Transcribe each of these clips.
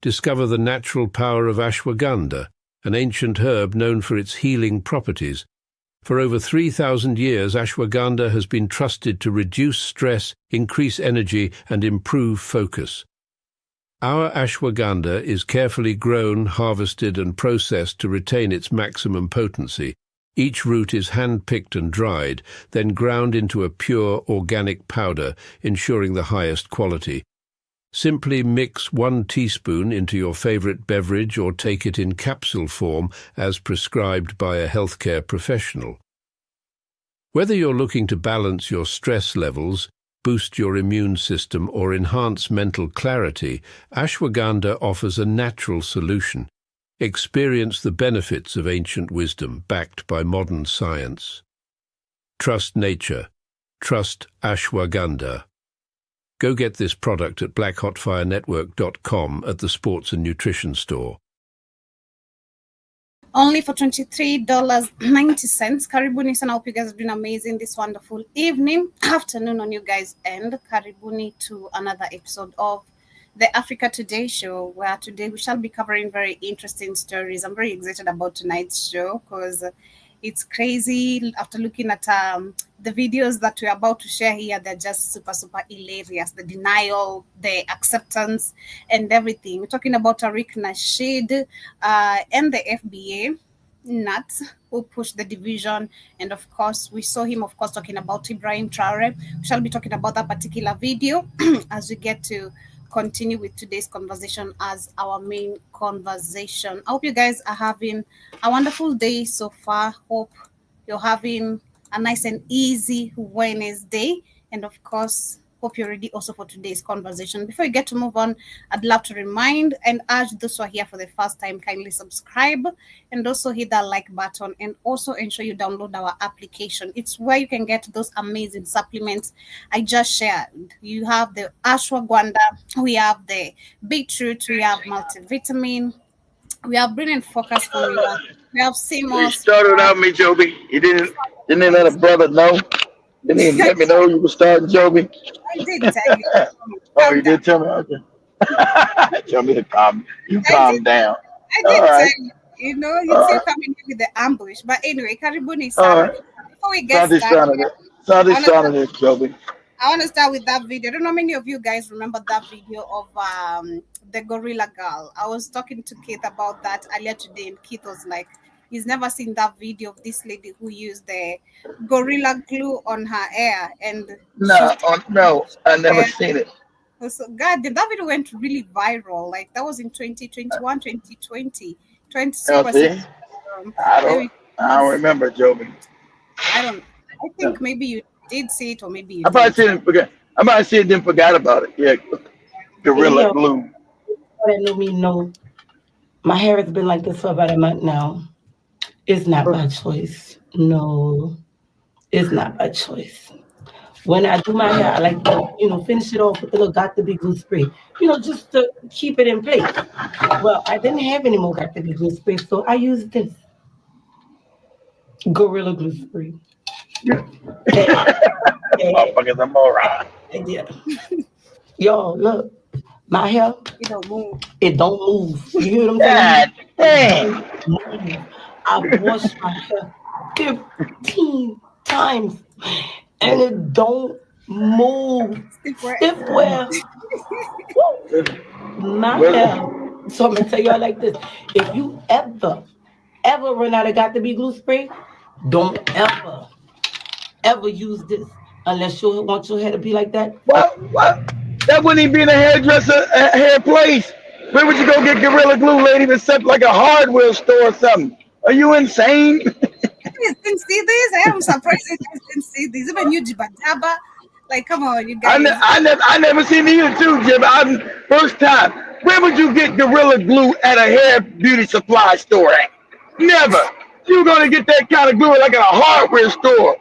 discover the natural power of ashwagandha, an ancient herb known for its healing properties. For over 3,000 years, ashwagandha has been trusted to reduce stress, increase energy, and improve focus. Our ashwagandha is carefully grown, harvested, and processed to retain its maximum potency. Each root is hand-picked and dried, then ground into a pure organic powder, ensuring the highest quality. Simply mix 1 teaspoon into your favorite beverage or take it in capsule form as prescribed by a healthcare professional. Whether you're looking to balance your stress levels, boost your immune system, or enhance mental clarity, ashwagandha offers a natural solution. Experience the benefits of ancient wisdom backed by modern science. Trust nature. Trust ashwagandha. Go get this product at blackhotfirenetwork.com at the Sports and Nutrition Store. Only for $23.90. Karibuni sana. I hope you guys are doing amazing this wonderful evening, afternoon on you guys' end. Karibuni to another episode of the Africa Today show, where today we shall be covering very interesting stories. I'm very excited about tonight's show because it's crazy. After looking at the videos that we're about to share here, they're just super, super hilarious. The denial, the acceptance, and everything. We're talking about Tariq Nasheed and the FBA nuts who pushed the division. And of course, we saw him, of course, talking about Ibrahim Traore. We shall be talking about that particular video as we get to continue with today's conversation as our main conversation. I hope you guys are having a wonderful day so far. Hope you're having a nice and easy Wednesday. And of course, hope you're ready also for today's conversation. Before we get to move on, I'd love to remind and urge those who are here for the first time, kindly subscribe and also hit that like button, and also ensure you download our application. It's where you can get those amazing supplements I just shared. You have the ashwagandha, we have the beetroot, we have multivitamin, we have brilliant focus formula, we have CMOS. You started out me, Joby. You didn't let a brother know. You didn't let me know you were starting, Joby. I did tell you. Oh, you did tell me? Okay. Tell me to calm down. I did tell you. You know, you still coming with the ambush. But anyway, Karibuni Sana. Before we get started, Joby. I want to start with that video. I don't know how many of you guys remember that video of the gorilla girl. I was talking to Keith about that earlier today, and Keith was like, he's never seen that video of this lady who used the gorilla glue on her hair. And no, I never seen it. So, God, that video went really viral. Like, that was in 2021, 2020. I don't remember, Joby. I think maybe you did see it, or maybe you I might see it then forgot about it. Yeah, gorilla glue. Let me know. My hair has been like this for about a month now. It's not by choice. No, it's not by choice. When I do my hair, I like to, finish it off with a little Got to Be glue spray, just to keep it in place. Well, I didn't have any more Got to Be glue spray, so I used this Gorilla glue spray. Motherfuckers, I'm all right. Yeah. Yo, look, my hair, it don't move. It don't move. You hear what I'm saying? Dang. I've washed my hair 15 times and it don't move. Stiff wear. My hair. So I'm gonna tell y'all like this. If you ever run out of Got to Be glue spray, don't ever use this unless you want your hair to be like that. What? That wouldn't even be in a hairdresser hair place. Where would you go get gorilla glue, lady, except like a hardware store or something? Are you insane? You didn't see these? I am surprised you guys didn't see these. Even you, Jibadaba. Like, come on, you guys. I never seen either too, Jib. First time. Where would you get gorilla glue at a hair beauty supply store at? Never. You're gonna get that kind of glue like at a hardware store.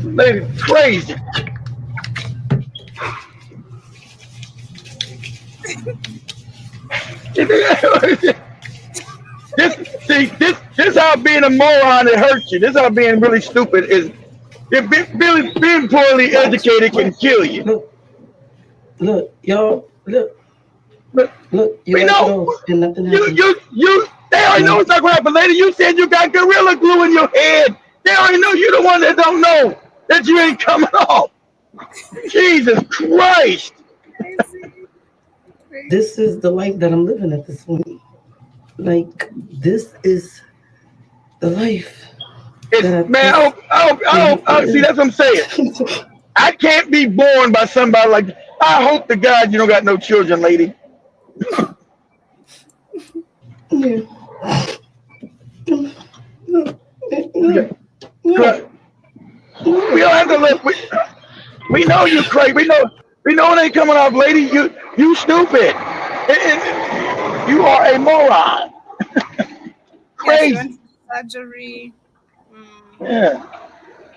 Lady, crazy. This how being a moron it hurts you. This how being really stupid is. If being poorly educated can kill you. Look, y'all, look. Look, Look, you we wipe it know off and nothing you happens. they already know No. what's not gonna happen, lady. You said you got gorilla glue in your head. They already know you're the one that don't know that you ain't coming off. Jesus Christ. Crazy. Crazy. This is the life that I'm living at this point. Like, this is the life It's that I man, just see that's what I'm saying. I can't be born by somebody like that. I hope to God you don't got no children, lady. yeah. No, Okay. no, no, We don't no. have to look. We know you crazy. We know it ain't coming off, lady. You stupid. You are a moron. Yeah, she went Crazy. for surgery. Mm. Yeah.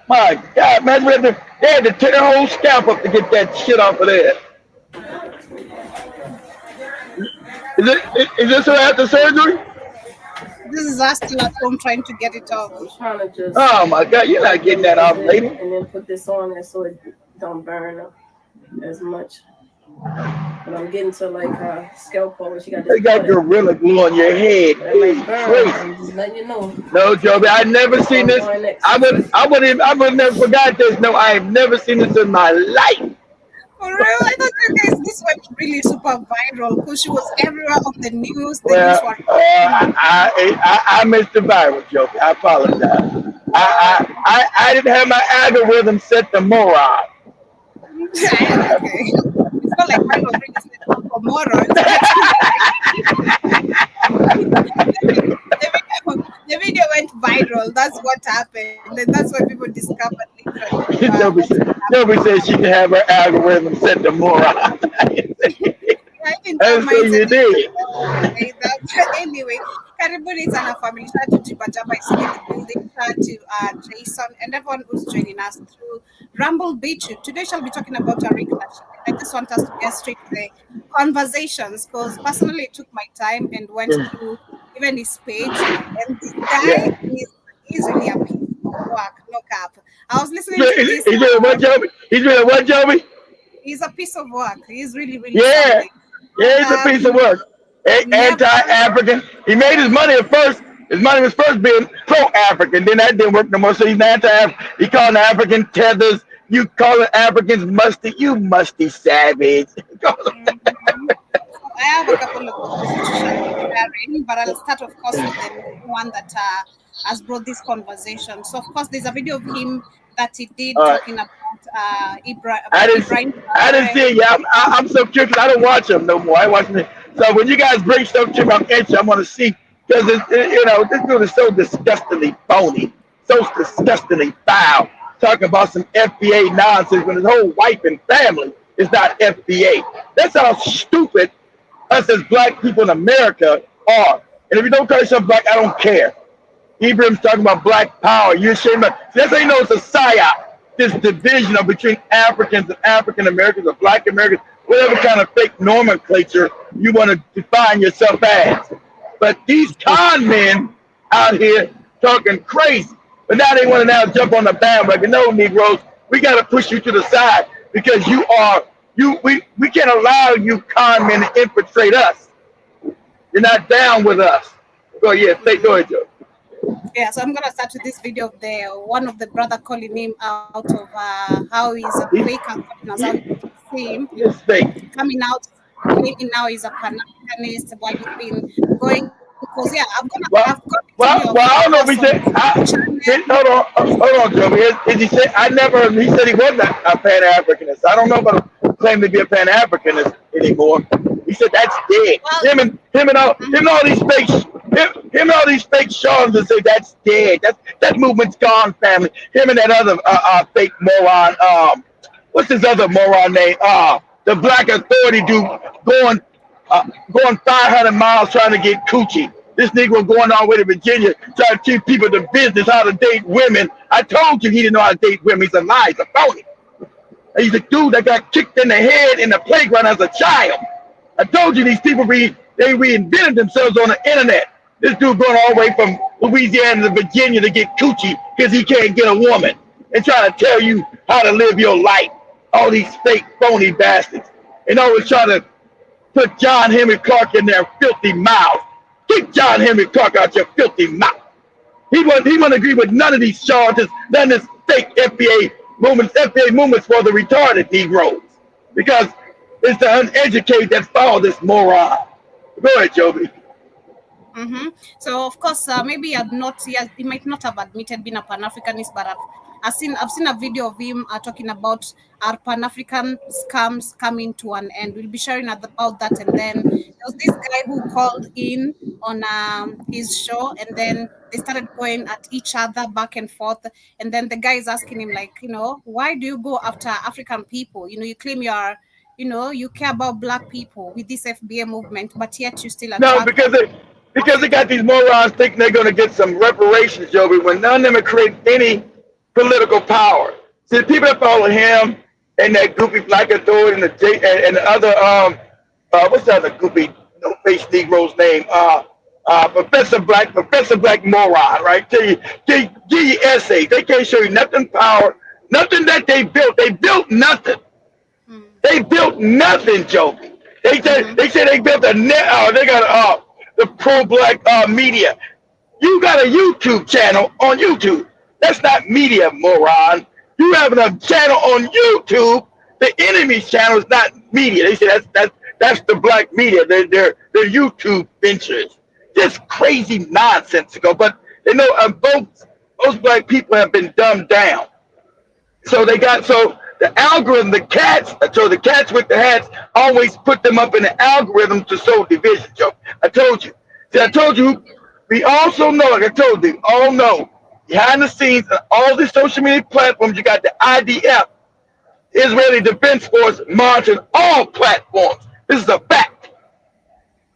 My God, man, they had to tear the whole scalp up to get that shit off of there. Is this her after surgery? This is us still at home trying to get it off. I'm trying to just Oh my God, you're not wipe it getting a that little off, bit lady. and then put this on there so it don't burn as much. But I'm getting to like scalp where she got this They got butter. gorilla glue on your head. That might burn. Crazy. I'm just letting you know. No, Joby, I never That's where seen I'm this. going next. I would have never forgot this. No, I have never seen this in my life. For real, I thought you guys this went really super viral because she was everywhere on the news. The news Well, were talking about. I missed the viral, Joby. I apologize. Uh, I didn't have my algorithm set to moron. okay, it's not like mine was really set up for morons, but the video went viral. That's what happened, and that's what people discovered literally. Joby said she can have her algorithm set to moron. I think that And so mindset you is did. say that. Anyway, Karibuni sana family. Shout out to Jibajaba is still in the building. Shout out to Jason and everyone who's joining us through Rumble Beach. Today shall be talking about Tariq Nasheed. I just want us to get straight to the conversations because personally it took my time and went through even his page. And this guy Yeah. is really a piece of work. No cap. I was listening to He's this. doing what, Joby? He's doing what, Joby? He's a piece of work. He's really, really Yeah. something. No Yeah, he's a cap. piece of work. Never. Anti-African. He made his money at first. His money was first being pro-African. Then that didn't work no more. So he's anti-African. He called the African tethers. You call it Africans musty. You musty savage. Mhm. So I have a couple of videos to share sharing, but I'll start, of course, with the one that has brought this conversation. So, of course, there's a video of him that he did All right. talking about I didn't. Ibrahim I didn't Traore. see it. Yeah, I'm so curious. I don't watch them no more. I watch them. So when you guys bring stuff to me, I'm itching. I want to see because this dude is so disgustingly phony, so disgustingly foul. Talking about some FBA nonsense when his whole wife and family is not FBA. That's how stupid us as black people in America are. And if you don't call yourself black, I don't care. Ibrahim's talking about black power. You're ashamed of that's how you know it's a psyop. This division of between Africans and African Americans or black Americans, whatever kind of fake nomenclature you want to define yourself as. But these con men out here talking crazy. But now they want to now jump on the bandwagon. No, Negroes, we got to push you to the side because we can't allow you con men to infiltrate us. You're not down with us. Go ahead, go ahead, Joe. Yeah, so I'm gonna start with this video of the one of the brother calling him out of how he's a fake according as how he see him It's fake. coming out claiming now he's a Pan-Africanist while he's been going because yeah, I've got video of Well, him, of I don't know course, if he on said. his channel. Hold on, Joe. Did he say? I never. He said he wasn't a Pan Africanist. I don't know about a claim to be a Pan Africanist anymore. He said that's dead. Well, Him and all these fake charlatans say that's dead. That movement's gone, family. Him and that other fake moron. What's his other moron name? The Black Authority dude going 500 miles trying to get coochie. This Negro going all the way to Virginia trying to teach people the business, how to date women. I told you he didn't know how to date women. He's a lie. He's a phony. He's a dude that got kicked in the head in the playground as a child. I told you these people they reinvented themselves on the internet. This dude going all the way from Louisiana to Virginia to get coochie because he can't get a woman and trying to tell you how to live your life. All these fake phony bastards. And always trying to Put John Henry Clark in their filthy mouth. Keep John Henry Clark out your filthy mouth. He wouldn't agree with none of these charges, none of this fake FBA movements for the retarded Negroes. Because it's the uneducated that follow this moron. Go ahead, Joby. So of course, maybe he might not have admitted being a Pan-Africanist, but I've seen a video of him talking about our Pan-African scams coming to an end. We'll be sharing about that. And then there was this guy who called in on his show, and then they started going at each other back and forth. And then the guy is asking him, like, why do you go after African people? You claim you care about black people with this FBA movement, but yet you still attack. No, because they got these morons thinking they're going to get some reparations, Joby, when none of them have created any political power. See, the people that follow him and that goofy Black Authority and the other, what's the other goofy face Negro's name? Professor Black moron, right? Give you essays. They can't show you nothing power, nothing that they built. They built nothing. They built nothing, Joby. They said they built a net. They got the pro-black media. You got a YouTube channel on YouTube. That's not media, moron. You having a channel on YouTube. The enemy's channel is not media. They say that's the black media. They're YouTube ventures. Just crazy nonsensical. But they know most black people have been dumbed down. So the algorithm, the cats with the hats always put them up in the algorithm to sow division, Joe. I told you. See, I told you, we also know, like I told you, all know, behind the scenes, all the social media platforms, you got the IDF, Israeli Defense Force, monitoring all platforms. This is a fact.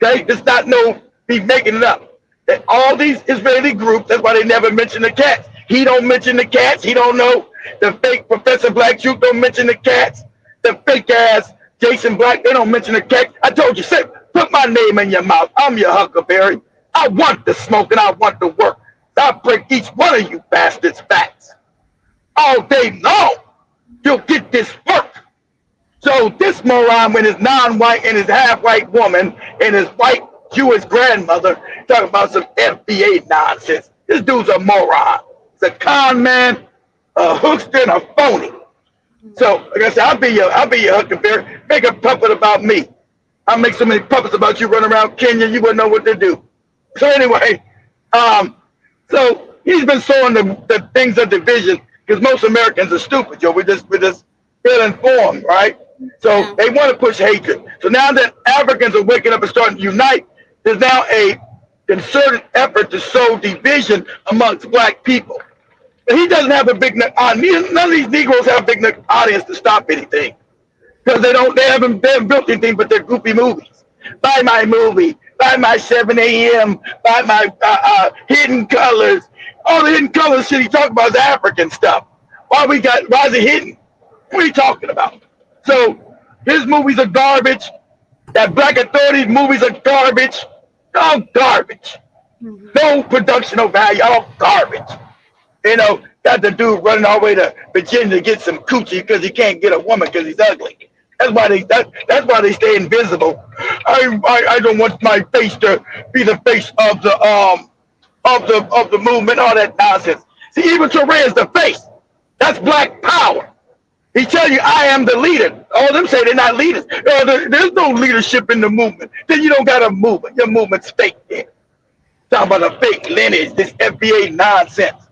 Okay? This is not me making it up. That all these Israeli groups, that's why they never mention the cats. He don't mention the cats. He don't know. The fake Professor Black Truth don't mention the cats. The fake ass Jason Black, they don't mention the cats. I told you, put my name in your mouth. I'm your Huckleberry. I want the smoke and I want the work. I'll break each one of you bastards' backs. All day long, you'll get this work. So this moron with his non-white and his half-white woman and his white Jewish grandmother talking about some FBA nonsense. This dude's a moron. He's a con man, a hookster, and a phony. So, like I said, I'll be your Huckleberry. Make a puppet about me. I'll make so many puppets about you run around Kenya, you wouldn't know what to do. So anyway, so he's been sowing the things of division because most Americans are stupid, Joe. We're just ill-informed, right? So they want to push hatred. So now that Africans are waking up and starting to unite, there's now a concerted effort to sow division amongst black people. But he doesn't have a big audience. None of these Negroes have a big audience to stop anything because they haven't built anything but their goofy movies. Buy my movie, buy my 7 a.m., buy my Hidden Colors. All the Hidden Colors shit he talking about is African stuff. Why is it hidden? What are you talking about? So his movies are garbage. That Black Authority movies are garbage. All garbage. No production, no value, all garbage. Got the dude running all the way to Virginia to get some coochie because he can't get a woman because he's ugly. That's why they stay invisible. I don't want my face to be the face of the movement, all that nonsense. See, even Traore is the face. That's black power. He tell you, I am the leader. All of them say they're not leaders. There's no leadership in the movement. Then you don't got a movement. Your movement's fake then. Talking about a fake lineage, this FBA nonsense.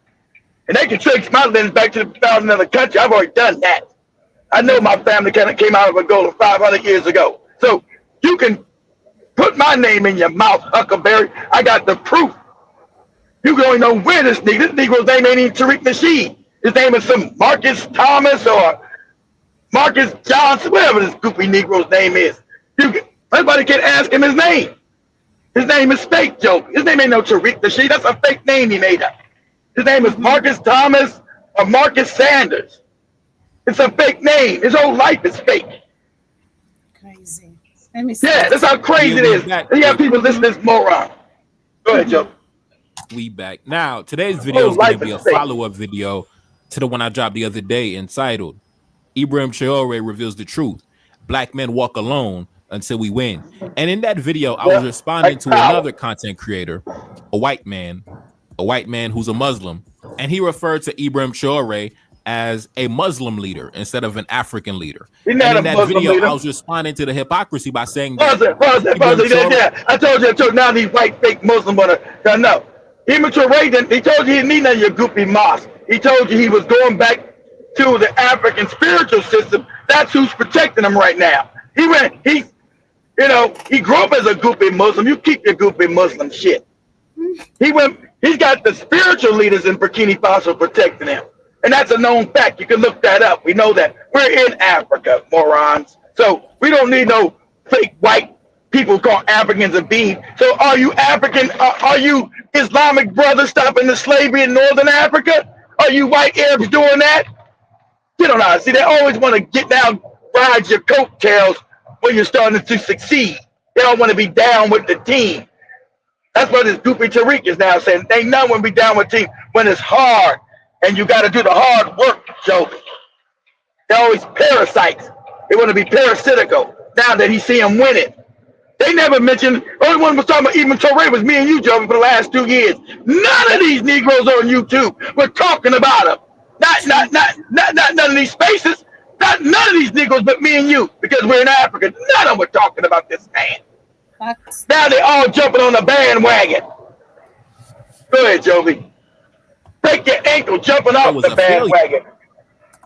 And they can trace my lineage back to the founding of the country. I've already done that. I know my family kind of came out of Angola 500 years ago. So you can put my name in your mouth, Huckleberry. I got the proof. You can only know where this Negro's name ain't even Tariq Nasheed. His name is some Marcus Thomas or Marcus Johnson, whatever this goofy Negro's name is. Everybody can ask him his name. His name is fake, Joe. His name ain't no Tariq Nasheed. That's a fake name he made up. His name is Marcus Thomas or Marcus Sanders. It's a fake name. His whole life is fake. Crazy. Let me see. Yeah, that's how crazy it is. And you have people listening to this moron. Go ahead, Joe. We back. Now, today's video is going to be a follow-up video to the one I dropped the other day entitled Ibrahim Traore reveals the truth. Black men walk alone, until we win. And in that video, I was responding to another content creator, a white man who's a Muslim, and he referred to Ibrahim Traore as a Muslim leader instead of an African leader. And in that video, I was responding to the hypocrisy by saying that. I told you, now these white fake Muslims want to know. Ibrahim Traore, he told you he didn't need none of your goopy mosque. He told you he was going back to the African spiritual system. That's who's protecting him right now. He grew up as a goopy Muslim. You keep your goopy Muslim shit. He's got the spiritual leaders in Burkina Faso protecting him. And that's a known fact. You can look that up. We know that. We're in Africa, morons. So we don't need no fake white people called Africans and being. So are you African? Are you Islamic brothers stopping the slavery in Northern Africa? Are you white Arabs doing that? You don't know. See, they always want to get down, ride your coattails when you're starting to succeed. They don't want to be down with the team. That's what this goofy Tariq is now saying. They know when we down with the team when it's hard. And you got to do the hard work, Joe. They're always parasites. They want to be parasitical now that he see him winning. They never mentioned, only one was talking about Ibrahim Traore was me and you, Joe, for the last 2 years. None of these Negroes on YouTube were talking about him. Not none of these spaces. None of these Negroes but me and you, because we're in Africa. None of them were talking about this man. Now they all jumping on the bandwagon. Go ahead, Jovi. Break your ankle jumping off the bandwagon.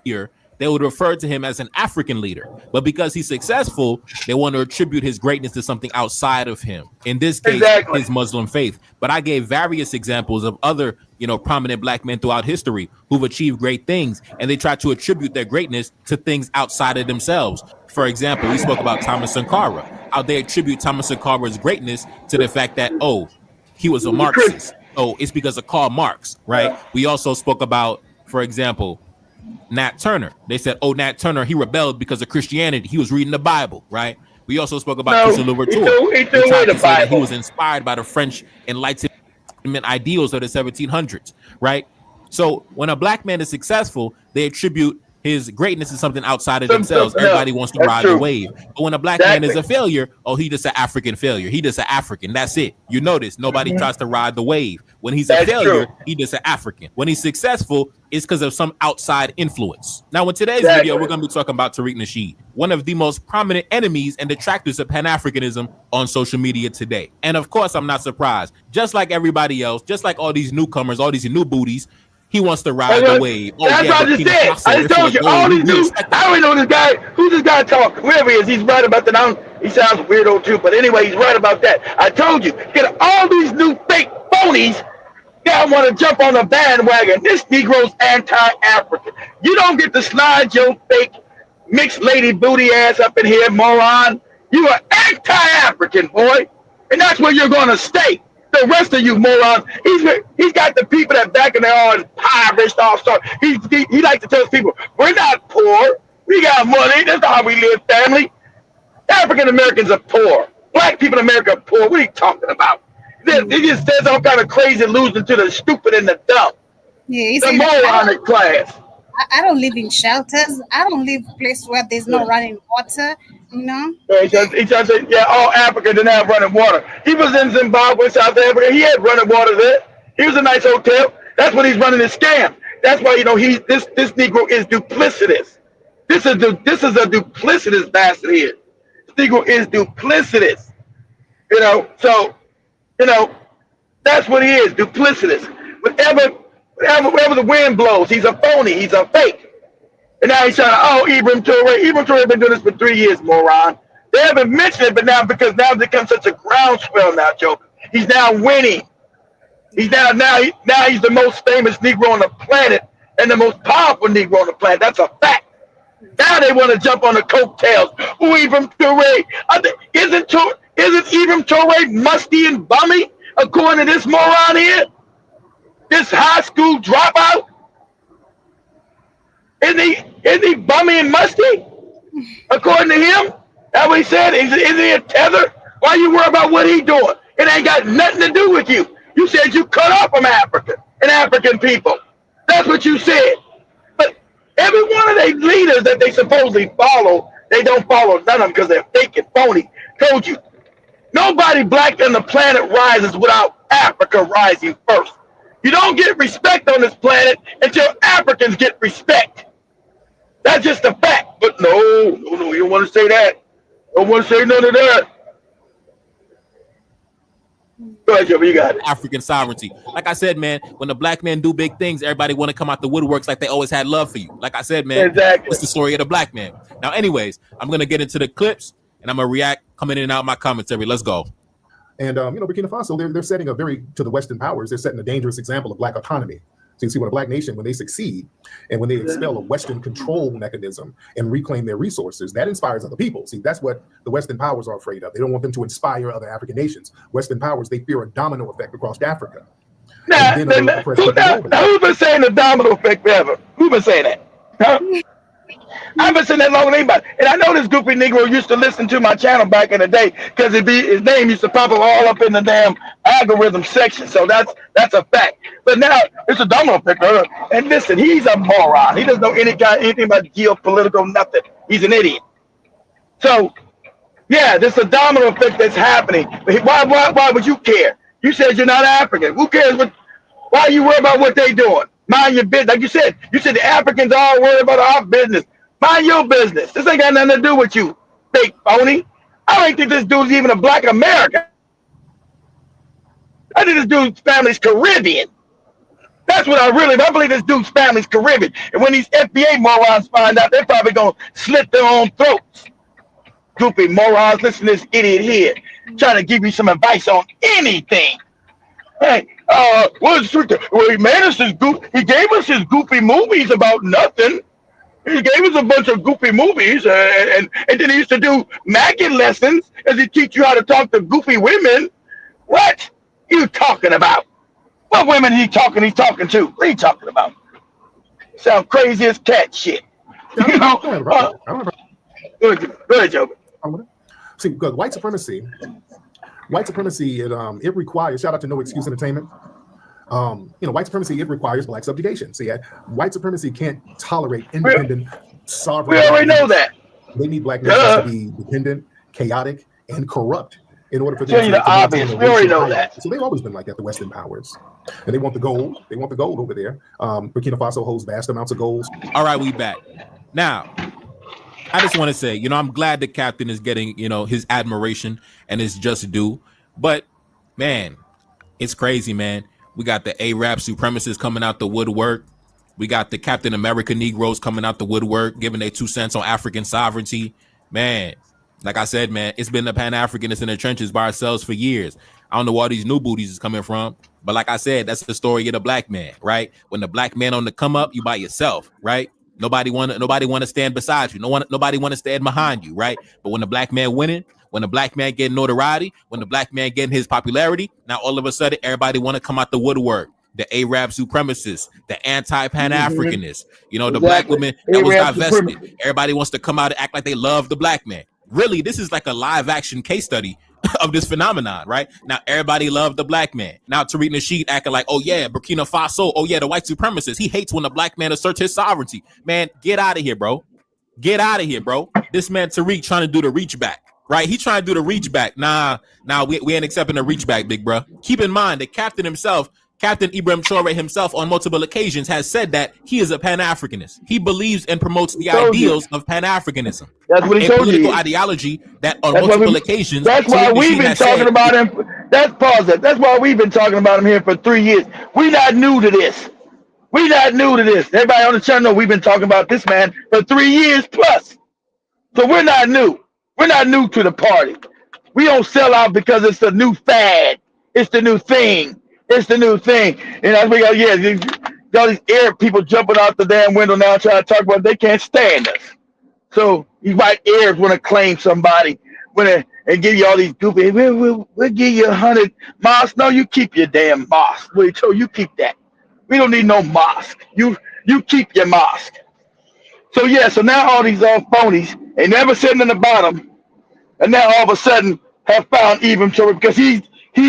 Here, they would refer to him as an African leader, but because he's successful, they want to attribute his greatness to something outside of him. In this case, his Muslim faith. But I gave various examples of other, prominent black men throughout history who've achieved great things, and they try to attribute their greatness to things outside of themselves. For example, we spoke about Thomas Sankara, how they attribute Thomas Sankara's greatness to the fact that, he was a Marxist. Oh, it's because of Karl Marx, right? We also spoke about, for example, Nat Turner. They said, Nat Turner, he rebelled because of Christianity. He was reading the Bible, right? We also spoke about Christian Louverture. He was inspired by the French Enlightenment ideals of the 1700s, right? So when a black man is successful, they attribute his greatness is something outside of themselves. Everybody wants to ride the wave. But when a black man is a failure, he just an African failure. He just an African. That's it. You notice nobody tries to ride the wave. When he's a failure, he just an African. When he's successful, it's because of some outside influence. Now, in today's video, we're going to be talking about Tariq Nasheed, one of the most prominent enemies and detractors of Pan-Africanism on social media today. And of course, I'm not surprised. Just like everybody else, just like all these newcomers, all these new booties, he wants to ride the wave. That's what I just said. I just told you. All these dudes. I don't know this guy. Who's this guy talking? Whoever he is, he's right about that. He sounds weirdo too, but anyway, he's right about that. I told you. Get all these new fake phonies that want to jump on the bandwagon. This Negro's anti-African. You don't get to slide your fake mixed lady booty ass up in here, moron. You are anti-African, boy, and that's where you're going to stay. The rest of you morons, he's got the people that back in their arms, impoverished offshore. He likes to tell people, we're not poor. We got money. That's not how we live, family. African Americans are poor. Black people in America are poor. What are you talking about? He just says all kind of crazy allusion to the stupid and the dumb. Yeah, the moronic class. I don't live in shelters. I don't live place where there's no running water. He tries to say, all Africa didn't have running water. He was in Zimbabwe, South Africa. He had running water there. He was a nice hotel. That's what he's running his scam. That's why this Negro is duplicitous. This is a duplicitous bastard here. This Negro is duplicitous. That's what he is, duplicitous. Wherever the wind blows, he's a phony. He's a fake. And now he's trying to, Ibrahim Traore. Ibrahim Traore been doing this for 3 years, moron. They haven't mentioned it, but now because now it's become such a groundswell now, Joe. He's now winning. He's now he's the most famous Negro on the planet and the most powerful Negro on the planet. That's a fact. Now they want to jump on the coattails. Ibrahim Traore. Isn't Ibrahim Traore musty and bummy, according to this moron here? This high school dropout? Isn't he bummy and musty? According to him? That's what he said. Isn't he a tether? Why you worry about what he doing? It ain't got nothing to do with you. You said you cut off from Africa and African people. That's what you said. But every one of their leaders that they supposedly follow, they don't follow none of them because they're fake and phony. Told you. Nobody black on the planet rises without Africa rising first. You don't get respect on this planet until Africans get respect. That's just a fact. But no, you don't want to say that. Don't want to say none of that. Go ahead, Joe, you got it. African sovereignty. Like I said, man, when the black men do big things, everybody want to come out the woodworks like they always had love for you. Like I said, man, exactly. It's the story of the black man. Now, anyways, I'm going to get into the clips and I'm going to react, coming in and out of my commentary. Let's go. And, Burkina Faso, they're setting to the Western powers, they're setting a dangerous example of black autonomy. So you see, when a black nation, when they succeed and when they expel a Western control mechanism and reclaim their resources, that inspires other people. See, that's what the Western powers are afraid of. They don't want them to inspire other African nations. Western powers, they fear a domino effect across Africa. Now, who's been saying the domino effect forever? Who's been saying that? Huh? I've been saying that longer than anybody. And I know this goofy Negro used to listen to my channel back in the day because his name used to pop up all up in the damn algorithm section. So that's a fact. But now it's a domino effect. And listen, he's a moron. He doesn't know anything about geopolitical nothing. He's an idiot. So, yeah, this is a domino effect that's happening. But why would you care? You said you're not African. Who cares? Why are you worried about what they doing? Mind your business. Like you said the Africans all worried about our business. Mind your business. This ain't got nothing to do with you, fake phony. I don't think this dude's even a black American. I think this dude's family's Caribbean. That's what I believe this dude's family's Caribbean. And when these FBA morons find out, they're probably going to slit their own throats. Goofy morons, listen to this idiot here trying to give you some advice on anything. Hey, he made us he gave us his goofy movies about nothing. He gave us a bunch of goofy movies, and then he used to do Maggie lessons as he teach you how to talk to goofy women. What you talking about? What women he talking to? What are you talking about? Sound crazy as cat shit. You know? Go ahead, Joe. See, because white supremacy, it requires, shout out to No Excuse Entertainment. White supremacy, it requires black subjugation. See, white supremacy can't tolerate independent, sovereign. We already know that. They need black nations to be dependent, chaotic, and corrupt in order for them to the obvious. We already know that. So they've always been like that, the Western powers. And they want the gold. They want the gold over there. Burkina Faso holds vast amounts of gold. All right, we back. Now, I just want to say, I'm glad the captain is getting, his admiration and his just due. But, man, it's crazy, man. We got the Arab supremacists coming out the woodwork. We got the Captain America Negroes coming out the woodwork, giving their 2 cents on African sovereignty. Man, like I said, man, it's been the Pan-Africanists in the trenches by ourselves for years. I don't know where all these new booties is coming from. But like I said, that's the story of the black man, right? When the black man on the come up, you by yourself, right? Nobody want to stand beside you. Nobody want to stand behind you, right? But when the black man winning, when the black man getting notoriety, when the black man getting his popularity, now all of a sudden everybody want to come out the woodwork. The Arab supremacists, the anti-Pan-Africanists, the black women that was divested. Everybody wants to come out and act like they love the black man. Really, this is like a live action case study of this phenomenon, right? Now everybody loved the black man. Now Tariq Nasheed acting like, oh yeah, Burkina Faso, oh yeah, the white supremacists. He hates when the black man asserts his sovereignty. Man, get out of here, bro. Get out of here, bro. This man Tariq trying to do the reach back. Right, he trying to do the reach back. Nah, we ain't accepting the reach back, big bro. Keep in mind, the captain himself, Captain Ibrahim Traore himself, on multiple occasions has said that he is a Pan-Africanist. He believes and promotes the ideals of Pan-Africanism. That's what he told you. Political ideology that on multiple occasions. That's why we've been talking about him. That's why we've been talking about him here for 3 years. We not new to this. Everybody on the channel know we've been talking about this man for 3 years plus. So we're not new. We're not new to the party. We don't sell out because it's the new fad. It's the new thing. And as we go, all these Arab people jumping out the damn window now trying to talk about it, they can't stand us. So these white Arabs want to claim somebody and give you all these goofy, we'll give you 100 mosques. No, you keep your damn mosque. You keep that. We don't need no mosque. You keep your mosque. So so now all these phonies, they never sitting in the bottom, and now all of a sudden have found Ibrahim Traore because he's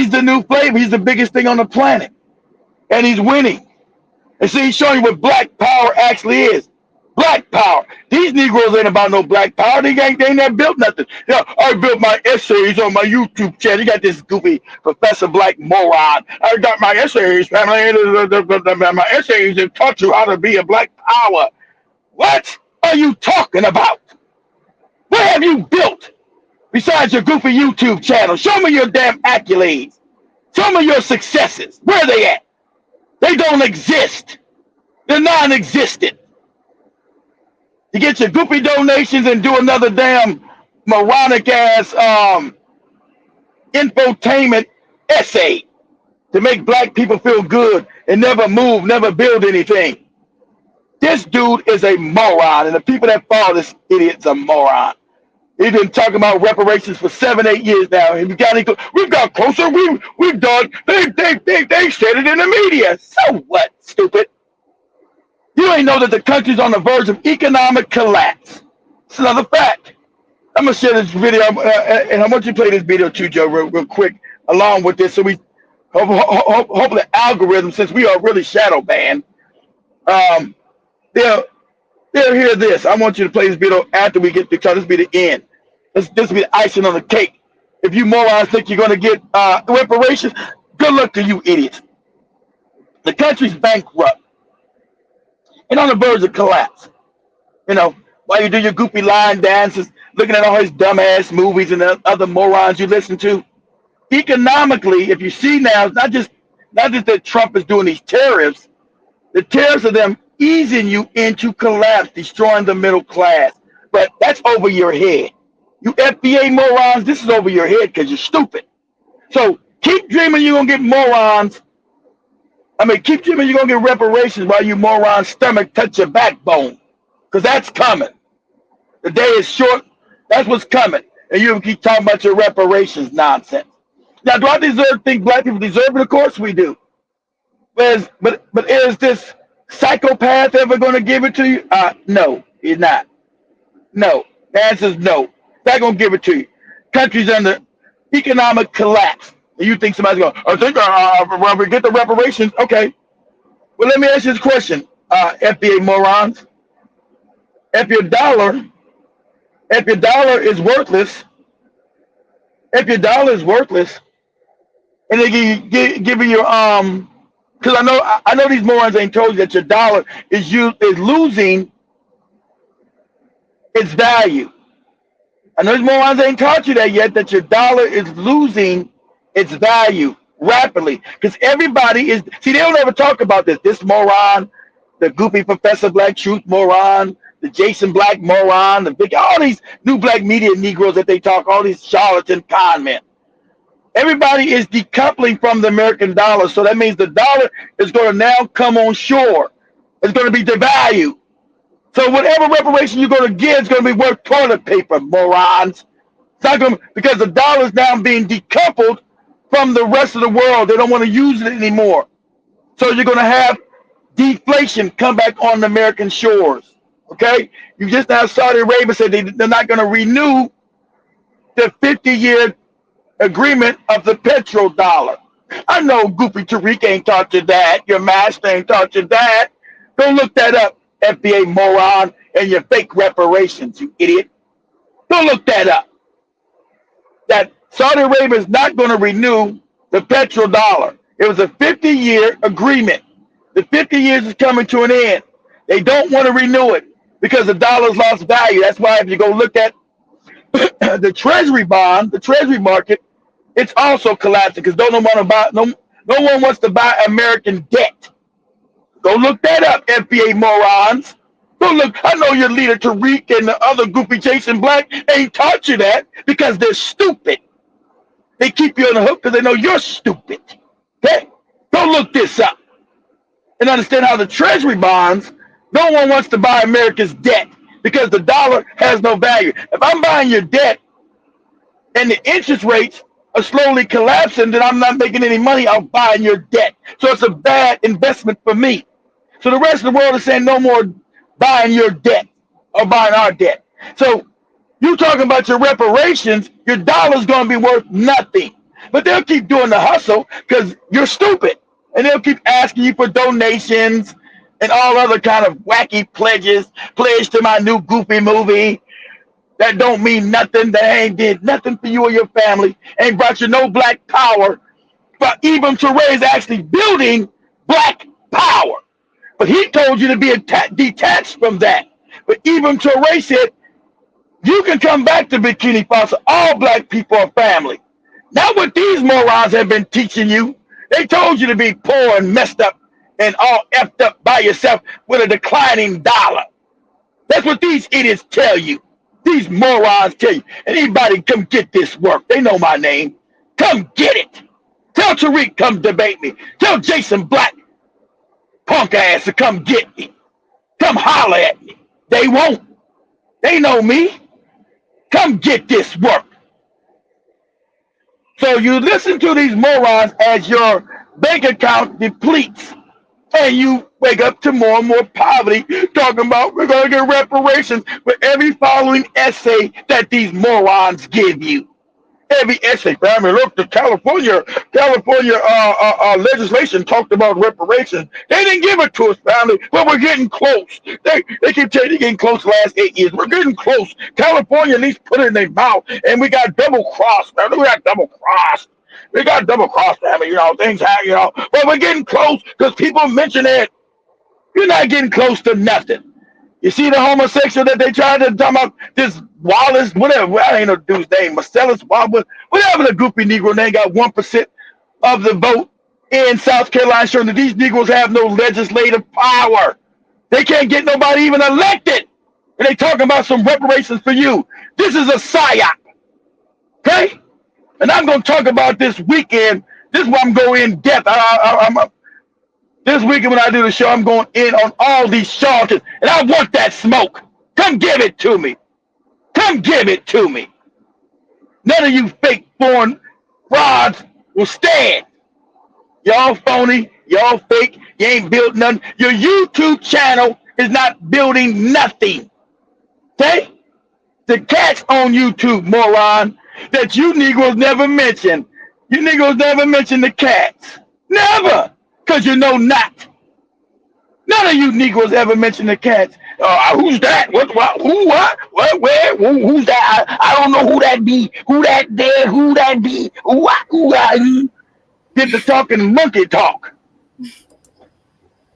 the new flavor. He's the biggest thing on the planet, and he's winning. And see, he's showing you what black power actually is. Black power. These Negroes ain't about no black power. They ain't never built nothing. Yeah, I built my essays on my YouTube channel. You got this goofy Professor Black moron. I got my essays, family. My essays that taught you how to be a black power. What are you talking about? What have you built besides your goofy YouTube channel? Show me your damn accolades. Show me your successes. Where are they at? They don't exist. They're non-existent. You get your goofy donations and do another damn moronic ass infotainment essay to make black people feel good and never move, never build anything. This dude is a moron, and the people that follow this idiot's a moron. He's been talking about reparations for 7-8 years now, and we've got closer. We've done. They said it in the media. So what, stupid? You ain't know that the country's on the verge of economic collapse. It's another fact. I'm gonna share this video, and I want you to play this video too, Joe, real quick, along with this, so we hopefully the algorithm, since we are really shadow banned, they'll hear this. I want you to play this video after we get because this will be the end. This will be the icing on the cake. If you morons think you're gonna get reparations, good luck to you idiots. The country's bankrupt and on the verge of collapse. You know, while you do your goofy line dances, looking at all his dumbass movies and the other morons you listen to. Economically, if you see now, it's not just that Trump is doing these tariffs. The tariffs are them easing you into collapse, destroying the middle class. But that's over your head. You FBA morons, this is over your head because you're stupid. So keep dreaming you're going to get morons. Keep dreaming you're going to get reparations while you morons' stomach touch your backbone. Because that's coming. The day is short. That's what's coming. And you keep talking about your reparations nonsense. Now, do I think black people deserve it? Of course we do. But is this psychopath ever going to give it to you? No, he's not. No. The answer is no. Not going to give it to you. Country's under economic collapse. And you think somebody's going, I think when we get the reparations. Okay. Well, let me ask you this question, FBA morons. If your dollar is worthless, and they give you because I know these morons ain't told you that your dollar is losing its value. I know these morons ain't taught you that yet, that your dollar is losing its value rapidly. Because everybody is, see, they don't ever talk about this. This moron, the goofy Professor Black Truth moron, the Jason Black moron, all these new black media Negroes that they talk, all these charlatan con men. Everybody is decoupling from the American dollar. So that means the dollar is going to now come on shore. It's going to be devalued. So whatever reparation you're going to get is going to be worth toilet paper, morons. It's not going to, because the dollar is now being decoupled from the rest of the world. They don't want to use it anymore. So you're going to have deflation come back on the American shores. Okay? You just now Saudi Arabia said they're not going to renew the 50-year agreement of the petrodollar. I know Goofy Tariq ain't taught you that. Your master ain't taught you that. Go look that up, FBA moron, and your fake reparations, you idiot. Go look that up. That Saudi Arabia is not going to renew the petrodollar. It was a 50-year agreement. The 50 years is coming to an end. They don't want to renew it because the dollar's lost value. That's why if you go look at the treasury bond, the treasury market, it's also collapsing because no one wants to buy American debt. Go look that up, FBA morons. Go look. I know your leader Tariq and the other goofy Jason Black ain't taught you that because they're stupid. They keep you on the hook because they know you're stupid. Okay? Go look this up and understand how the treasury bonds, no one wants to buy America's debt because the dollar has no value. If I'm buying your debt and the interest rates are slowly collapsing, then I'm not making any money off buying your debt. So it's a bad investment for me. So the rest of the world is saying no more buying your debt or buying our debt. So you talking about your reparations, your dollar's going to be worth nothing. But they'll keep doing the hustle because you're stupid. And they'll keep asking you for donations and all other kind of wacky pledge to my new goofy movie that don't mean nothing, that ain't did nothing for you or your family, ain't brought you no black power. But Ibrahim Traore is actually building black power. But he told you to be detached from that. But Ibrahim Traore said, you can come back to Burkina Faso. All black people are family. Not what these morons have been teaching you. They told you to be poor and messed up and all effed up by yourself with a declining dollar. That's what these idiots tell you. These morons tell you. Anybody come get this work. They know my name. Come get it. Tell Tariq come debate me. Tell Jason Black, punk ass, to come get me. Come holler at me. They won't. They know me. Come get this work. So you listen to these morons as your bank account depletes and you wake up to more and more poverty, talking about we're going to get reparations for every following essay that these morons give you. Every essay, family, look, the California legislation talked about reparations. They didn't give it to us, family, but we're getting close. They keep saying they're getting close the last 8 years. We're getting close. California at least put it in their mouth, and we got double crossed, family. We got double crossed. We got double crossed, family. Things happen, but we're getting close because people mention it. You're not getting close to nothing. You see the homosexual that they tried to talk about, this Wallace, whatever, I ain't no dude's name, Marcellus Wallace, whatever the goofy Negro name, got 1% of the vote in South Carolina, showing that these Negroes have no legislative power. They can't get nobody even elected. And they talking about some reparations for you. This is a psyop. Okay? And I'm going to talk about this weekend. This is why I'm going in depth. This weekend when I do the show, I'm going in on all these charlatans, and I want that smoke. Come give it to me. Come give it to me. None of you fake foreign frauds will stand. Y'all phony. Y'all fake. You ain't built nothing. Your YouTube channel is not building nothing. Okay? The cats on YouTube, moron, that you Negroes never mention. You Negroes never mention the cats. Never. Because you know not. None of you Negroes ever mention the cats. Who's that? What? Who? What? What? Where? Who's that? I don't know who that be. Who that there? Who that be? Who that? Get the talking monkey talk.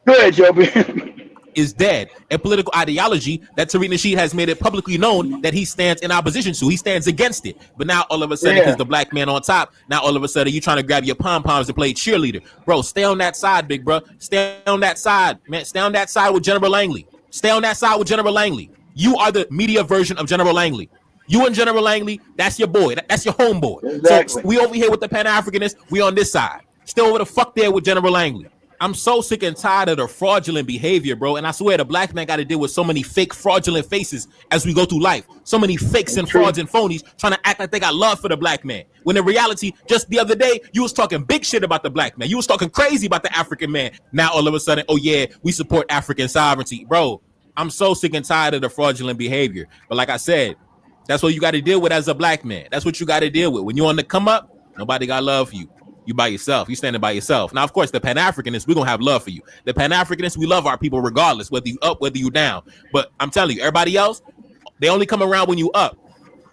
Go ahead, Joby. Is dead, a political ideology that Tariq Nasheed has made it publicly known that he stands in opposition to. He stands against it. But now all of a sudden, because the black man on top, now all of a sudden you trying to grab your pom-poms and play cheerleader. Bro, stay on that side, big bro. Stay on that side, man. Stay on that side with General Langley. Stay on that side with General Langley. You are the media version of General Langley. You and General Langley, that's your boy. That's your homeboy. Exactly. So we over here with the Pan-Africanists, we on this side. Stay over the fuck there with General Langley. I'm so sick and tired of the fraudulent behavior, bro. And I swear the black man got to deal with so many fake fraudulent faces as we go through life. So many fakes and frauds and phonies trying to act like they got love for the black man. When in reality, just the other day, you was talking big shit about the black man. You was talking crazy about the African man. Now all of a sudden, oh yeah, we support African sovereignty. Bro, I'm so sick and tired of the fraudulent behavior. But like I said, that's what you got to deal with as a black man. That's what you got to deal with. When you on the come up, nobody got love for you. You by yourself. You standing by yourself. Now, of course, the Pan-Africanists, we're going to have love for you. The Pan-Africanists, we love our people regardless, whether you up, whether you down. But I'm telling you, everybody else, they only come around when you up.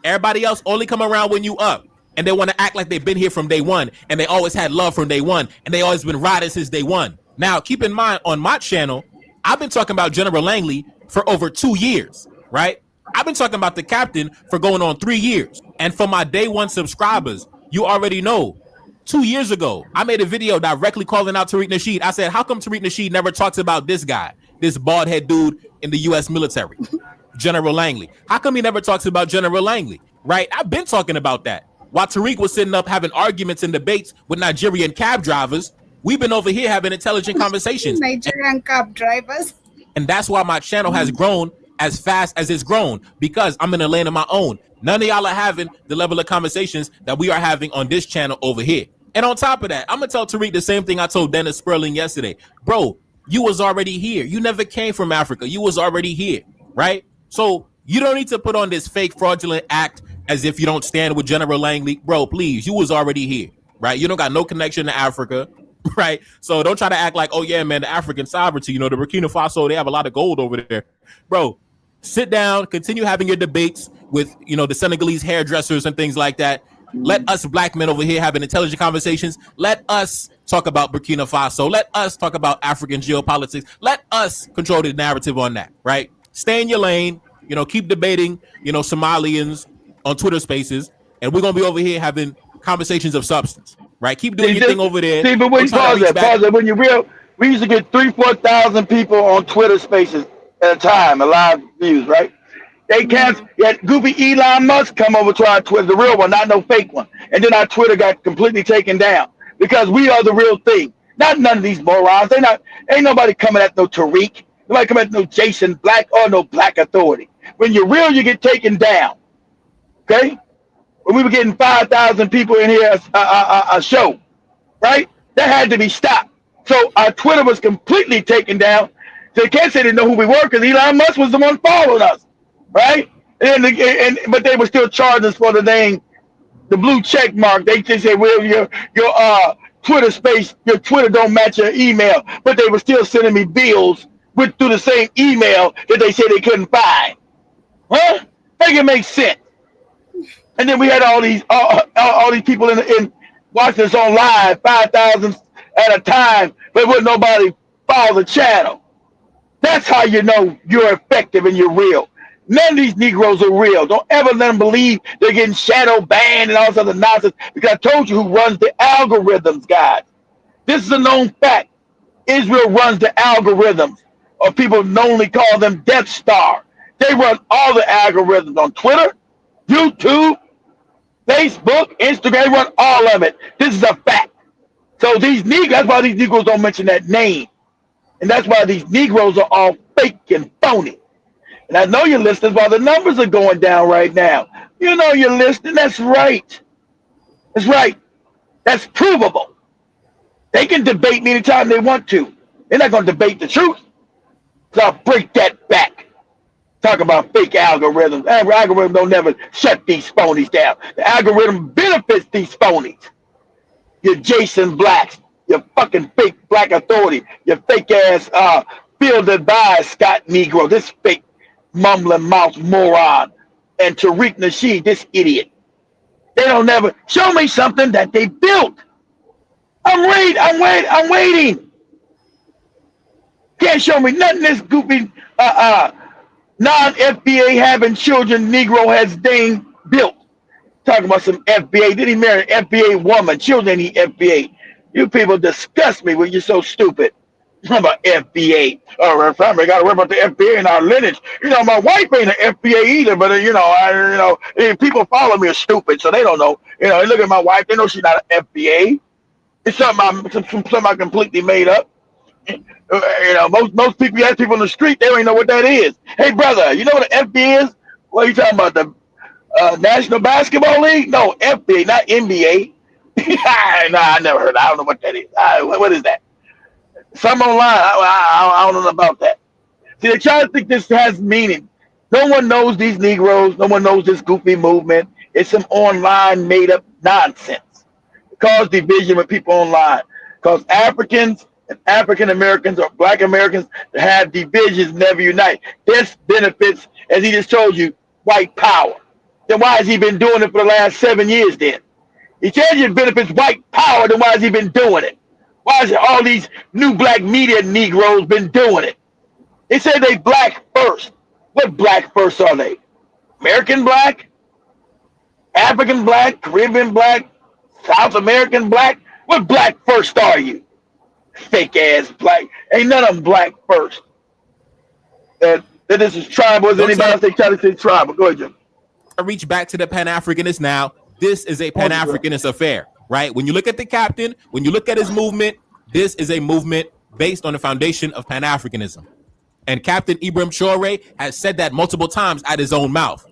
Everybody else only come around when you up. And they want to act like they've been here from day one. And they always had love from day one. And they always been riding since day one. Now, keep in mind, on my channel, I've been talking about General Langley for over 2 years, right? I've been talking about the captain for going on 3 years. And for my day one subscribers, you already know, 2 years ago, I made a video directly calling out Tariq Nasheed. I said, how come Tariq Nasheed never talks about this guy, this bald head dude in the U.S. military, General Langley? How come he never talks about General Langley, right? I've been talking about that. While Tariq was sitting up having arguments and debates with Nigerian cab drivers, we've been over here having intelligent conversations. Nigerian cab drivers. And that's why my channel has grown as fast as it's grown, because I'm in a lane of my own. None of y'all are having the level of conversations that we are having on this channel over here. And on top of that, I'm going to tell Tariq the same thing I told Dennis Sperling yesterday. Bro, you was already here. You never came from Africa. You was already here, right? So you don't need to put on this fake fraudulent act as if you don't stand with General Langley. Bro, please, you was already here, right? You don't got no connection to Africa. right? So don't try to act like, oh yeah, man, the African sovereignty, the Burkina Faso, they have a lot of gold over there. Bro, sit down, continue having your debates with, the Senegalese hairdressers and things like that. Let us black men over here have intelligent conversations. Let us talk about Burkina Faso. Let us talk about African geopolitics. Let us control the narrative on that, right? Stay in your lane, keep debating, Somalians on Twitter Spaces, and we're going to be over here having conversations of substance, right? Keep doing your thing over there. See, but when you pause it, when you're real, we used to get 3,000-4,000 people on Twitter Spaces at a time, a live views, right? They can't get goofy Elon Musk come over to our Twitter, the real one, not no fake one. And then our Twitter got completely taken down because we are the real thing. Not none of these morons. Ain't nobody coming at no Tariq. Nobody coming at no Jason Black or no Black Authority. When you're real, you get taken down. Okay? When we were getting 5,000 people in here a show, right? That had to be stopped. So our Twitter was completely taken down. So they can't say they know who we were because Elon Musk was the one following us. Right? But they were still charging us for the name, the blue check mark. They just said, well, your Twitter space, your Twitter don't match your email. But they were still sending me bills through the same email that they said they couldn't find. Huh? Make it make sense. And then we had all these people in watching us on live, 5,000 at a time, but wouldn't nobody follow the channel. That's how you know you're effective and you're real. None of these Negroes are real. Don't ever let them believe they're getting shadow banned and all this other nonsense, because I told you who runs the algorithms, guys. This is a known fact. Israel runs the algorithms, or people knowingly call them Death Star. They run all the algorithms on Twitter, YouTube, Facebook, Instagram. They run all of it. This is a fact. So these Negroes, that's why these Negroes don't mention that name. And that's why these Negroes are all fake and phony. And I know you're listening while the numbers are going down right now. You know you're listening. That's right. That's right. That's provable. They can debate me anytime they want to. They're not going to debate the truth. So I'll break that back. Talk about fake algorithms. Algorithms don't never shut these phonies down. The algorithm benefits these phonies. Your Jason Blacks, your fucking fake Black Authority, your fake ass field advised Scott Negro, this fake mumbling mouth moron, and Tariq Nasheed, this idiot. They don't never show me something that they built. I'm waiting. Can't show me nothing this goofy non-FBA having children Negro has dang built. Talking about some FBA. Did he marry an FBA woman? Children ain't FBA. You people disgust me when you're so stupid. About FBA. Our family got to worry about the FBA in our lineage. My wife ain't an FBA either, but people follow me are stupid, so they don't know. They look at my wife, they know she's not an FBA. It's something I completely made up. Most people, you ask people on the street, they don't even know what that is. Hey, brother, you know what an FBA is? What are you talking about? The National Basketball League? No, FBA, not NBA. Nah, I never heard. I don't know what that is. What is that? Some online. I don't know about that. See, they try to think this has meaning. No one knows these Negroes. No one knows this goofy movement. It's some online made-up nonsense. It causes division with people online. Because Africans and African Americans or Black Americans have divisions, never unite. This benefits, as he just told you, white power. Then why has he been doing it for the last 7 years then? He tells you it benefits white power, then why has he been doing it? Why has all these new black media Negroes been doing it? They say they black first. What black first are they? American black? African black? Caribbean black? South American black? What black first are you? Fake ass black. Ain't none of them black first. That this is tribal. Is anybody else they try to say tribal? Go ahead, Jim. I reach back to the Pan-Africanist now. This is a Pan-Africanist affair, right? When you look at the captain, when you look at his movement, this is a movement based on the foundation of Pan-Africanism. And Captain Ibrahim Traore has said that multiple times out his own mouth.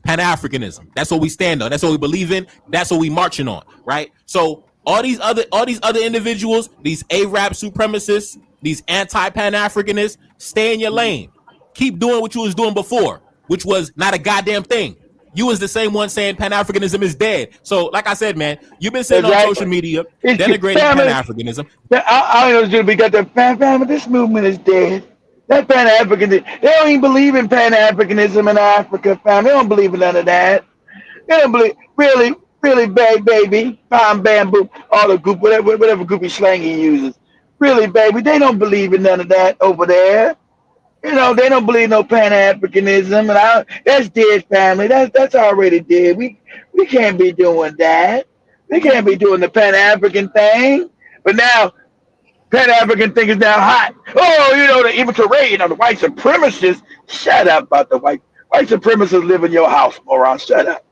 Pan-Africanism. That's what we stand on. That's what we believe in. That's what we marching on, right? So all these other individuals, these Arab supremacists, these anti-Pan-Africanists, stay in your lane. Keep doing what you was doing before, which was not a goddamn thing. you was the same one saying Pan-Africanism is dead. So, like I said, man, you've been sitting on social media denigrating Pan-Africanism. I don't know, we got the family. This movement is dead. That Pan-African, they don't even believe in Pan-Africanism in Africa, fam. They don't believe in none of that. They don't believe, really bad, baby, fine bamboo, all the goop, whatever goopy slang he uses. Really, baby, they don't believe in none of that over there. You know, they don't believe no Pan-Africanism, and that's dead, family. That's already dead. We can't be doing that. We can't be doing the Pan-African thing. But now, Pan-African thing is now hot. Oh, you know, even Traore, you know, the white supremacists. Shut up about the white supremacists live in your house, moron. Shut up.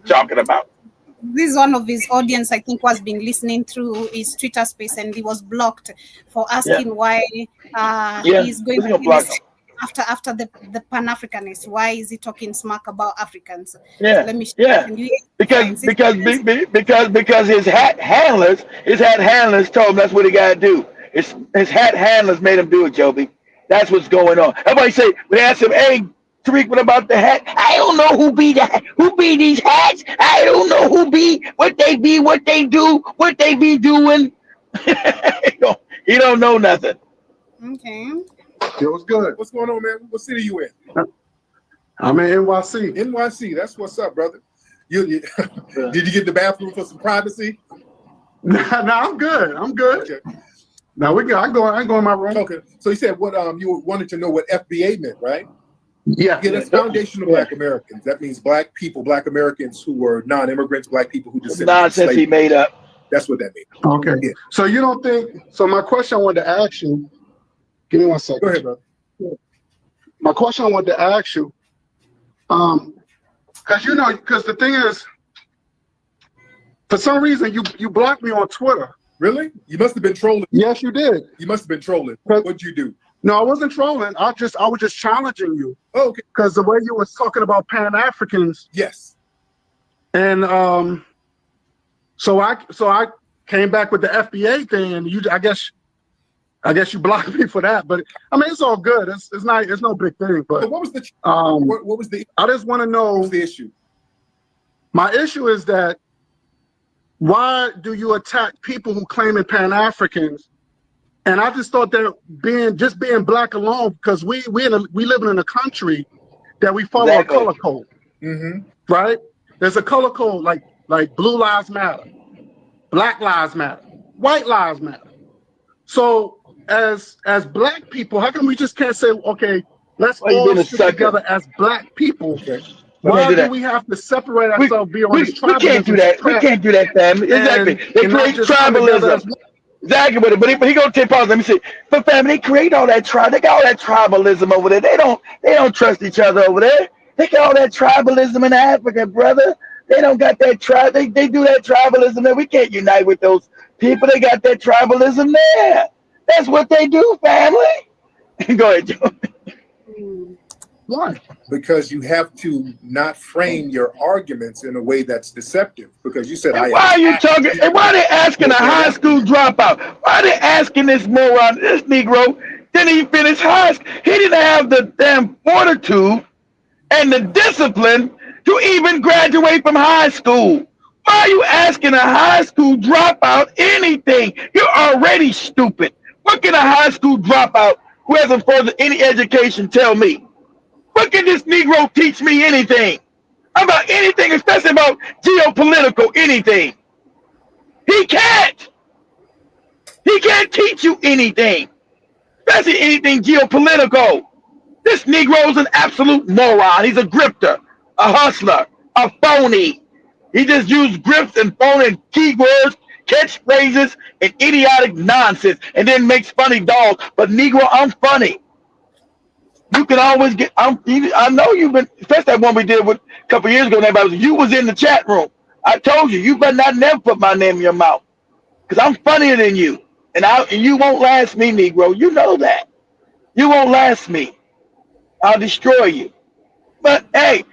Talking about. This is one of his audience, I think, was been listening through his Twitter space, and he was blocked for asking why he's going to block after the Pan-Africanist. Why is he talking smack about Africans? Yeah, so let me because his hat handlers told him that's what he got to do. His hat handlers made him do it, Joby. That's what's going on. Everybody say, when they ask him, hey, Tariq, what about the hat? I don't know who be these hats. I don't know what they be, what they do, what they be doing. He don't know nothing. Okay. It was good. What's going on, man? What city you in? I'm in NYC. NYC. That's what's up, brother. Did you get the bathroom for some privacy? No, I'm good. Okay. Now we go. I go in my room. Okay. So you said what? You wanted to know what FBA meant, right? Yeah. That's foundational Black Americans. That means Black people, Black Americans who were non-immigrants, Black people who descended from nonsense slavery. He made up. That's what that means. Okay. Yeah. So you don't think? So my question I wanted to ask you. Give me 1 second. Go ahead, brother. My question I wanted to ask you, because the thing is, for some reason you blocked me on Twitter. Really? You must have been trolling. Yes, you did. You must have been trolling. What'd you do? No, I wasn't trolling. I was just challenging you. Oh, okay. Because the way you was talking about Pan-Africans. Yes. And so I came back with the FBA thing, and I guess you blocked me for that. But I mean, it's all good. It's no big thing. But what was the what was the? I just want to know. What's the issue? My issue is that why do you attack people who claim it Pan-Africans? And I just thought that being Black alone, because we live in a country that we follow a color code, right? There's a color code like Blue Lives Matter, Black Lives Matter, White Lives Matter. So as Black people, how come we just can't say, okay, let's all stick together as Black people? Okay. Why do we have to separate ourselves? We can't do that. We can't do that, family. Exactly. They create tribalism. Exactly, but he gonna take pause. Let me see. But family, they create all that They got all that tribalism over there. They don't trust each other over there. They got all that tribalism in Africa, brother. They don't got that tribe. They do that tribalism there. We can't unite with those people. They got that tribalism there. That's what they do, family. Go ahead, Joe. Why? Because you have to not frame your arguments in a way that's deceptive. Because you said, why are you talking? And why are they asking a high school dropout? Why are they asking this moron, this Negro? Didn't he finish high school? He didn't have the damn fortitude and the discipline to even graduate from high school. Why are you asking a high school dropout anything? You're already stupid. What can a high school dropout who hasn't furthered any education tell me? What can this Negro teach me anything? About anything, especially about geopolitical anything. He can't. He can't teach you anything, especially anything geopolitical. This Negro's an absolute moron. He's a grifter, a hustler, a phony. He just used grifts and phony keywords, catchphrases, and idiotic nonsense, and then makes funny dogs. But Negro, I'm funny. You can always get. I know you've been, especially that one we did a couple years ago. You was in the chat room. I told you, you better not never put my name in your mouth, because I'm funnier than you, and you won't last me, Negro. You know that. You won't last me. I'll destroy you. But hey,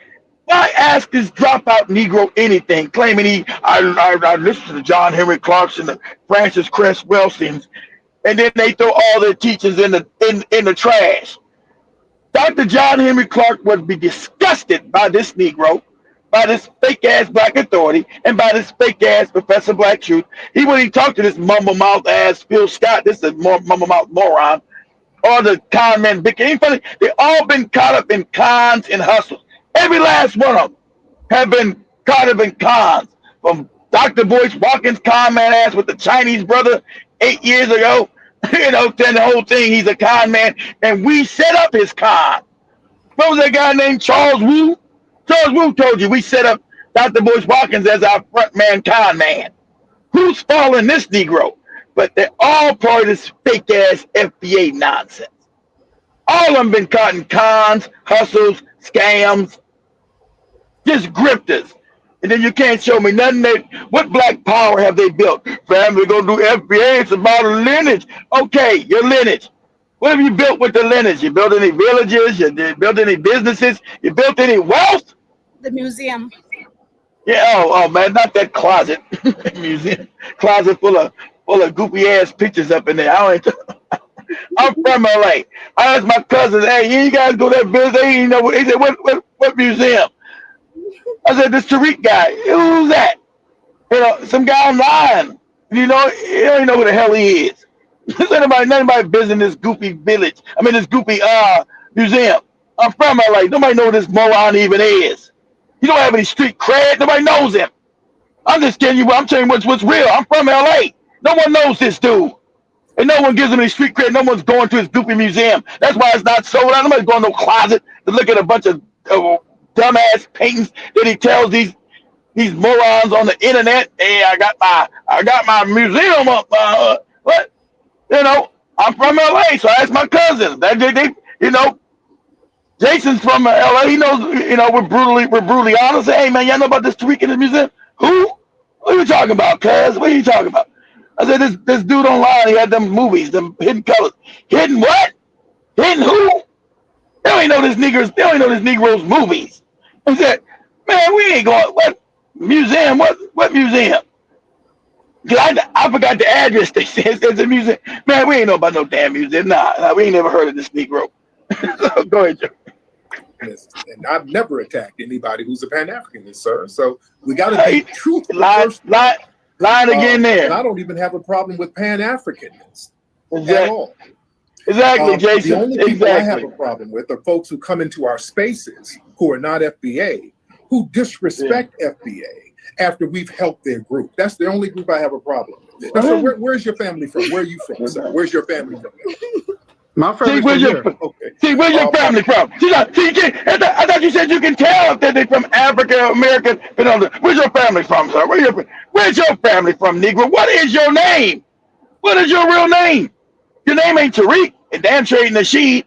why ask this dropout Negro anything, claiming I listened to John Henry Clarkson and Francis Cress Welsing, and then they throw all their teachers in the trash. Dr. John Henry Clark would be disgusted by this Negro by this fake ass Black Authority and by this fake ass Professor Black Truth. When he talked to this mumble mouth ass Phil Scott, this is more mumble mouth moron, or the con man Vic. Ain't funny. They all been caught up in cons and hustles. Every last one of them have been caught up in cons. From Dr. Boyce Watkins con man ass with the Chinese brother 8 years ago, then the whole thing, he's a con man, and we set up his con. What was that guy named Charles Wu? Charles Wu told you we set up Dr. Boyce Watkins as our front man con man. Who's following this Negro? But they're all part of this fake ass FBA nonsense. All of them been caught in cons, hustles, scams, just grifters. And then you can't show me nothing what Black power have they built? Family gonna do FBA, it's about a lineage. Okay, your lineage. What have you built with the lineage? You built any villages? You built any businesses? You built any wealth? The museum. Yeah, oh man, not that closet. Museum. Closet full of goofy ass pictures up in there. I'm from LA. I asked my cousins, hey, you guys go to that visit? He said, what museum? I said, this Tariq guy. Who's that? Some guy online. You don't even know who the hell he is. Nobody visiting this goofy village. This goofy museum. I'm from LA. Nobody knows who this moron even is. You don't have any street cred. Nobody knows him. I'm just kidding you. I'm telling you what's real. I'm from LA. No one knows this dude. And no one gives him any street cred. No one's going to his goofy museum. That's why it's not sold out. Nobody's going to no closet to look at a bunch of dumbass paintings that he tells these morons on the internet. Hey, I got my museum up. What? I'm from LA, so I asked my cousins. Jason's from LA. He knows. We're brutally honest. Say, hey man, y'all know about this Tariq in the museum? Who? What are you talking about, cuz? What are you talking about? I said, this dude online, he had them movies, them hidden colors. Hidden what? Hidden who? They don't even know this Negro's movies. I said, man, we ain't going. What museum? What museum? I forgot the address. They said it's a museum. Man, we ain't know about no damn museum. Nah, we ain't never heard of this Negro. So, go ahead, Joe. And I've never attacked anybody who's a Pan-Africanist, sir. So we got to be truthful. Line again there. And I don't even have a problem with Pan-Africanists at all. Exactly, Jason. The only people I have a problem with are folks who come into our spaces who are not FBA, who disrespect FBA after we've helped their group. That's the only group I have a problem with. Now, so where's your family from? Where are you from, sir? Where's your family from? My family where's your family from? I thought you said you can tell if they're from Africa, American. Where's your family from, sir? Where's your family from, Negro? What is your name? What is your real name? Your name ain't Tariq, and damn sure ain't Nasheed.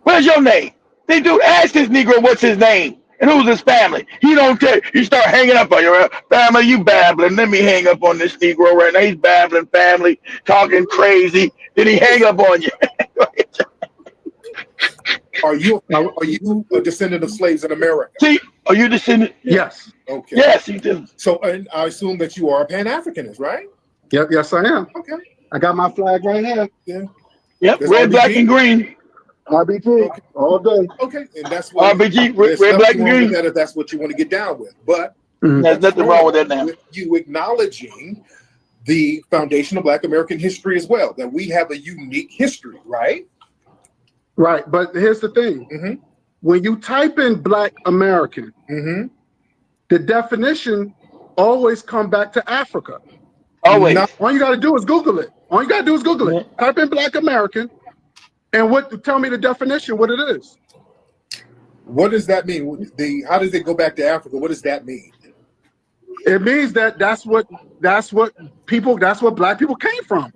Where's your name? They do ask this Negro what's his name and who's his family. He don't tell. You start hanging up on your family. You babbling. Let me hang up on this Negro right now. He's babbling family, talking crazy. Then he hang up on you. Are you a descendant of slaves in America? See, are you descendant? Yes. Okay. Yes, you do. So and I assume that you are a Pan-Africanist, right? Yep. Yes, I am. Okay. I got my flag right here. Yeah. Yep. That's red, RBG? Black, and green. RBG. Okay. All day. Okay. And that's what RBG. Red, black, and green. If that's what you want to get down with, but there's nothing wrong with that now. With you acknowledging the foundation of Black American history as well, that we have a unique history, right? Right, but here's the thing. When you type in Black American, the definition always come back to Africa. Always. All you got to do is Google it. Type in Black American, and tell me the definition, what it is. What does that mean? How does it go back to Africa? What does that mean? It means that's what Black people came from.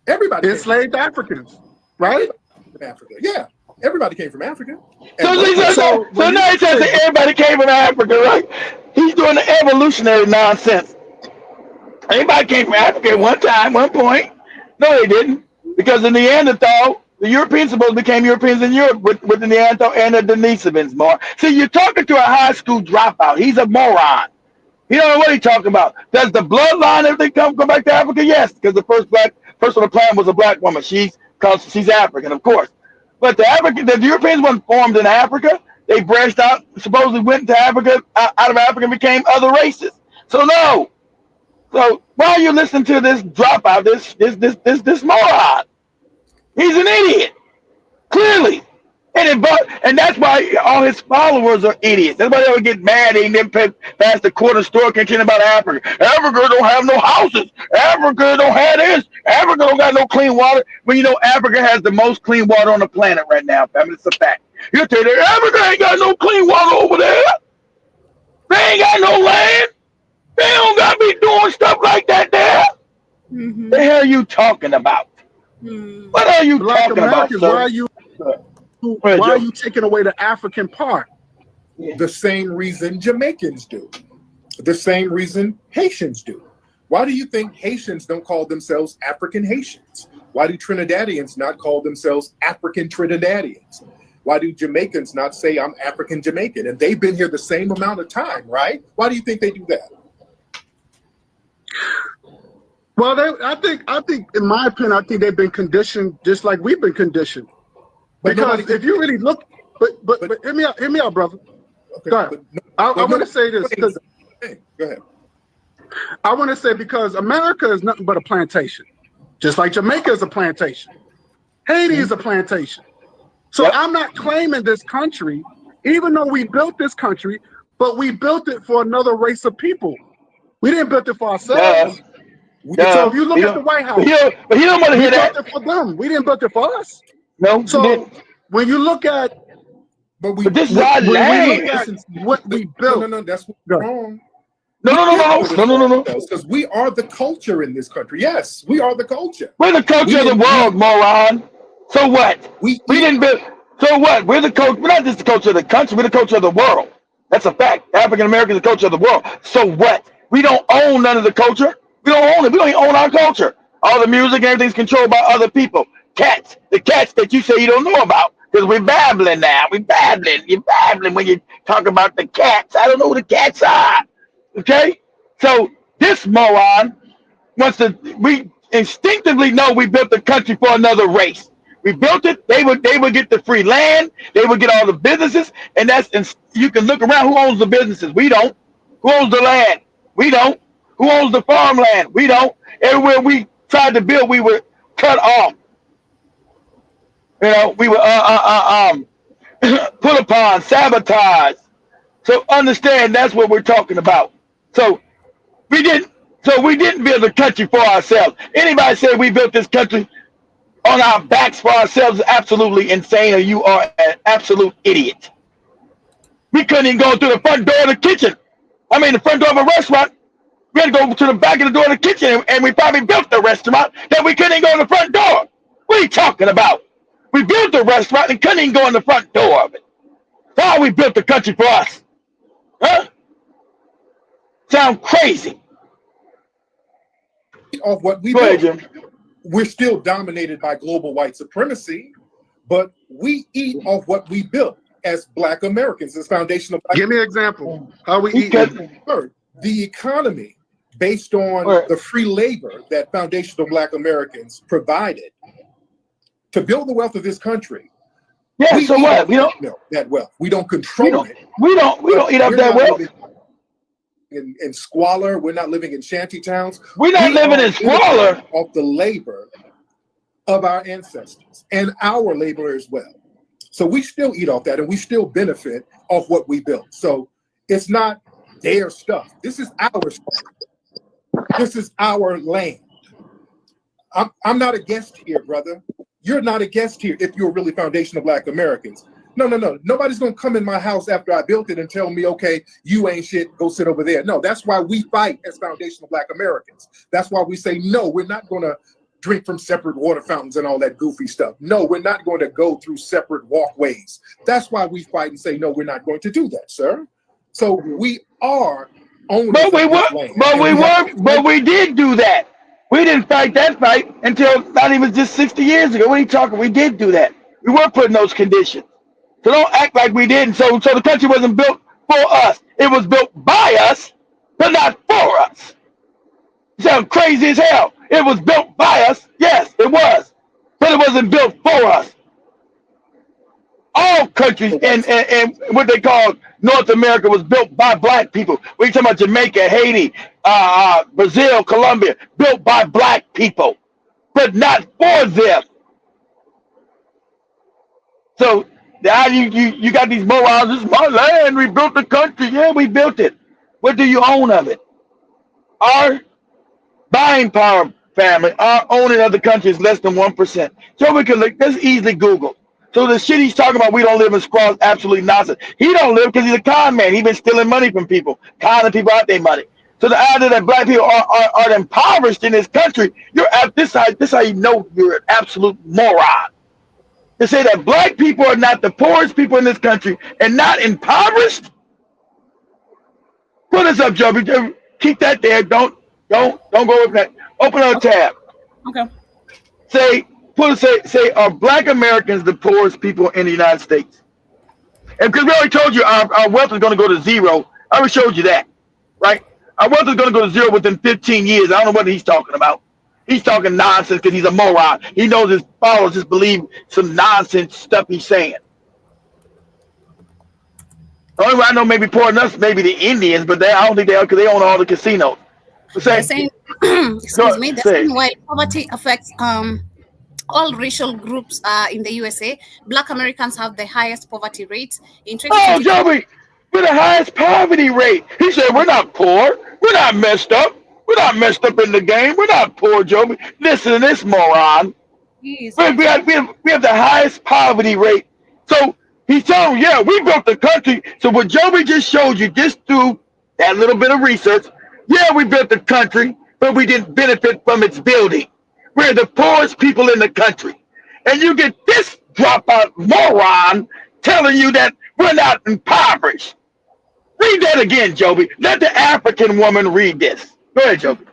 Everybody enslaved Africans, right? From Africa, yeah. Everybody came from Africa. So now he says that everybody came from Africa, right? He's doing the evolutionary nonsense. Everybody came from Africa at one time, one point. No, they didn't. Because the Neanderthal, the Europeans supposed to became Europeans in Europe with the Neanderthal and the Denisovans more. See, you're talking to a high school dropout. He's a moron. He don't know what he's talking about. Does the bloodline, everything come back to Africa? Yes, because the first person on the planet was a black woman. She's African, of course. But the Europeans weren't formed in Africa. They branched out, supposedly went to Africa, out of Africa, and became other races. So no. So why are you listening to this dropout, this moron? He's an idiot, clearly. And that's why all his followers are idiots. That's why they would get mad. They didn't pass the corner store complaining about Africa. Africa don't have no houses. Africa don't have this. Africa don't got no clean water. When you know Africa has the most clean water on the planet right now, family. It's a fact. You'll tell you Africa ain't got no clean water over there. They ain't got no land. They don't got to be doing stuff like that there. Mm-hmm. The hell are you talking about? Mm. What are you Black talking Americans, about, sir? why are you taking away the African part? The same reason Jamaicans do. The same reason Haitians do. Why do you think Haitians don't call themselves African Haitians? Why do Trinidadians not call themselves African Trinidadians? Why do Jamaicans not say I'm African Jamaican? And they've been here the same amount of time, right? Why do you think they do that? Well, I think, in my opinion, I think they've been conditioned just like we've been conditioned. But because if you really look, but hear me out, brother. Okay, Go ahead. I want to say this because go ahead. I want to say because America is nothing but a plantation, just like Jamaica is a plantation. Haiti is a plantation. So I'm not claiming this country, even though we built this country, but we built it for another race of people. We didn't build it for ourselves. So if you look at the White House, but he don't want to hear that. We built it for them. We didn't build it for us. No. So when you look at, but this is our land. What we built. No, that's wrong. No. Because we are the culture in this country. Yes, we are the culture. We're the culture of the world, moron. So what? We didn't build. So what? We're the culture. We're not just the culture of the country. We're the culture of the world. That's a fact. African American is the culture of the world. So what? We don't own none of the culture. We don't own it. We don't even own our culture. All the music and everything's controlled by other people. The cats that you say you don't know about. Because we're babbling now. We're babbling. You're babbling when you talk about the cats. I don't know who the cats are. Okay? So this moron we instinctively know we built the country for another race. We built it. They would get the free land. They would get all the businesses. And you can look around. Who owns the businesses? We don't. Who owns the land? We don't. Who owns the farmland? We don't. Everywhere we tried to build, we were cut off. You know, we were put upon, sabotaged. So understand that's what we're talking about. So we didn't build the country for ourselves. Anybody say we built this country on our backs for ourselves is absolutely insane, or you are an absolute idiot. We couldn't even go through the front door of the kitchen. I mean, the front door of a restaurant. We had to go to the back of the door of the kitchen, and we probably built the restaurant that we couldn't even go in the front door. What are you talking about? We built the restaurant and couldn't even go in the front door of it. That's how we built the country for us. Huh? Sound crazy. Of what we built. Jim. We're still dominated by global white supremacy, but we eat off what we built as Black Americans. It's foundational. Give me an example. How we eat. The economy, based on the free labor that foundational Black Americans provided to build the wealth of this country. Yeah, so what? We don't that wealth. We don't control it. We don't eat up that wealth. In squalor, we're not living in shanty towns. We're not living in squalor. Of the labor of our ancestors and our labor as well. So we still eat off that, and we still benefit off what we built. So it's not their stuff. This is our stuff. This is our land. I'm not a guest here, brother. You're not a guest here if you're really foundational Black Americans. No. Nobody's going to come in my house after I built it and tell me, okay, you ain't shit, go sit over there. No, that's why we fight as foundational Black Americans. That's why we say, no, we're not going to drink from separate water fountains and all that goofy stuff. No, we're not going to go through separate walkways. That's why we fight and say, no, we're not going to do that, sir. So we are owners of this land. But we did do that. We didn't fight that fight until not even just 60 years ago. What are you talking? We did do that. We were put in those conditions. So don't act like we didn't. So the country wasn't built for us. It was built by us, but not for us. You sound crazy as hell. It was built by us. Yes, it was. But it wasn't built for us. all countries and what they call North America was built by black people. We talking about Jamaica, Haiti, Brazil, Colombia, built by black people, but not for them. So now you got these morons. This is my land. We built the country. Yeah, we built it. What do you own of it? Our buying power, family, our owning of the country is less than 1%. So we can look. That's easily Google. So the shit he's talking about, we don't live in squalor, is absolutely nonsense. He don't live because he's a con man. He's been stealing money from people, conning people out their money. So the idea that black people are impoverished in this country, you're at this how you know you're an absolute moron. To say that black people are not the poorest people in this country and not impoverished. Put us up, Joby. Keep that there. Don't go with that. Open up a tab. Okay. Say, are black Americans the poorest people in the United States? And because we already told you our wealth is going to go to zero. I already showed you that, right? Our wealth is going to go to zero within 15 years. I don't know what he's talking about. He's talking nonsense because he's a moron. He knows his followers just believe some nonsense stuff he's saying. The only way I know maybe poor than us, maybe the Indians, but I don't think they are because they own all the casinos. The same way poverty affects all racial groups in the USA. Black Americans have the highest poverty rate in 2020. Oh, Joey, we're the highest poverty rate. He said we're not poor. We're not messed up. We're not messed up in the game. We're not poor, Joby. Listen to this moron. We have the highest poverty rate. So he's telling you, yeah, we built the country. So what Joby just showed you, just through that little bit of research, yeah, we built the country, but we didn't benefit from its building. We're the poorest people in the country. And you get this dropout moron telling you that we're not impoverished. Read that again, Joby. Let the African woman read this. Go ahead, Joby.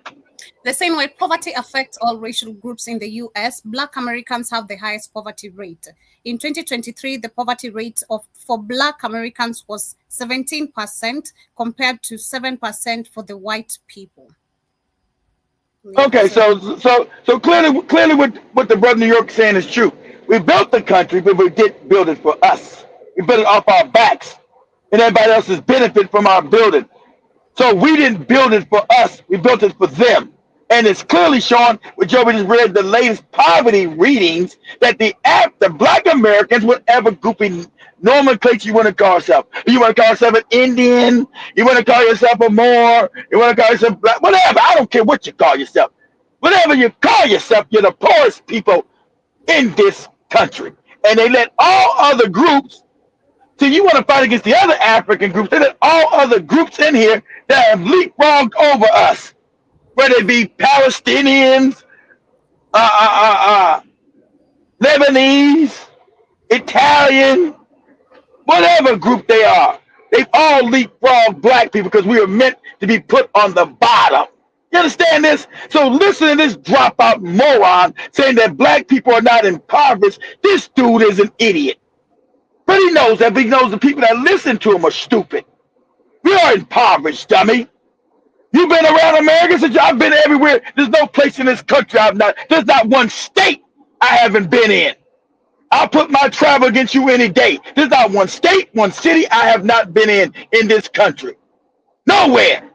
The same way poverty affects all racial groups in the US, Black Americans have the highest poverty rate. In 2023, the poverty rate for Black Americans was 17% compared to 7% for the white people. Okay, so clearly what the brother New York is saying is true. We built the country, but we didn't build it for us. We built it off our backs, and everybody else is benefit from our building. So we didn't build it for us. We built it for them. And it's clearly shown, what Joby just read, the latest poverty readings, that the Black Americans, whatever grouping nomenclature you want to call yourself. You want to call yourself an Indian, you want to call yourself a Moor, you want to call yourself black, whatever. I don't care what you call yourself. Whatever you call yourself, you're the poorest people in this country. And they let all other groups, so you want to fight against the other African groups, they let all other groups in here that have leapfrogged over us, whether it be Palestinians, Lebanese, Italian, whatever group they are. They've all leapfrogged black people because we were meant to be put on the bottom. You understand this? So listen to this dropout moron saying that black people are not impoverished. This dude is an idiot. But he knows that, but he knows the people that listen to him are stupid. We are impoverished, dummy. You've been around America since I've been everywhere. There's no place in this country there's not one state I haven't been in. I'll put my travel against you any day. There's not one state, one city I have not been in this country. Nowhere.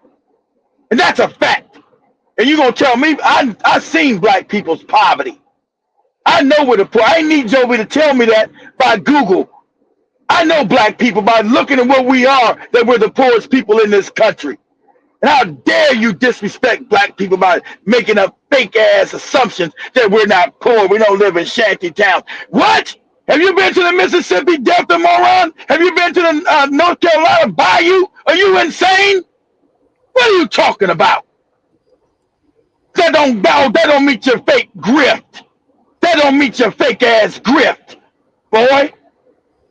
And that's a fact. And you're going to tell me, I've seen black people's poverty. I know where the poor, I need Joby to tell me that by Google. I know black people by looking at what we are, that we're the poorest people in this country. And how dare you disrespect black people by making up fake ass assumptions that we're not poor, we don't live in shanty towns. What? Have you been to the Mississippi Delta, moron? Have you been to the North Carolina Bayou? Are you insane? What are you talking about? That don't meet your fake grift. That don't meet your fake ass grift, boy.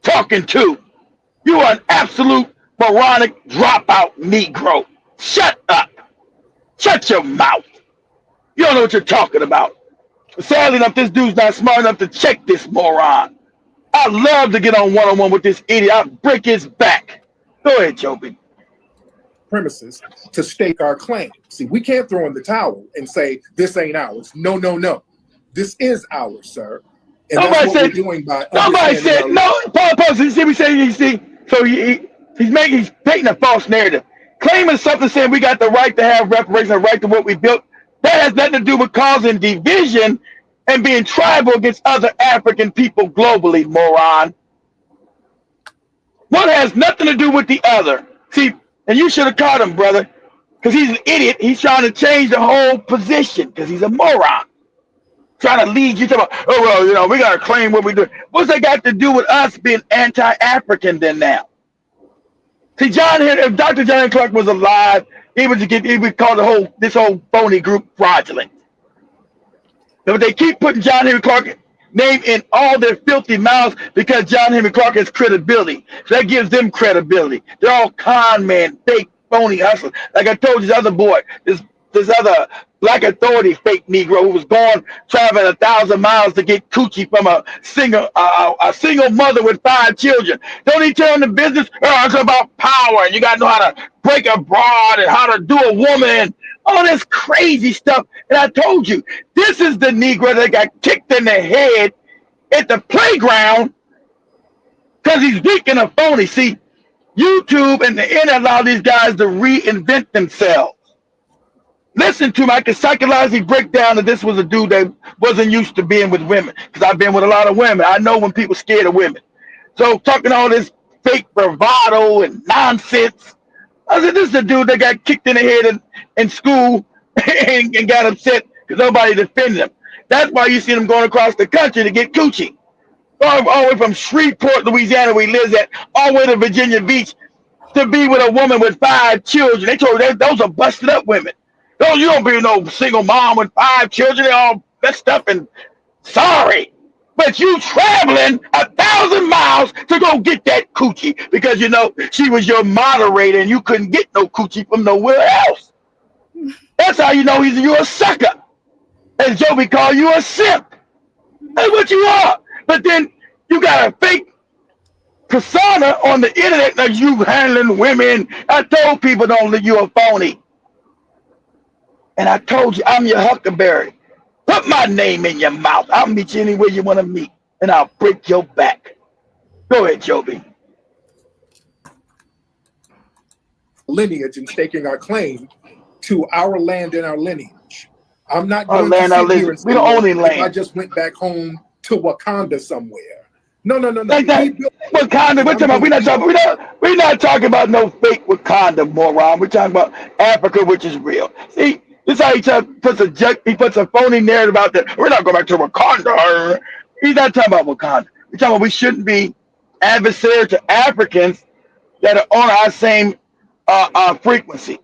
Talking to. You are an absolute moronic dropout Negro. Shut up. Shut your mouth. You don't know what you're talking about. Sadly enough, this dude's not smart enough to check this moron. I'd love to get on one-on-one with this idiot. I'll break his back. Go ahead, Joby. Premises to stake our claim. See, we can't throw in the towel and say, this ain't ours. No, no, no. This is ours, sir. And Nobody said, all opposed. You see, we say, you see, so he's painting a false narrative, claiming something, saying we got the right to have reparations, the right to what we built. That has nothing to do with causing division and being tribal against other African people globally, moron. One has nothing to do with the other. See, and you should have caught him, brother, because he's an idiot. He's trying to change the whole position because he's a moron. Trying to lead you to, oh, well, you know, we got to claim what we do. What's that got to do with us being anti-African then now? See, if Dr. John Clark was alive, he would call this whole phony group fraudulent. But they keep putting John Henry Clark name in all their filthy mouths because John Henry Clark has credibility. So that gives them credibility. They're all con men, fake, phony hustlers. Like I told you, this other boy, this other Black Authority fake Negro who was traveling 1,000 miles to get coochie from a single mother with 5 children. Don't he tell him the business? Oh, it's about power, and you got to know how to break a broad and how to do a woman. All this crazy stuff. And I told you, this is the Negro that got kicked in the head at the playground because he's weak and a phony. See, YouTube and the internet allow these guys to reinvent themselves. Listen to him. I can psychologically break down that this was a dude that wasn't used to being with women, because I've been with a lot of women. I know when people scared of women. So talking all this fake bravado and nonsense. I said, this is the dude that got kicked in the head in school and got upset because nobody defended him. That's why you see them going across the country to get coochie. All the way from Shreveport, Louisiana, where he lives at, all the way to Virginia Beach to be with a woman with 5 children. They told you those are busted up women. No, you don't be no single mom with 5 children. They're all messed up and sorry. But you traveling 1,000 miles to go get that coochie because, you know, she was your moderator and you couldn't get no coochie from nowhere else. That's how you know you're a sucker. And Joby call you a simp. That's what you are. But then you got a fake persona on the internet like you handling women. I told people don't let you a phony. And I told you I'm your huckleberry. Put my name in your mouth. I'll meet you anywhere you want to meet, and I'll break your back. Go ahead, Joby. Lineage and staking our claim to our land and our lineage. I'm not going to sit here and say, the only land. I just went back home to Wakanda somewhere. No. Like that, Wakanda. We're not talking about no fake Wakanda, moron. We're talking about Africa, which is real. See. This is how he puts a phony narrative out there. We're not going back to Wakanda. He's not talking about Wakanda. We're talking about we shouldn't be adversary to Africans that are on our same frequency.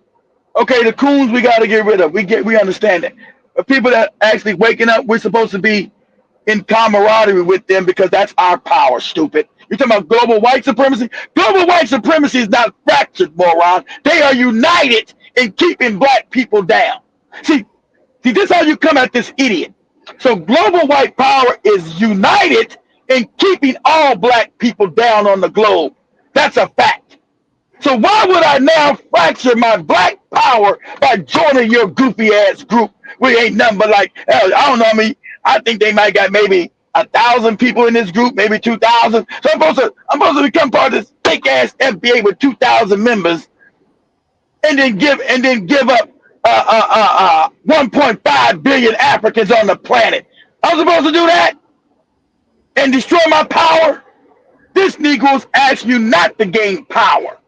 Okay, the coons we got to get rid of. We understand that. But people that actually waking up, we're supposed to be in camaraderie with them because that's our power, stupid. You're talking about global white supremacy? Global white supremacy is not fractured, moron. They are united in keeping black people down. See, this is how you come at this idiot. So global white power is united in keeping all black people down on the globe. That's a fact. So why would I now fracture my black power by joining your goofy ass group? We ain't nothing but like, I don't know, I think they might got maybe 1,000 people in this group, maybe 2,000. So I'm supposed to become part of this fake ass FBA with 2,000 members and then give up 1.5 billion Africans on the planet. I'm supposed to do that and destroy my power? This Negro's asking you not to gain power.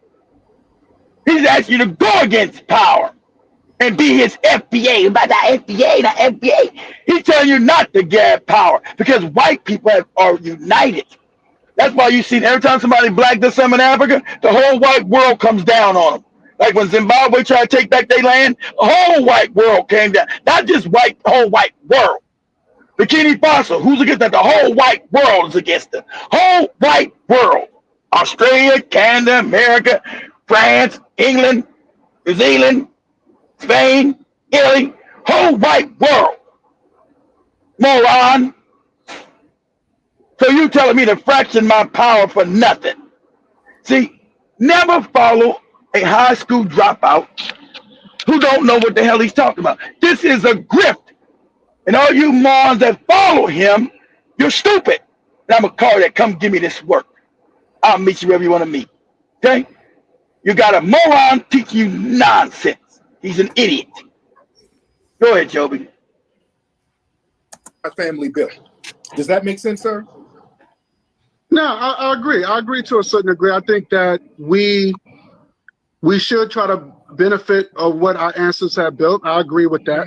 He's asking you to go against power and be his FBA. About that FBA. He's telling you not to get power because white people are united. That's why you see every time somebody black does something in Africa, the whole white world comes down on them. Like when Zimbabwe tried to take back their land, the whole white world came down. Not just white, the whole white world. Burkina Faso, who's against that? The whole white world is against it. Whole white world. Australia, Canada, America, France, England, New Zealand, Spain, Italy, whole white world. Moron. So you telling me to fraction my power for nothing. See, never follow a high school dropout who don't know what the hell he's talking about. This is a grift. And all you morons that follow him, you're stupid. And I'm going to call that, come give me this work. I'll meet you wherever you want to meet. Okay? You got a moron teaching you nonsense. He's an idiot. Go ahead, Joby. A family bill. Does that make sense, sir? No, I agree. I agree to a certain degree. I think that we should try to benefit of what our ancestors have built. I agree with that.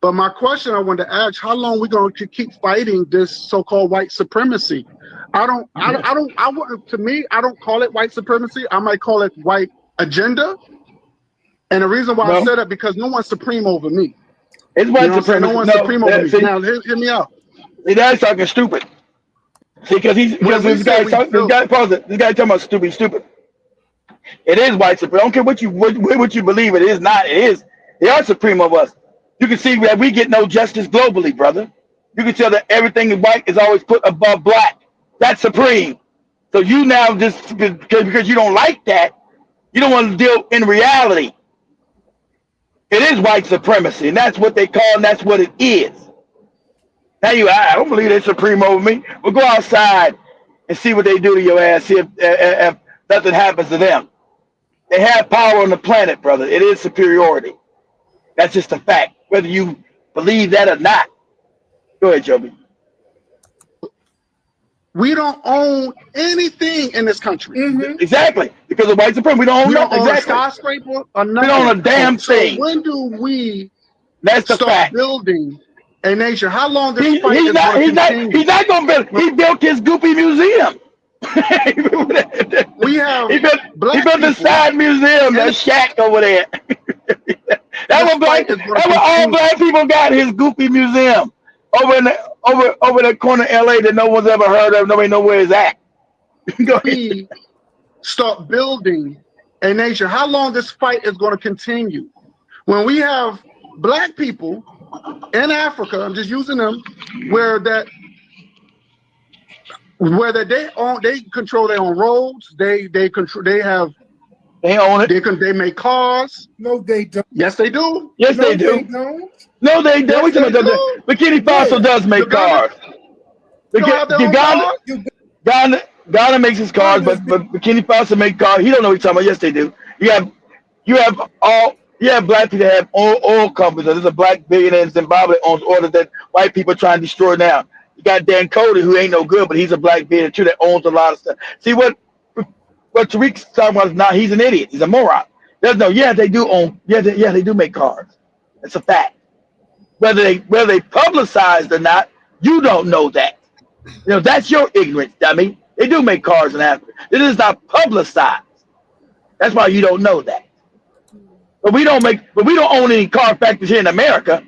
But my question I wanted to ask: how long are we going to keep fighting this so-called white supremacy? To me, I don't call it white supremacy. I might call it white agenda. And the reason why I said that, because no one's supreme over me. It's white supremacy. No one's supreme over me. Now, hear me out. See, that's talking stupid. See, because this guy talking about stupid. It is white supremacy. I don't care what you believe. It is not. It is. They are supreme of us. You can see that we get no justice globally, brother. You can tell that everything in white is always put above black. That's supreme. So you now just because you don't like that, you don't want to deal in reality. It is white supremacy, and that's what they call, and that's what it is. Now I don't believe they're supreme over me. We'll go outside and see what they do to your ass. See if nothing happens to them. They have power on the planet, brother. It is superiority. That's just a fact, whether you believe that or not. Go ahead, Joby. We don't own anything in this country. Exactly. Because of white supremacy. We don't own nothing. A skyscraper or nothing. We don't own a damn thing. So when do we start building a nation? How long does he's not going to build. He built his goopy museum. We have he built the side museum, that shack over there. That's what all black people got, his goopy museum. Over in the corner of LA that no one's ever heard of, nobody knows where it's at. We start building a nation. How long this fight is going to continue? When we have black people in Africa, I'm just using them, where they control their own roads, they own it. They make cars. No, they don't. Yes, they do. Yes, they do. No, they don't. Burkina Faso does make cars. Ghana makes his cars, but Burkina Faso make cars. He don't know what he's talking about. Yes, they do. You have black people that have oil companies. There's a black billionaire in Zimbabwe that owns oil that white people are trying to destroy now. You got Dan Cody, who ain't no good, but he's a black billionaire too that owns a lot of stuff. See what Tariq's talking about is not. He's an idiot. He's a moron. They do own. They do make cars. It's a fact. Whether they publicized or not, you don't know that. That's your ignorance, dummy. They do make cars in Africa. It is not publicized. That's why you don't know that. But we don't own any car factories here in America.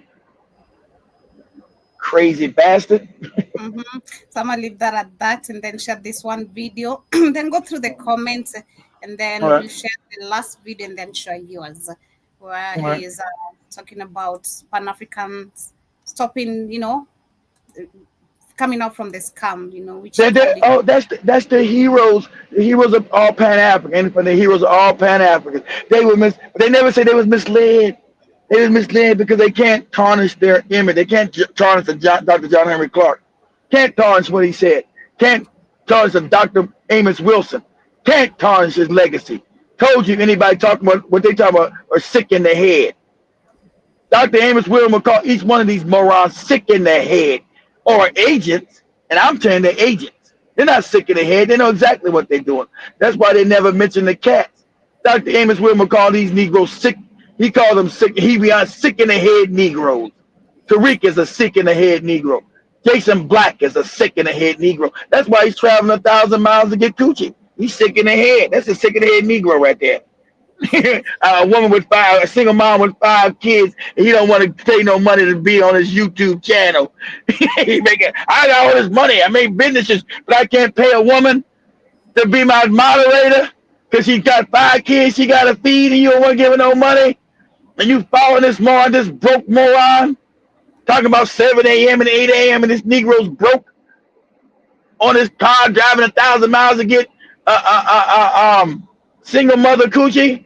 Crazy bastard. So I'm gonna leave that at that, and then share this one video. Then go through the comments, and then we'll share the last video, and then show yours, where he is talking about Pan-Africans stopping, coming out from the scam, which that's the heroes. The heroes of all Pan-Africans, and the heroes of all Pan-Africans. They never say they was misled. They was misled because they can't tarnish their image. They can't tarnish Dr. John Henry Clark. Can't tarnish what he said. Can't tarnish Dr. Amos Wilson. Can't tarnish his legacy. Told you, anybody talking about what they talking about are sick in the head. Dr. Amos Wilson will call each one of these morons sick in their head, or agents, and I'm telling they're agents. They're not sick in the head. They know exactly what they're doing. That's why they never mention the cats. Dr. Amos Wilson will call these Negroes sick. He called them sick. He beyond sick in the head Negroes. Tariq is a sick in the head Negro. Jason Black is a sick in the head Negro. That's why he's traveling 1,000 miles to get coochie. He's sick in the head. That's a sick in the head Negro right there. A single mom with 5 kids, and he don't want to pay no money to be on his YouTube channel. I got all this money. I make businesses, but I can't pay a woman to be my moderator because she got 5 kids she got to feed, and you don't want to give her no money. And you following this moron, this broke moron, talking about 7 a.m. and 8 a.m. and this Negro's broke on his car driving 1,000 miles to get single mother coochie.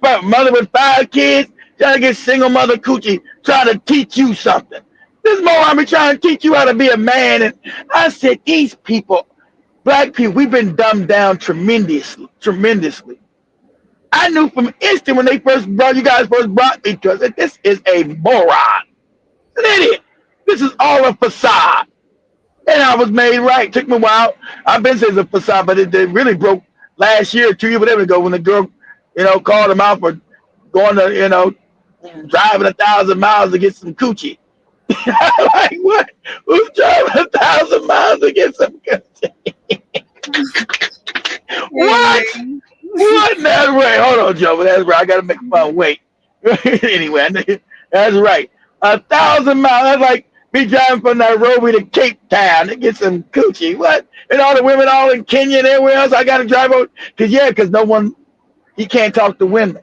But mother with 5 kids trying to get single mother coochie, trying to teach you something. This moron be trying to teach you how to be a man. And I said, these people, black people, we've been dumbed down tremendously. I knew from instant when you guys first brought me to us that this is a moron. An idiot. This is all a facade. And I was made right. Took me a while. I've been saying it's a facade, but it really broke last year, 2 years, whatever ago, when the girl, called him out for going to, driving 1,000 miles to get some coochie. Like, what? Who's driving 1,000 miles to get some coochie? What? What? That's right. Hold on, Joe. That's right. I got to make fun. Wait. Anyway, that's right. 1,000 miles. That's like me driving from Nairobi to Cape Town to get some coochie. What? And all the women all in Kenya and everywhere else, I got to drive over. Because no one, he can't talk to women.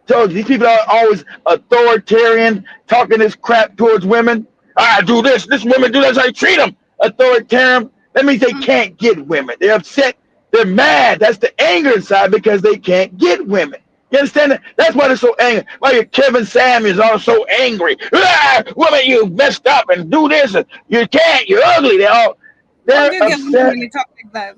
Told you, these people are always authoritarian, talking this crap towards women. I do this women do this, I treat them. Authoritarian. That means they can't get women. They're upset. They're mad. That's the anger inside because they can't get women. You understand that? That's why they're so angry. Why your Kevin Samuels are so angry. Woman, you messed up and do this. And you can't. You're ugly. They're upset. When you talk like that?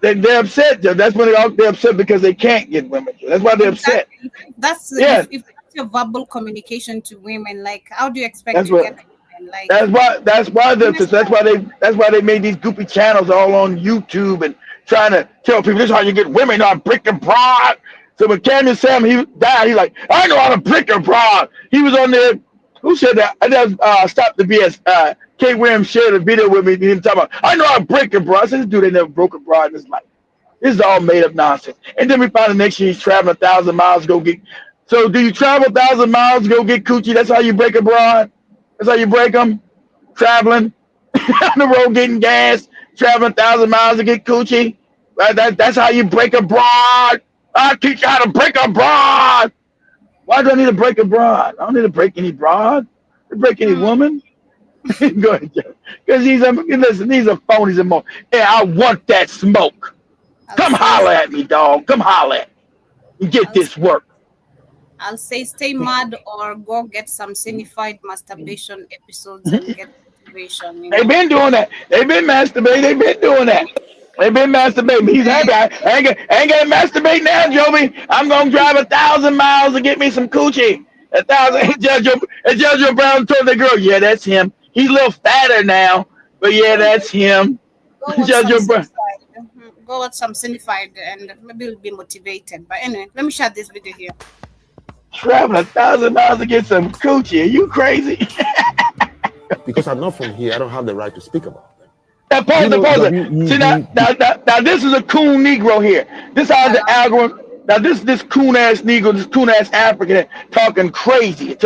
They're upset. That's when they're upset because they can't get women. That's why they're upset. That's if that's your verbal communication to women. Like, how do you expect to get women? Like, that's why they made these goopy channels all on YouTube and trying to tell people this is how you get women. I'm brick and broad. So when Cameron Sam he died, he's like, I know how to brick and broad. He was on there. Who said that? I just stopped the BS. Kate Williams shared a video with me. Him talking about, I know how to break a broad. I said, this dude ain't never broke a broad in his life. This is all made up nonsense. And then we find the next year he's traveling 1,000 miles to go get. So do you travel 1,000 miles to go get coochie? That's how you break a broad. That's how you break them. Traveling on the road, getting gas, traveling 1,000 miles to get coochie. That's how you break a broad. I teach you how to break a broad. Why do I need to break a broad? I don't need to break any broad. I break any woman. Go ahead, Joe. Because these are phonies and more. Yeah, I want that smoke. Come holler at me, dog. Come holler at me. Get this work. I'll say stay mad or go get some signified masturbation episodes and get motivation. They've been doing that. They've been masturbating. They've been doing that. They've been masturbating. He's happy. I ain't gonna masturbate now, Joby. I'm gonna drive 1,000 miles to get me some coochie. 1,000. Judge Brown told the girl, yeah, that's him. He's a little fatter now, but yeah, that's him. Go watch some signified and maybe you'll be motivated. But anyway, let me share this video here. Traveling 1,000 miles to get some coochie. Are you crazy? Because I'm not from here, I don't have the right to speak about them. Now, pause it. See, now, this is a coon Negro here. This is how the algorithm. Now, this coon ass Negro, this coon ass African talking crazy.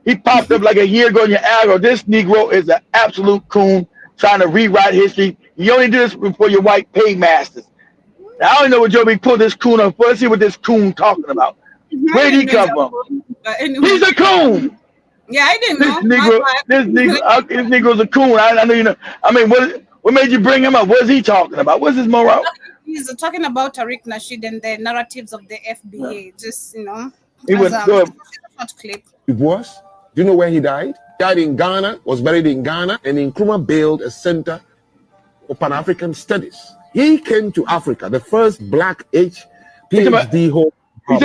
He popped up like a year ago in your algorithm. This Negro is an absolute coon trying to rewrite history. You only do this for your white paymasters. Now, I don't know what Joby pulled this coon up for. Let's see what this coon talking about. Where did he come from? Anyway. He's a coon. Yeah, I didn't know. This Negro's a coon. I know you know. I mean, what made you bring him up? What is he talking about? What's his moral? He's talking about Tariq Nasheed and the narratives of the FBA. Just, He was short clip. It was. Do you know where he died? Died in Ghana, was buried in Ghana, and Nkrumah built a center for Pan-African studies. He came to Africa, the first black PhD holder. He's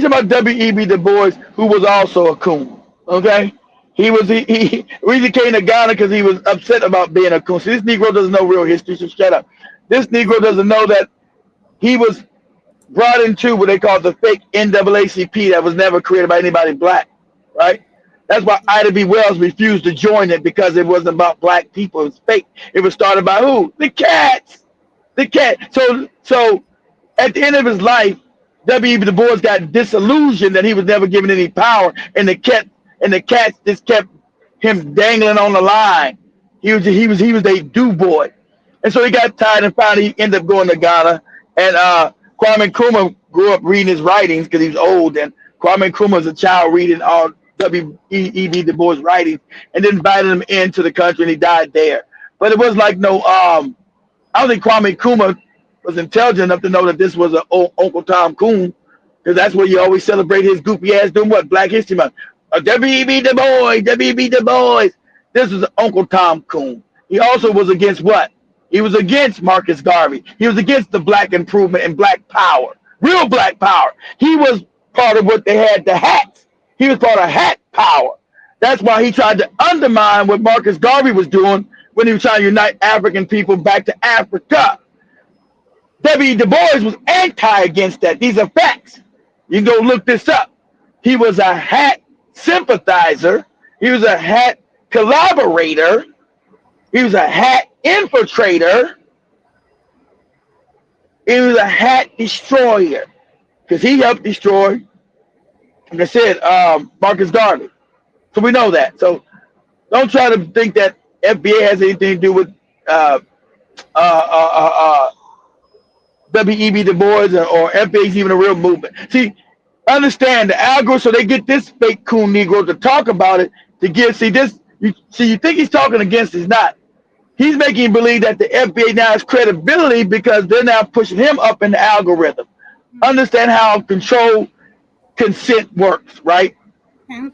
about W.E.B. Du Bois, who was also a coon. Okay, he really came to Ghana because he was upset about being a coon. So this Negro doesn't know real history. So shut up. This Negro doesn't know that he was brought into what they call the fake NAACP that was never created by anybody black. Right. That's why Ida B. Wells refused to join it because it wasn't about black people. It was fake. It was started by who? The cats. The cat. So. At the end of his life, W.E.B. Du Bois got disillusioned that he was never given any power, and the cats just kept him dangling on the line. He was a do boy, and so he got tired and finally he ended up going to Ghana. And Kwame Nkrumah grew up reading his writings because he was old, and Kwame Nkrumah was a child reading all W.E.B. Du Bois writings, and then invited him into the country, and he died there. But it was like no, I don't think Kwame Nkrumah was intelligent enough to know that this was an Uncle Tom coon, because that's where you always celebrate his goofy ass doing what? Black History Month. W.E.B. Du Bois, W.E.B. Du Bois. This is Uncle Tom Coon. He also was against what? He was against Marcus Garvey. He was against the black improvement and black power, real black power. He was part of what they had, the hats. He was part of hat power. That's why he tried to undermine what Marcus Garvey was doing when he was trying to unite African people back to Africa. W. Du Bois was anti against that. These are facts. You can go look this up. He was a hat sympathizer. He was a hat collaborator. He was a hat infiltrator. He was a hat destroyer because he helped destroy, like I said, Marcus Garvey. So we know that. So don't try to think that FBA has anything to do with W.E.B. Du Bois or FBA is even a real movement. See, understand the algorithm, so they get this fake coon Negro to talk about it to give. See this. You think he's talking against? He's not. He's making you believe that the FBA now has credibility because they're now pushing him up in the algorithm. Understand how control consent works, right?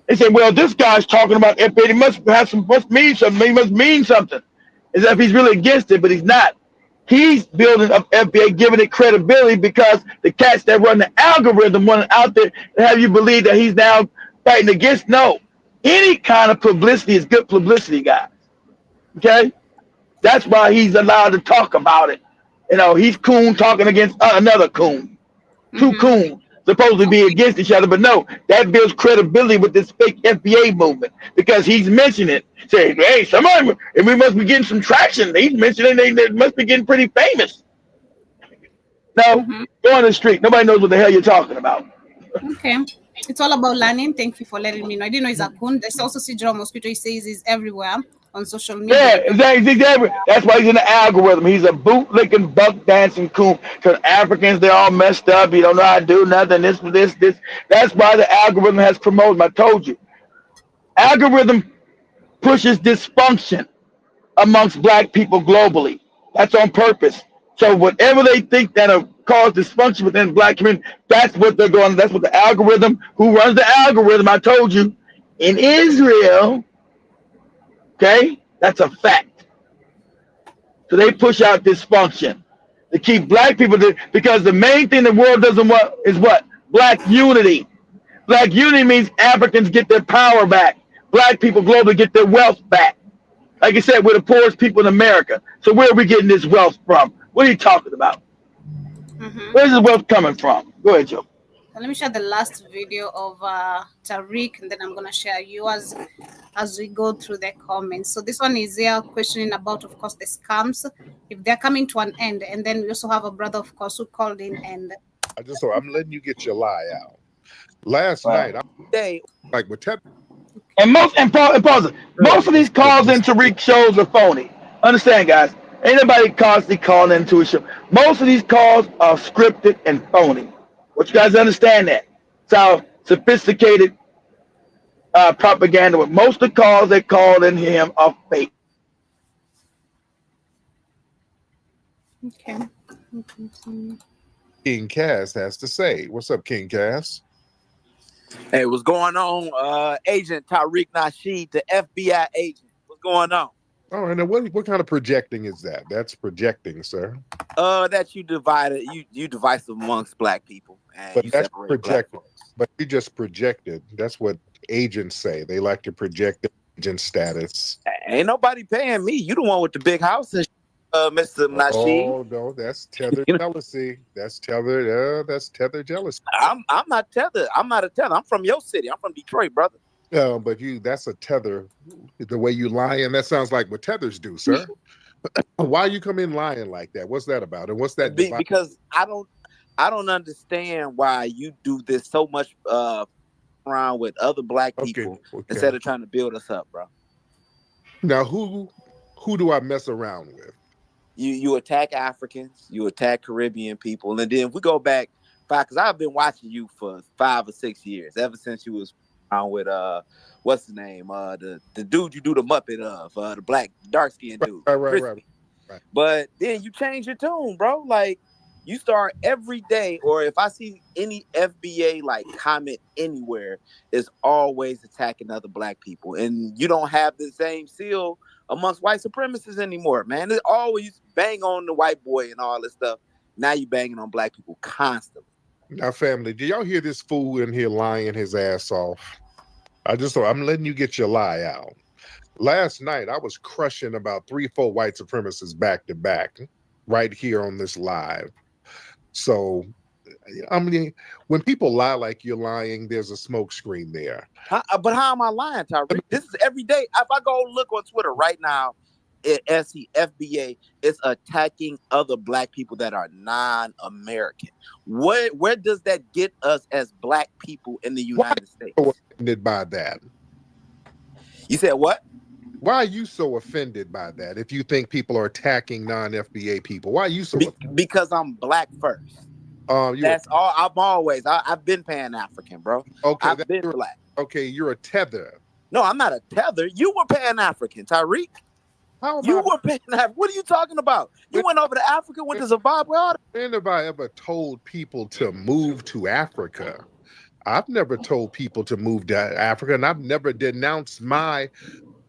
They say, well, this guy's talking about FBA. He must mean something. He must mean something. As if he's really against it, but he's not. He's building up FBA, giving it credibility because the cats that run the algorithm running out there and have you believe that he's now fighting against. No, any kind of publicity is good publicity, guys. Okay, that's why he's allowed to talk about it. You know, he's coon talking against another coon. Two coons supposed to be against each other, but no, that builds credibility with this fake FBA movement because he's mentioning it, saying, "Hey, somebody, and we must be getting some traction." He's mentioning they must be getting pretty famous. No, go on the street. Nobody knows what the hell you're talking about. Okay. It's all about learning. Thank you for letting me know. I didn't know he's a coon. There's also C.Join Mosquito. He says he's everywhere on social media. Yeah, exactly. That's why he's in the algorithm. He's a bootlicking, buck dancing coon. Because Africans, they're all messed up. You don't know how to do nothing. This. That's why the algorithm has promoted. I told you. Algorithm pushes dysfunction amongst black people globally. That's on purpose. So whatever they think that'll cause dysfunction within the black community, that's what they're going. That's what the algorithm, who runs the algorithm, I told you, in Israel. Okay, that's a fact. So they push out dysfunction to keep black people because the main thing the world doesn't want is what? Black unity. Black unity means Africans get their power back. Black people globally get their wealth back. Like I said, we're the poorest people in America. So where are we getting this wealth from? What are you talking about? Where's this wealth coming from? Go ahead, Joe. So let me share the last video of Tariq, and then I'm going to share yours as we go through the comments. So this one is here questioning about, of course, the scams, if they're coming to an end. And then we also have a brother, of course, who called in. And I'm letting you get your lie out. Last night, like with Ted. And most of these calls in Tariq shows are phony. Understand, guys? Ain't nobody constantly calling into a show. Most of these calls are scripted and phony. What you guys understand that? It's how sophisticated propaganda. With most of the calls that called in him are fake. Okay. King Cass has to say. What's up, King Cass? Hey, what's going on? Agent Tariq Nasheed, the FBI agent. What's going on? Oh, and what kind of projecting is that? That's projecting, sir. That you divisive amongst black people. And but you that's projecting. But you just projected. That's what agents say. They like to project agent status. Ain't nobody paying me. You the one with the big house, Mr. Nasheed. Oh no, that's tether jealousy. That's tether jealousy. I'm not tether. I'm not a tether. I'm from your city. I'm from Detroit, brother. But that's a tether. The way you lie, and that sounds like what tethers do, sir. Why you come in lying like that? What's that about? And what's that? Because I don't understand why you do this so much around with other black people instead of trying to build us up, bro. Now, who do I mess around with? You attack Africans, you attack Caribbean people, and then if we go back because I've been watching you for 5 or 6 years, ever since you was on with what's his name, the dude you do the Muppet of, the black dark skinned dude, right. But then you change your tune, bro. Like You start every day, or if I see any FBA like comment anywhere, it's always attacking other black people. And you don't have the same seal amongst white supremacists anymore, man. They always bang on the white boy and all this stuff. Now you banging on black people constantly. Now, family, do y'all hear this fool in here lying his ass off? I'm letting you get your lie out. Last night, I was crushing about 3-4 white supremacists back to back right here on this live. So, I mean, when people lie like you're lying, there's a smoke screen there. But how am I lying, Tariq? This is every day. If I go look on Twitter right now, FBA is attacking other black people that are non-American. Where does that get us as black people in the United States? Why are you so offended by that? You said what? Why are you so offended by that? If you think people are attacking non-FBA people, why are you so offended? Because I'm black first. That's all. I've been Pan-African, bro. Okay, I've been black. Okay, you're a tether. No, I'm not a tether. You were Pan-African, Tariq. You were Pan-African. What are you talking about? You went over to Africa, went to Zimbabwe. When have I ever told people to move to Africa? I've never told people to move to Africa, and I've never denounced my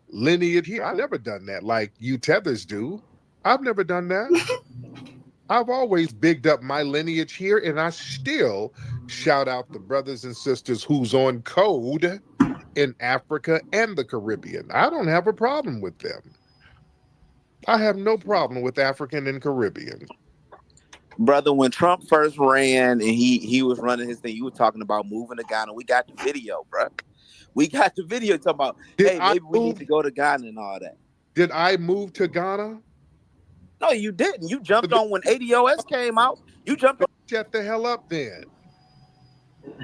lineage here. I've never done that like you tethers do. I've never done that. I've always bigged up my lineage here, and I still shout out the brothers and sisters who's on code in Africa and the Caribbean. I don't have a problem with them. I have no problem with African and Caribbean. Brother, when Trump first ran and he was running his thing, you were talking about moving to Ghana. We got the video, bro. We got the video talking about, maybe we need to go to Ghana and all that. Did I move to Ghana? No, you didn't. You jumped on when ADOS came out. You jumped on. Shut the hell up then.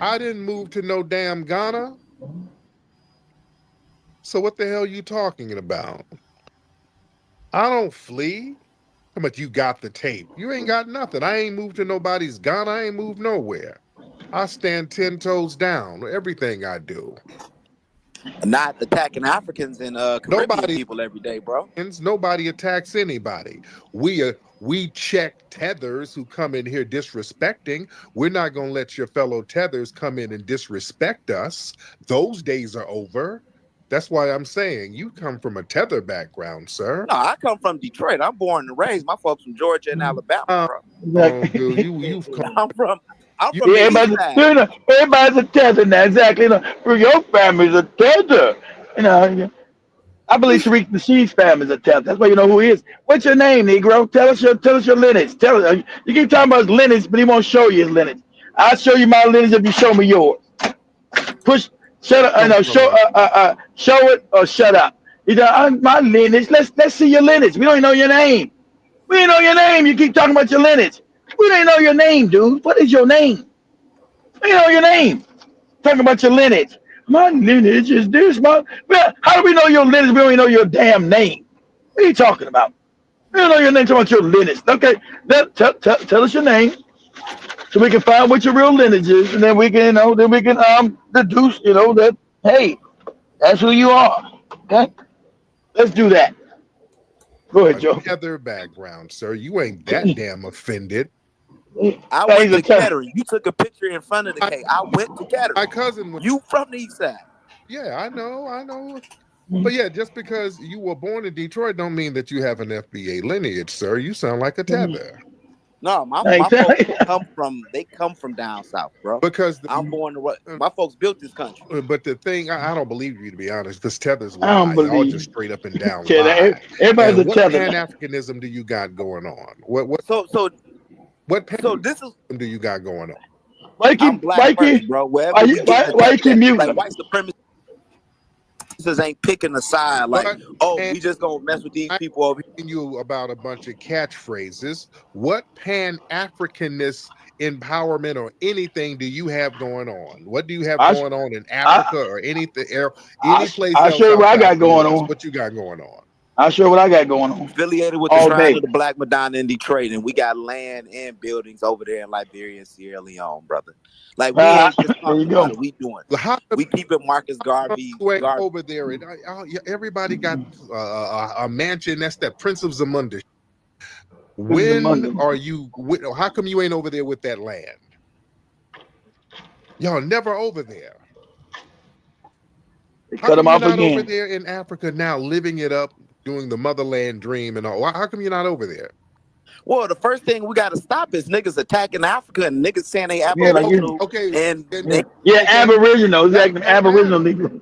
I didn't move to no damn Ghana. So what the hell are you talking about? I don't flee. How much you got the tape? You ain't got nothing. I ain't moved to nobody's Ghana. I ain't moved nowhere. I stand 10 toes down. Everything I do. Not attacking Africans and Caribbean people every day, bro. Nobody attacks anybody. We check tethers who come in here disrespecting. We're not going to let your fellow tethers come in and disrespect us. Those days are over. That's why I'm saying you come from a tether background, sir. No, I come from Detroit. I'm born and raised. My folks from Georgia and Alabama, bro. Oh, dude, you've come. I'm from everybody's a tether now. Exactly. Your family's a tether. I believe Tariq Nasheed's family's a tether. That's why you know who he is. What's your name, Negro? Tell us your lineage. You keep talking about his lineage, but he won't show you his lineage. I'll show you my lineage if you show me yours. Shut up. Show it or shut up. My lineage. Let's see your lineage. We don't even know your name. We ain't know your name. You keep talking about your lineage. We don't know your name, dude. What is your name? We don't know your name. Talking about your lineage. My lineage is this. How do we know your lineage? We don't even know your damn name. What are you talking about? We don't know your name. Talking about your lineage. Okay, tell us your name, so we can find what your real lineage is, and then we can, deduce, that hey, that's who you are. Okay, let's do that. Go ahead, Joe. Tether background, sir. You ain't that damn offended. I went to Kettering. You took a picture in front of the cake. I went to Kettering. My cousin was. You from the east side. Yeah, I know. But yeah, just because you were born in Detroit don't mean that you have an FBA lineage, sir. You sound like a tether. No, my folks come from down south, bro. Because I'm born to my folks built this country. But the thing, I don't believe you, to be honest, because tethers lie. Y'all just straight up and down lie. Everybody's a tether. What Pan-Africanism do you got going on? What Pan-Africanism do you got going on? Why you keep muting? Like white supremacists ain't picking a side. Like, we just gonna mess with these people over here. You about a bunch of catchphrases. What Pan-Africanist empowerment or anything do you have going on? What do you have going on in Africa or anything? Any place? I'll show you what I got going on. What you got going on? I'll show you what I got going on. Affiliated with the Shrine of the Black Madonna in Detroit, and we got land and buildings over there in Liberia and Sierra Leone, brother. Like, we ain't just talking about it. We doing it. We keep it Marcus Garvey over there, and everybody got a mansion. That's that Prince of Zamunda. When are you? How come you ain't over there with that land? Y'all never over there. How come you're not over there in Africa now, living it up, doing the motherland dream and all? How come you're not over there? Well, the first thing we got to stop is niggas attacking Africa and niggas saying they Aboriginal. Aboriginal, exactly. Aboriginal Negro.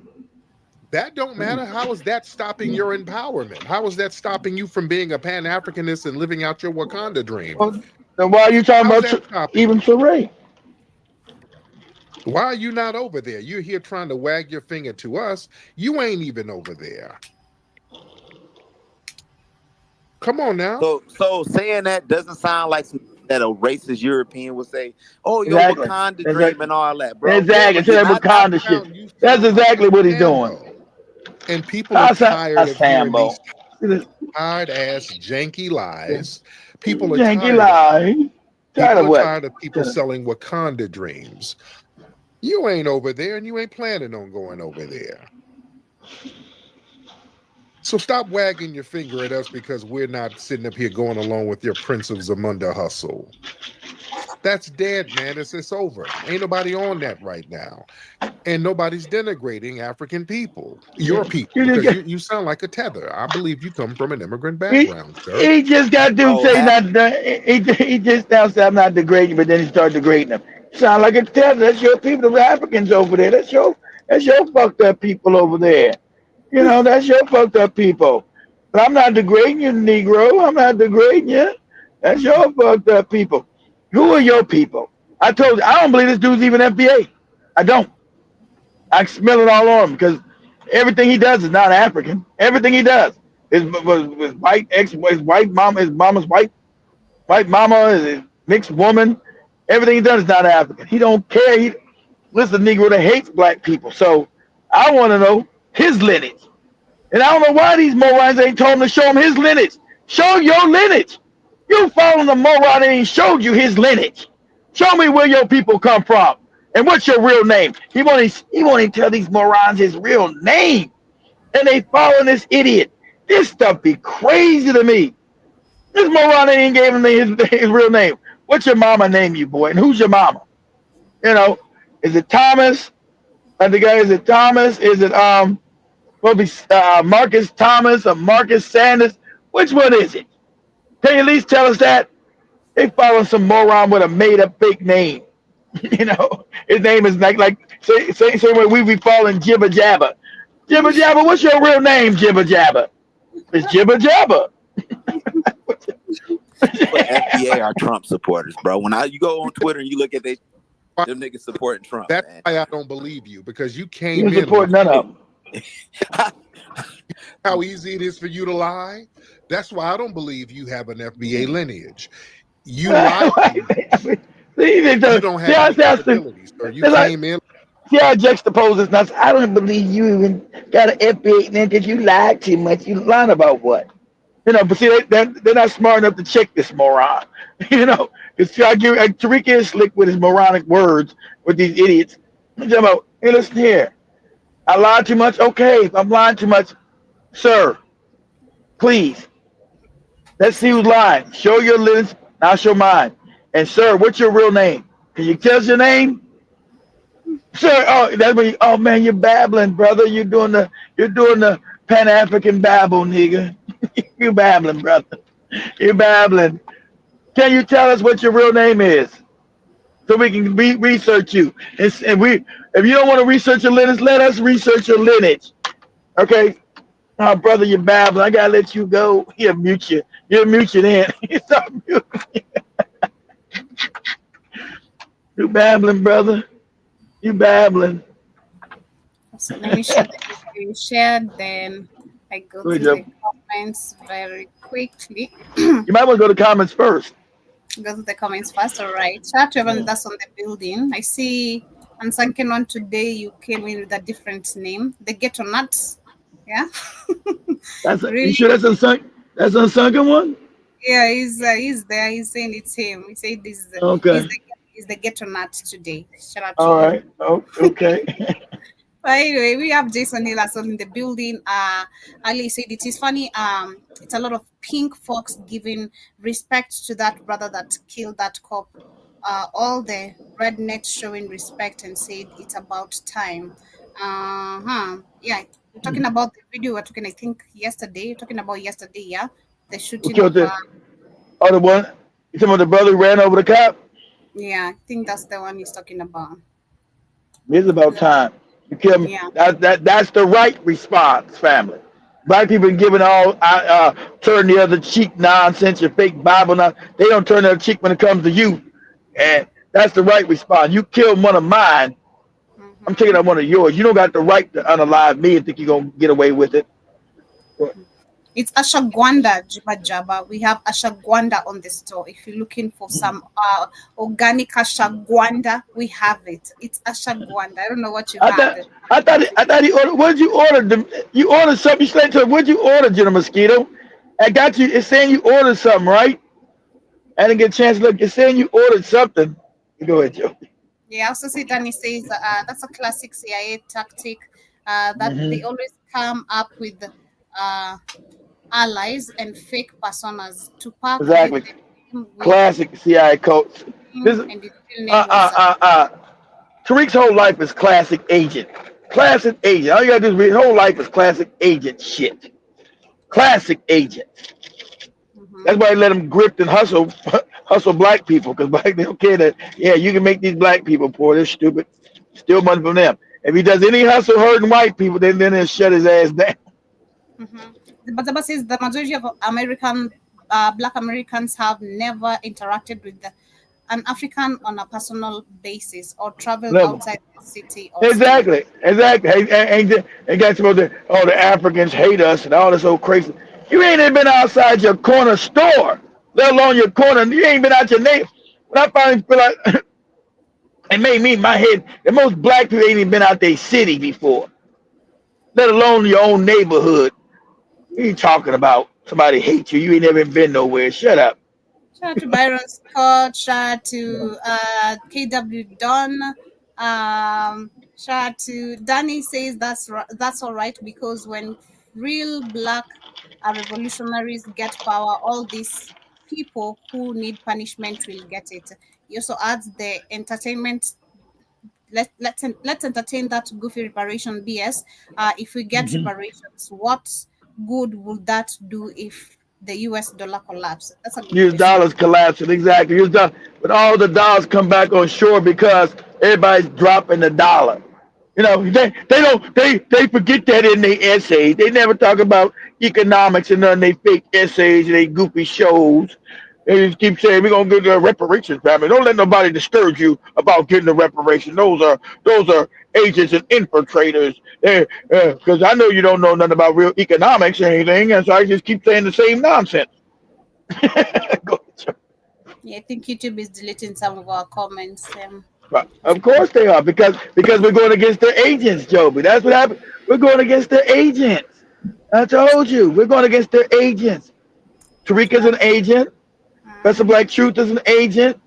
That don't matter. How is that stopping your empowerment? How is that stopping you from being a Pan-Africanist and living out your Wakanda dream? Well, then why are you talking about even Traore? Why are you not over there? You're here trying to wag your finger to us. You ain't even over there. Come on now. So saying that doesn't sound like that a racist European would say, "Oh, your Wakanda dream and all that, bro." Exactly. Wakanda shit. That's exactly what he's doing. And people are tired of hearing these tired-ass janky lies. People are tired of people selling Wakanda dreams. You ain't over there, and you ain't planning on going over there. So stop wagging your finger at us because we're not sitting up here going along with your Prince of Zamunda hustle. That's dead, man. It's over. Ain't nobody on that right now. And nobody's denigrating African people. Your people. Because you sound like a tether. I believe you come from an immigrant background, sir. He just got to say he just now said I'm not degrading, but then he started degrading them. Sound like a tether. That's your people, the Africans over there. That's your fucked up people over there. You know, that's your fucked up people. But I'm not degrading you, Negro. I'm not degrading you. That's your fucked up people. Who are your people? I told you, I don't believe this dude's even FBA. I don't. I smell it all on him because everything he does is not African. Everything he does is white his white mama, his mama's white mama, his mixed woman. Everything he does is not African. He don't care. Listen, Negro that hates black people. So I want to know his lineage. And I don't know why these morons ain't told him to show him his lineage. Show your lineage. You following the moron that ain't showed you his lineage. Show me where your people come from. And what's your real name? He won't even tell these morons his real name. And they following this idiot. This stuff be crazy to me. This moron ain't gave him his real name. What's your mama name you, boy? And who's your mama? You know, is it Thomas? And the guy, is it Thomas? Is it Marcus Thomas or Marcus Sanders? Which one is it? Can you at least tell us that? They follow some moron with a made-up fake name. You know, his name is like same way we be following Jibba Jabba. Jibba Jabba, what's your real name, Jibba Jabba? It's Jibba Jabba. FBA are Trump supporters, bro. When you go on Twitter and you look at them niggas supporting Trump. That's why I don't believe you, because you came in. Support none of them. How easy it is for you to lie. That's why I don't believe you have an FBA lineage. You lie. You don't have abilities, sir. You came in. See how juxtaposes us. I don't believe you even got an FBA lineage. You lied too much. You lying about what? You know, but see, they're not smart enough to check this moron. You know, because Tariq is slick with his moronic words with these idiots. I'm talking about, hey, listen here. I lied too much? Okay, if I'm lying too much, sir, please. Let's see who's lying. Show your lineage, I'll show mine. And sir, what's your real name? Can you tell us your name? Sir, oh man, you're babbling, brother. You're doing the Pan-African babble, nigga. You babbling, brother. You're babbling. Can you tell us what your real name is? So we can research you. If you don't want to research your lineage, let us research your lineage. Okay? Oh, brother, you're babbling. I gotta let you go. He'll mute you. You'll mute you then. You babbling, brother. You babbling. So let me share the screen shared, then I go to the comments very quickly. You might want to go to comments first. Go to the comments first, all right. Shout out to everyone that's on the building. I see Unsunken One today, you came in with a different name. The Ghetto Nuts. Yeah. Really? You sure that's Unsunken One? Yeah, he's there. He's saying it's him. He said this is okay. He's the Ghetto Nut today. Shout out to all right. Oh, okay. Anyway, we have Jason Hill as well in the building. Ali said it is funny. It's a lot of pink folks giving respect to that brother that killed that cop. All the rednecks showing respect and said it's about time. Yeah, we're talking about the video we're talking. I think yesterday. You're talking about yesterday. Yeah, the Who shooting killed of. the other one? You talking about the brother who ran over the cop? Yeah, I think that's the one he's talking about. It's about time. You kill me. Yeah. That's the right response, family. Black people giving all turn the other cheek nonsense, your fake Bible. Now they don't turn their cheek when it comes to you, and that's the right response. You killed one of mine, I'm taking out one of yours. You don't got the right to unalive me and think you're gonna get away with it. It's ashagwanda, Jiba Jaba. We have ashagwanda on the store. If you're looking for some organic ashagwanda, we have it. It's ashagwanda. I don't know what you had. I thought he ordered. What did you order? You ordered something. You said to him, "What'd you order, Jenna Mosquito?" I got you. It's saying you ordered something, right? I didn't get a chance to look. It's saying you ordered something. Go ahead, Joe. Yeah, also see Danny says that's a classic CIA tactic that they always come up with allies and fake personas to pack Exactly. Classic CIA coach. This Tariq's whole life is classic agent. Classic agent. All you gotta do is read. His whole life is classic agent shit. Classic agent. That's why they let him grift and hustle black people, because black they don't care that you can make these black people poor. They're stupid. Steal money from them. If he does any hustle hurting white people, then they'll shut his ass down. But Zaba says the majority of black Americans have never interacted with an African on a personal basis or traveled outside the city. Exactly. And guys about the Africans hate us and all this old crazy. You ain't even been outside your corner store, let alone your corner. You ain't been out your neighbor. When I finally feel like it made me in my head that most black people ain't even been out their city before, let alone your own neighborhood. You ain't talking about somebody hates you. You ain't never been nowhere. Shut up. Shout out to Byron Scott. Shout out to KW Don. Shout out to Danny says that's all right, because when real black revolutionaries get power, all these people who need punishment will get it. He also adds the entertainment. Let's entertain that goofy reparation BS. If we get reparations, what good would that do if the US dollar collapse? That's a good US dollars collapsing, exactly. But all the dollars come back on shore because everybody's dropping the dollar. You know, they forget that in their essays. They never talk about economics and none of their fake essays and their goofy shows. They just keep saying we're gonna get the reparations, family. Don't let nobody disturb you about getting the reparations. Those are agents and infiltrators. Because I know you don't know nothing about real economics or anything, and so I just keep saying the same nonsense. Yeah, I think YouTube is deleting some of our comments. But of course they are, because we're going against their agents, Joby. That's what happened. We're going against their agents. I told you, we're going against their agents. Tariq is an agent. Professor Black Truth is an agent.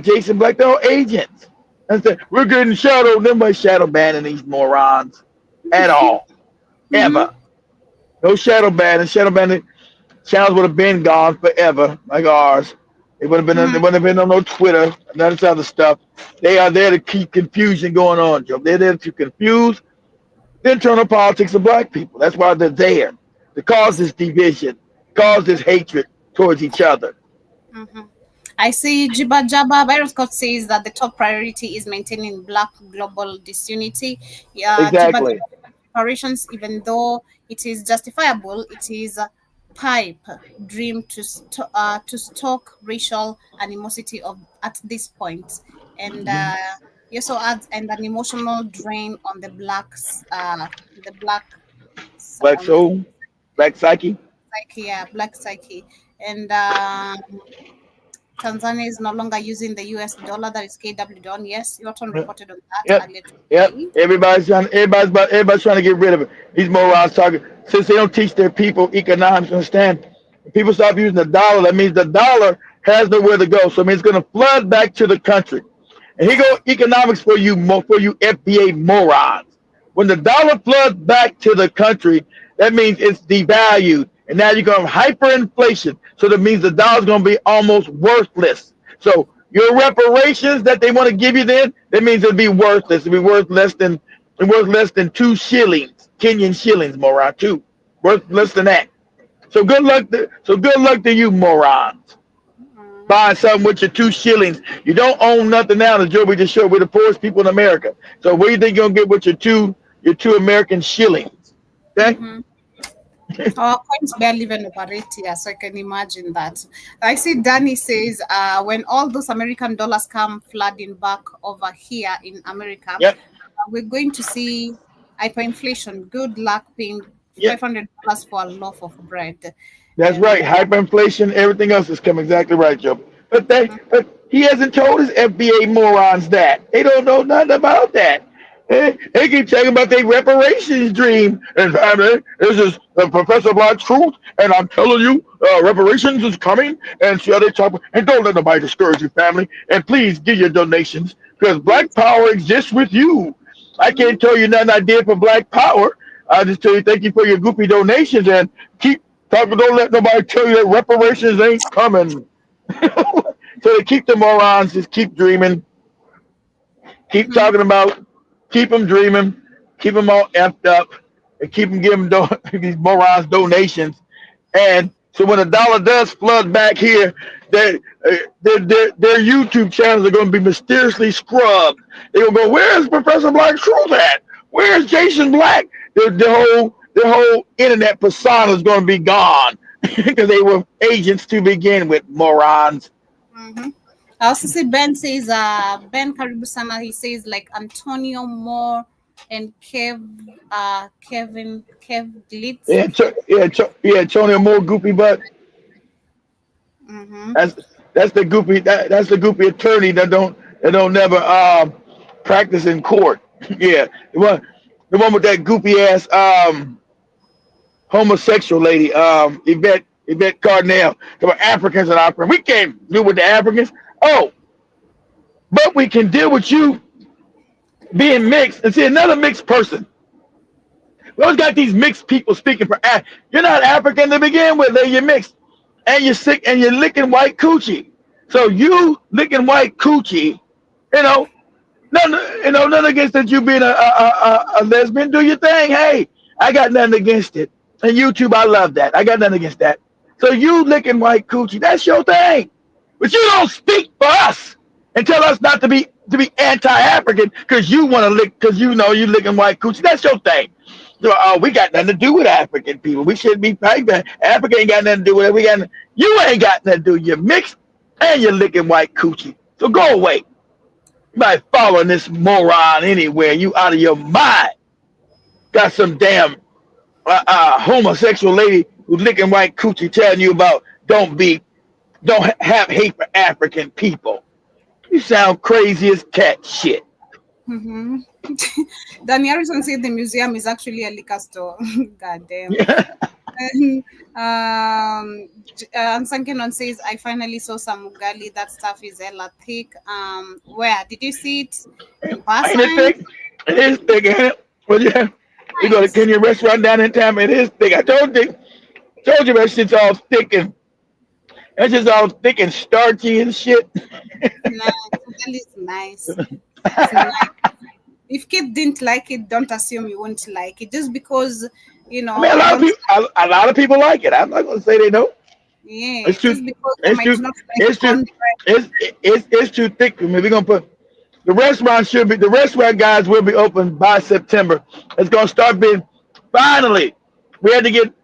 Jason Black, they're all agents. We're getting shadowed. Nobody's shadow banning these morons at all. Ever. No shadow banning. Shadow banning channels would have been gone forever, like ours. They wouldn't have been on no Twitter and none of this other stuff. They are there to keep confusion going on, Joe. They're there to confuse the internal politics of black people. That's why they're there. To cause this division, cause this hatred towards each other. I see Jiba Jaba. Byron Scott says that the top priority is maintaining black global disunity. Exactly. Reparations, even though it is justifiable, it is a pipe dream to stoke racial animosity at this point. And he also adds an emotional drain on the black soul, black psyche. Black psyche. And Tanzania is no longer using the US dollar, that is KW Don. Yes, Yorton reported on that earlier today. Everybody's trying to get rid of it. These morons talking, since they don't teach their people economics, understand. If people stop using the dollar, that means the dollar has nowhere to go. So it means it's gonna flood back to the country. And here go economics for you FBA morons. when the dollar floods back to the country, that means it's devalued. And now you're going to hyperinflation. So that means the dollar's going to be almost worthless. So your reparations that they want to give you then, that means it'll be worthless. It'll be worth less than 2 shillings, Kenyan shillings, moron, too. Worth less than that. So good luck to you, morons. Buying something with your 2 shillings. You don't own nothing now. The Joe we just showed, we're the poorest people in America. So what do you think you're gonna get with your two American shillings? Okay? Mm-hmm. Our coins barely even operate here, so I can imagine that. I see Danny says, when all those American dollars come flooding back over here in America, yep. We're going to see hyperinflation. Good luck paying $500 for a loaf of bread. That's right. Hyperinflation, everything else is coming exactly right, Joe. But he hasn't told his FBA morons that. They don't know nothing about that. They keep talking about their reparations dream. And this is Professor Black's truth. And I'm telling you, reparations is coming. And see how they talk. And don't let nobody discourage your family. And please give your donations because Black Power exists with you. I can't tell you nothing I did for Black Power. I just tell you thank you for your goofy donations and keep talking. Don't let nobody tell you that reparations ain't coming. So they keep the morons, just keep dreaming, keep talking about, keep them dreaming, keep them all effed up, and keep them giving these morons donations. And so when the dollar does flood back here, their YouTube channels are going to be mysteriously scrubbed. They're going to go, where's Professor Black's truth at? Where's Jason Black? The whole internet persona is going to be gone because they were agents to begin with, morons. Mm-hmm. I also see Ben says, Ben Karibusana, he says like Antonio Moore and Kevin Glitz. Yeah, Antonio Moore, goofy butt. Mm-hmm. That's the goofy that's the goofy attorney that don't never practice in court. Yeah, the one with that goofy ass homosexual lady, Yvette Cardinale. There were Africans in opera. We can't deal with the Africans. Oh, but we can deal with you being mixed and see another mixed person. We always got these mixed people speaking for you're not African to begin with, you're mixed. And you're sick and you're licking white coochie. So you licking white coochie, nothing against that you being a lesbian. Do your thing. Hey, I got nothing against it. And YouTube, I love that. I got nothing against that. So you licking white coochie, that's your thing. But you don't speak for us and tell us not to be anti-African because you want to lick, because you licking white coochie. That's your thing. So, we got nothing to do with African people. We shouldn't be fighting. Africa ain't got nothing to do with it. You ain't got nothing to do. You're mixed and you're licking white coochie. So go away. You might following this moron anywhere. You out of your mind. Got some damn homosexual lady who's licking white coochie telling you about don't have hate for African people. You sound crazy as cat shit. Mm-hmm. Danny Harrison said the museum is actually a liquor store. God damn. And Sankenon says, I finally saw some ugali. That stuff is hella thick. Where did you see it? In person? It is thick, ain't it? Well, yeah. You go to Kenyan restaurant down in town, it is thick. I told you that shit's all thick and that's just all thick and starchy and shit. Nice. That is nice. Nice. If kids didn't like it, don't assume you won't like it. Just because, I mean, a lot of people like it. I'm not going to say they don't. Yeah, it's too thick for me. We're going to put the restaurant guys will be open by September. It's going to start being finally. We had to get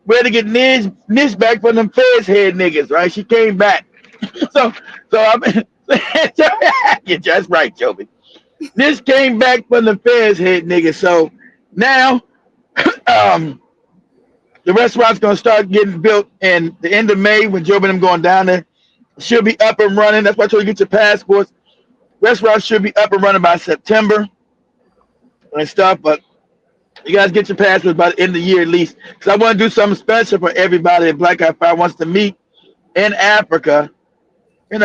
Nish back from them Feds head niggas, right? She came back. so I mean, that's right, Joby. This came back from the Feds head niggas. So now the restaurant's gonna start getting built in the end of May when Joby and them going down there. Should be up and running. That's why I told you get your passports. Restaurants should be up and running by September and stuff, but you guys get your passports by the end of the year at least. Because I want to do something special for everybody that Black Eye Fire wants to meet in Africa. Find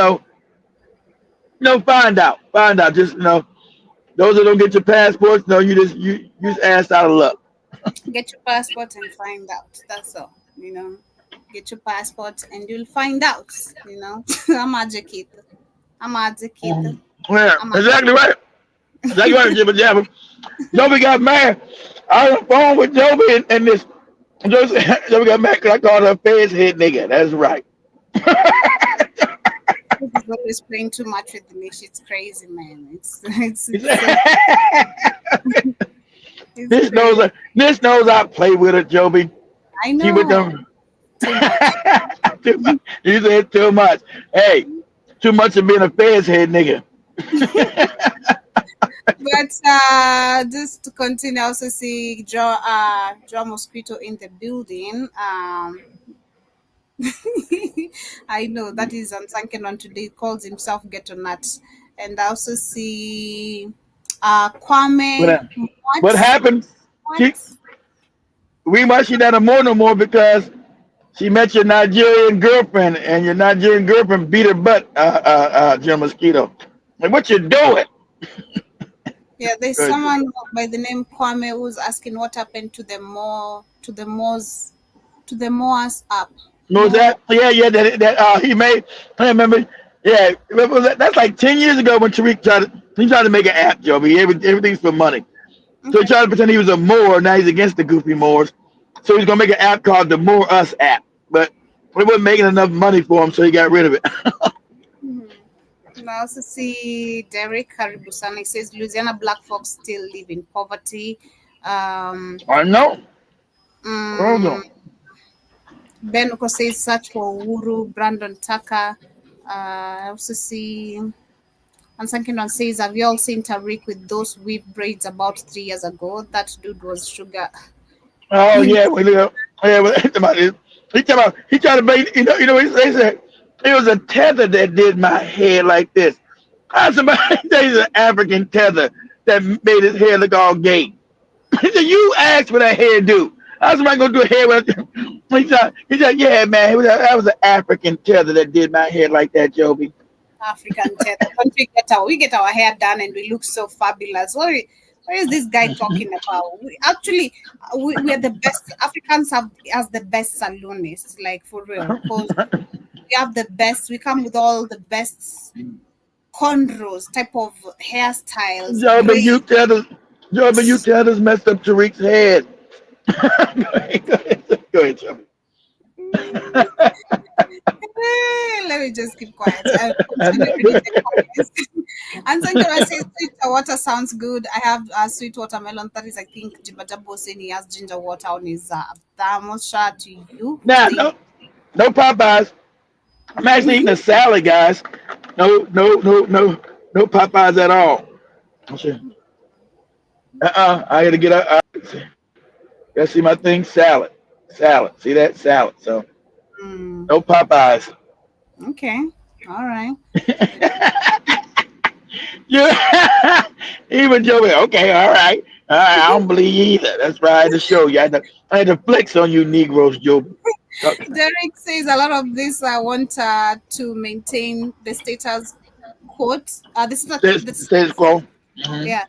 out. Just, Those that don't get your passports, no, you just asked out of luck. Get your passport and find out. That's all. Get your passport and you'll find out. I'm educated. I'm educated. Yeah, I'm exactly right. Exactly right, Jibba Jabba. Joby got mad. I was on the phone with Joby and this. Joby got mad because I called her a fez head nigga. That's right. He's always playing too much with the niche. It's crazy, man. It's this knows I play with her, Joby. I know. She with them. Too much. Too much. You said too much. Hey, too much of being a fez head nigga. But just to continue, I also see Joe Mosquito in the building. I know that is Unsunken on today. Calls himself Ghetto Nut, and I also see Kwame. What happened? We must see that no more because she met your Nigerian girlfriend, and your Nigerian girlfriend beat her butt. Joe Mosquito. Like, what you doing? Yeah, there's someone by the name Kwame who's asking what happened to the Moas app. No, that he made. I remember. Yeah, that's like 10 years ago when Tariq tried to make an app, Joby. Everything's for money. Okay. So he tried to pretend he was a Moor. Now he's against the goofy Moors. So he's gonna make an app called the More Us app, but it wasn't making enough money for him, so he got rid of it. I also see Derek Haribusana. He says Louisiana black folks still live in poverty. I know. Ben Uko says search for Uhuru. Brandon Tucker. I also see Ansankindon says, have you all seen Tariq with those weave braids about 3 years ago? That dude was sugar. Oh yeah, he tried to make he said it was a tether that did my hair like this. Somebody says an African tether that made his hair look all gay. He said, you asked for that hairdo. How's somebody gonna do a hair with he said, yeah, man, that was an African tether that did my hair like that, Joby. African tether. We get our hair done and we look so fabulous. What is this guy talking about? We are the best. Africans has the best saloonists, like for real. Because we have the best. We come with all the best cornrows type of hairstyles. Joby, you tell us messed up Tariq's head. Go ahead, Joby. Let me just keep quiet. And Sankara says sweet water sounds good. I have sweet watermelon. That is, I think, Jibajabo saying he has ginger water on his thermos. Shout to you. Nah, no Popeyes. I'm actually eating a salad, guys. No Popeyes at all. I gotta get up. Gotta see my thing. Salad. See that? Salad. So no Popeyes. Okay. All right. Yeah. Even Joey. Okay. All right. I don't believe you either. That's right. I had to show you. I had to flex on you, Negroes, Joe. Derek says a lot of this want to maintain the status quo. The status quo. Yeah.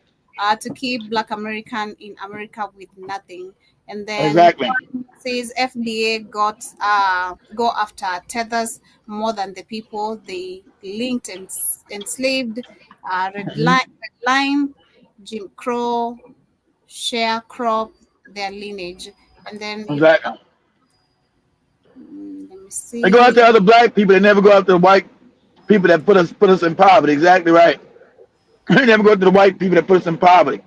To keep Black American in America with nothing. And then exactly. Says FBA go after tethers more than the people they linked and enslaved. Red line, Jim Crow, sharecrop, their lineage, and then exactly. Let me see. They go after other black people. They never go after the white people that put us in poverty. Exactly right. They never go after the white people that put us in poverty.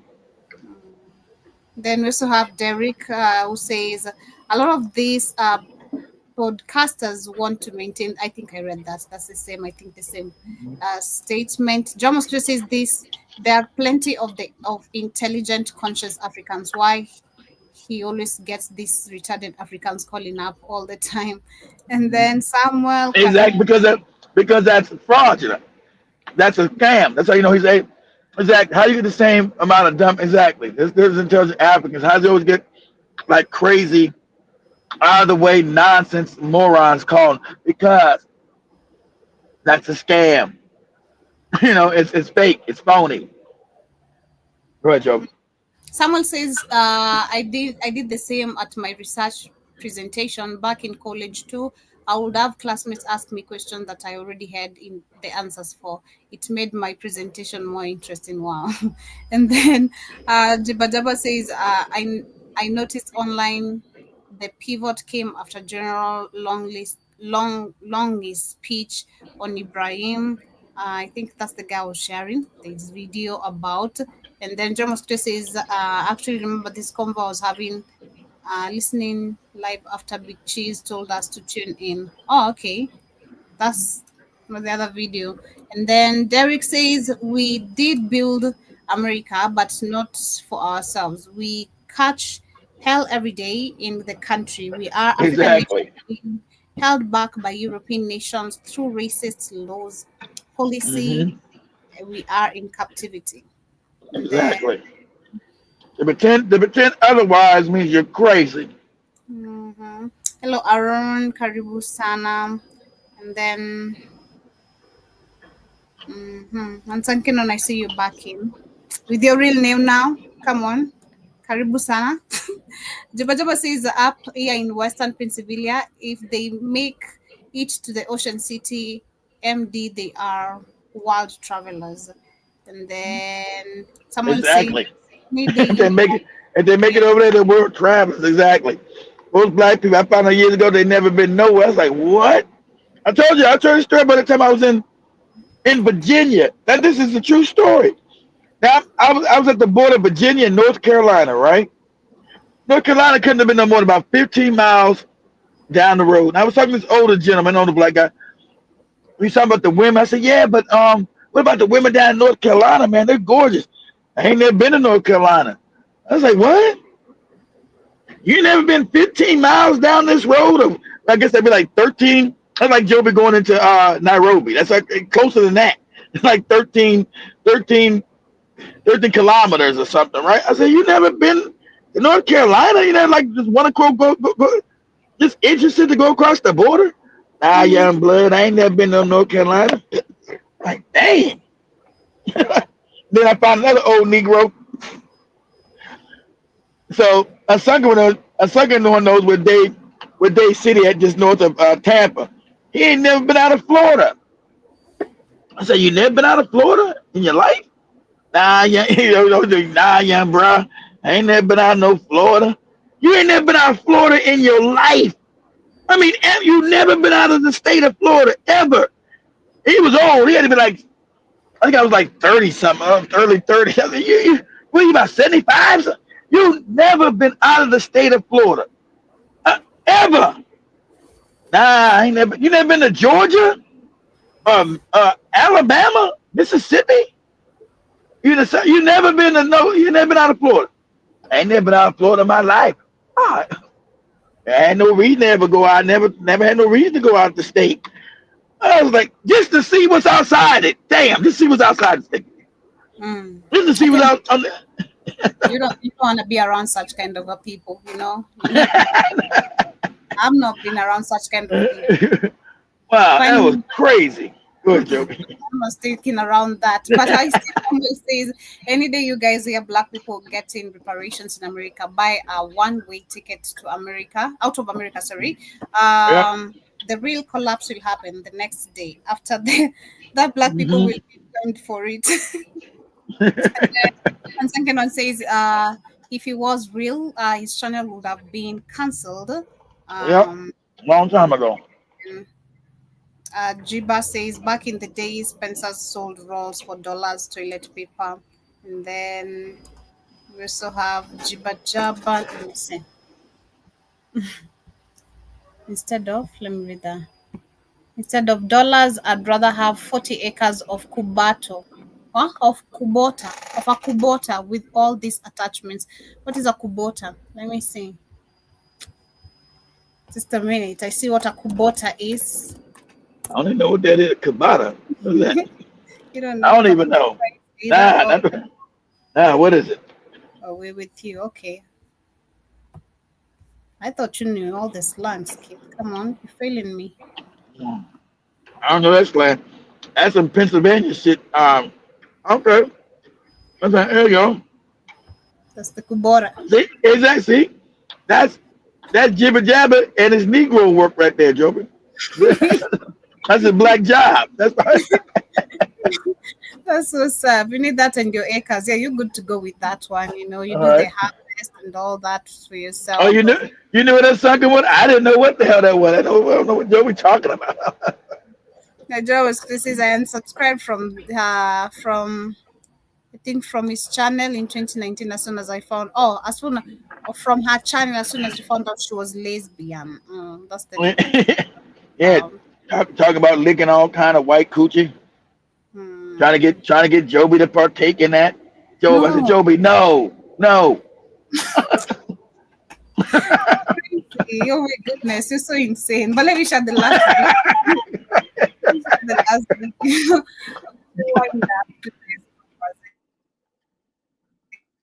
Then we also have Derek who says a lot of these podcasters want to maintain. I think I read that. That's the same. I think the same statement. John Mosquito says this. There are plenty of intelligent, conscious Africans. Why he always gets these retarded Africans calling up all the time. And then Samuel. Exactly, because that's fraudulent. That's a scam. That's how you know he's a. Exactly. How do you get the same amount of dumb? Exactly. There's intelligent Africans. How do you always get like crazy, out of the way nonsense morons called? Because that's a scam. You know, it's fake. It's phony. Go ahead, Joe. Samuel says, I did the same at my research presentation back in college too. I would have classmates ask me questions that I already had in the answers for. It made my presentation more interesting. Wow. And then Jibajaba says, I noticed online the pivot came after General Longley's speech on Ibrahim. I think that's the guy I was sharing this video about. And then John Mosquito says, actually remember this convo I was having, listening live after Big Cheese told us to tune in. Oh, okay. That's the other video. And then Derek says, we did build America, but not for ourselves. We catch hell every day in the country. We are African Exactly. nations held back by European nations through racist laws, policy. We are in captivity. And then, Exactly. To pretend otherwise means you're crazy. hello, Aaron, Karibu Sana. And then, Nansankinon, I see you back in. With your real name now. Come on. Karibu Sana. Jabajaba says up here in Western Pennsylvania, if they make it to the Ocean City MD, they are world travelers. And then someone says, Exactly. maybe If they make it over there, the world travels. Exactly. Those black people, I found out years ago, they never been nowhere. I was like, what? I told the story by the time I was in Virginia. Now this is a true story. Now I was at the border of Virginia and North Carolina, right? North Carolina couldn't have been no more than about 15 miles down the road. And I was talking to this older gentleman, older black guy. We was talking about the women. I said, yeah, but what about the women down in North Carolina, man? They're gorgeous. I ain't never been to North Carolina. I was like, what? You never been 15 miles down this road? Or I guess that'd be like 13. That's like Joe be going into Nairobi. That's like closer than that. It's like 13 kilometers or something, right? I said, you never been to North Carolina? You never like just want to go, just interested to go across the border? Nah, young blood, I ain't never been to North Carolina. Like, dang. Then I found another old Negro. So a second one knows where Dade City at just north of Tampa. He ain't never been out of Florida. I said, you never been out of Florida in your life? Nah, young bro. I ain't never been out of no Florida. You ain't never been out of Florida in your life. I mean, you never been out of the state of Florida ever. He was old. He had to be like, I think I was like 30 something, early 30s. I said, what are you about 75? You never been out of the state of Florida. Ever. Nah, I ain't never. You never been to Georgia? Alabama? Mississippi? You never been you never been out of Florida. I ain't never been out of Florida in my life. I had no reason to ever go out. Never had no reason to go out the state. I was like, just to see what's outside it. Damn, just see what's outside the state. Just to see what's out on there. You don't want to be around such kind of people, you know. I've not been around such kind of people. Wow, that was crazy. Good joke. I'm not sticking around that, but I still says any day you guys hear black people getting reparations in America, buy a one-way ticket to America, out of America. Sorry, the real collapse will happen the next day after that black people will be blamed for it. And Sankenon says, if he was real, his channel would have been cancelled. Long time ago. Jiba says, back in the days, Spencer's sold rolls for dollars, toilet paper. And then we also have Jiba Jaba. Let me see. Let me read that. Instead of dollars, I'd rather have 40 acres of Kubota with all these attachments. What is a Kubota? Let me see. Just a minute. I see what a Kubota is. I don't even know what that is. Kubota. What is that? You don't know. I don't even know. Nah, what is it? Oh, we're with you. Okay. I thought you knew all the slangs, kid. Come on, you're failing me. I don't know that slang. That's some Pennsylvania shit. Okay. There you go. That's the Kubora. See, exactly. That's jibber jabber and his Negro work right there, Joby. That's a black job. That's right. That's so sad. You need that in your acres. Yeah, you're good to go with that one. You know, you All do the right. harvest and all that for yourself. Oh, you knew what that sucker was? I didn't know what the hell that was. I don't know what Joby talking about. The Joe was this is I unsubscribed from I think from his channel in 2019 as soon as I found or from her channel as soon as you found out she was lesbian. That's the Yeah, talk about licking all kind of white coochie. Trying to get Joby to partake in that. Joby, I said, Joby, no. Oh my goodness, you're so insane. But let me shut the last video.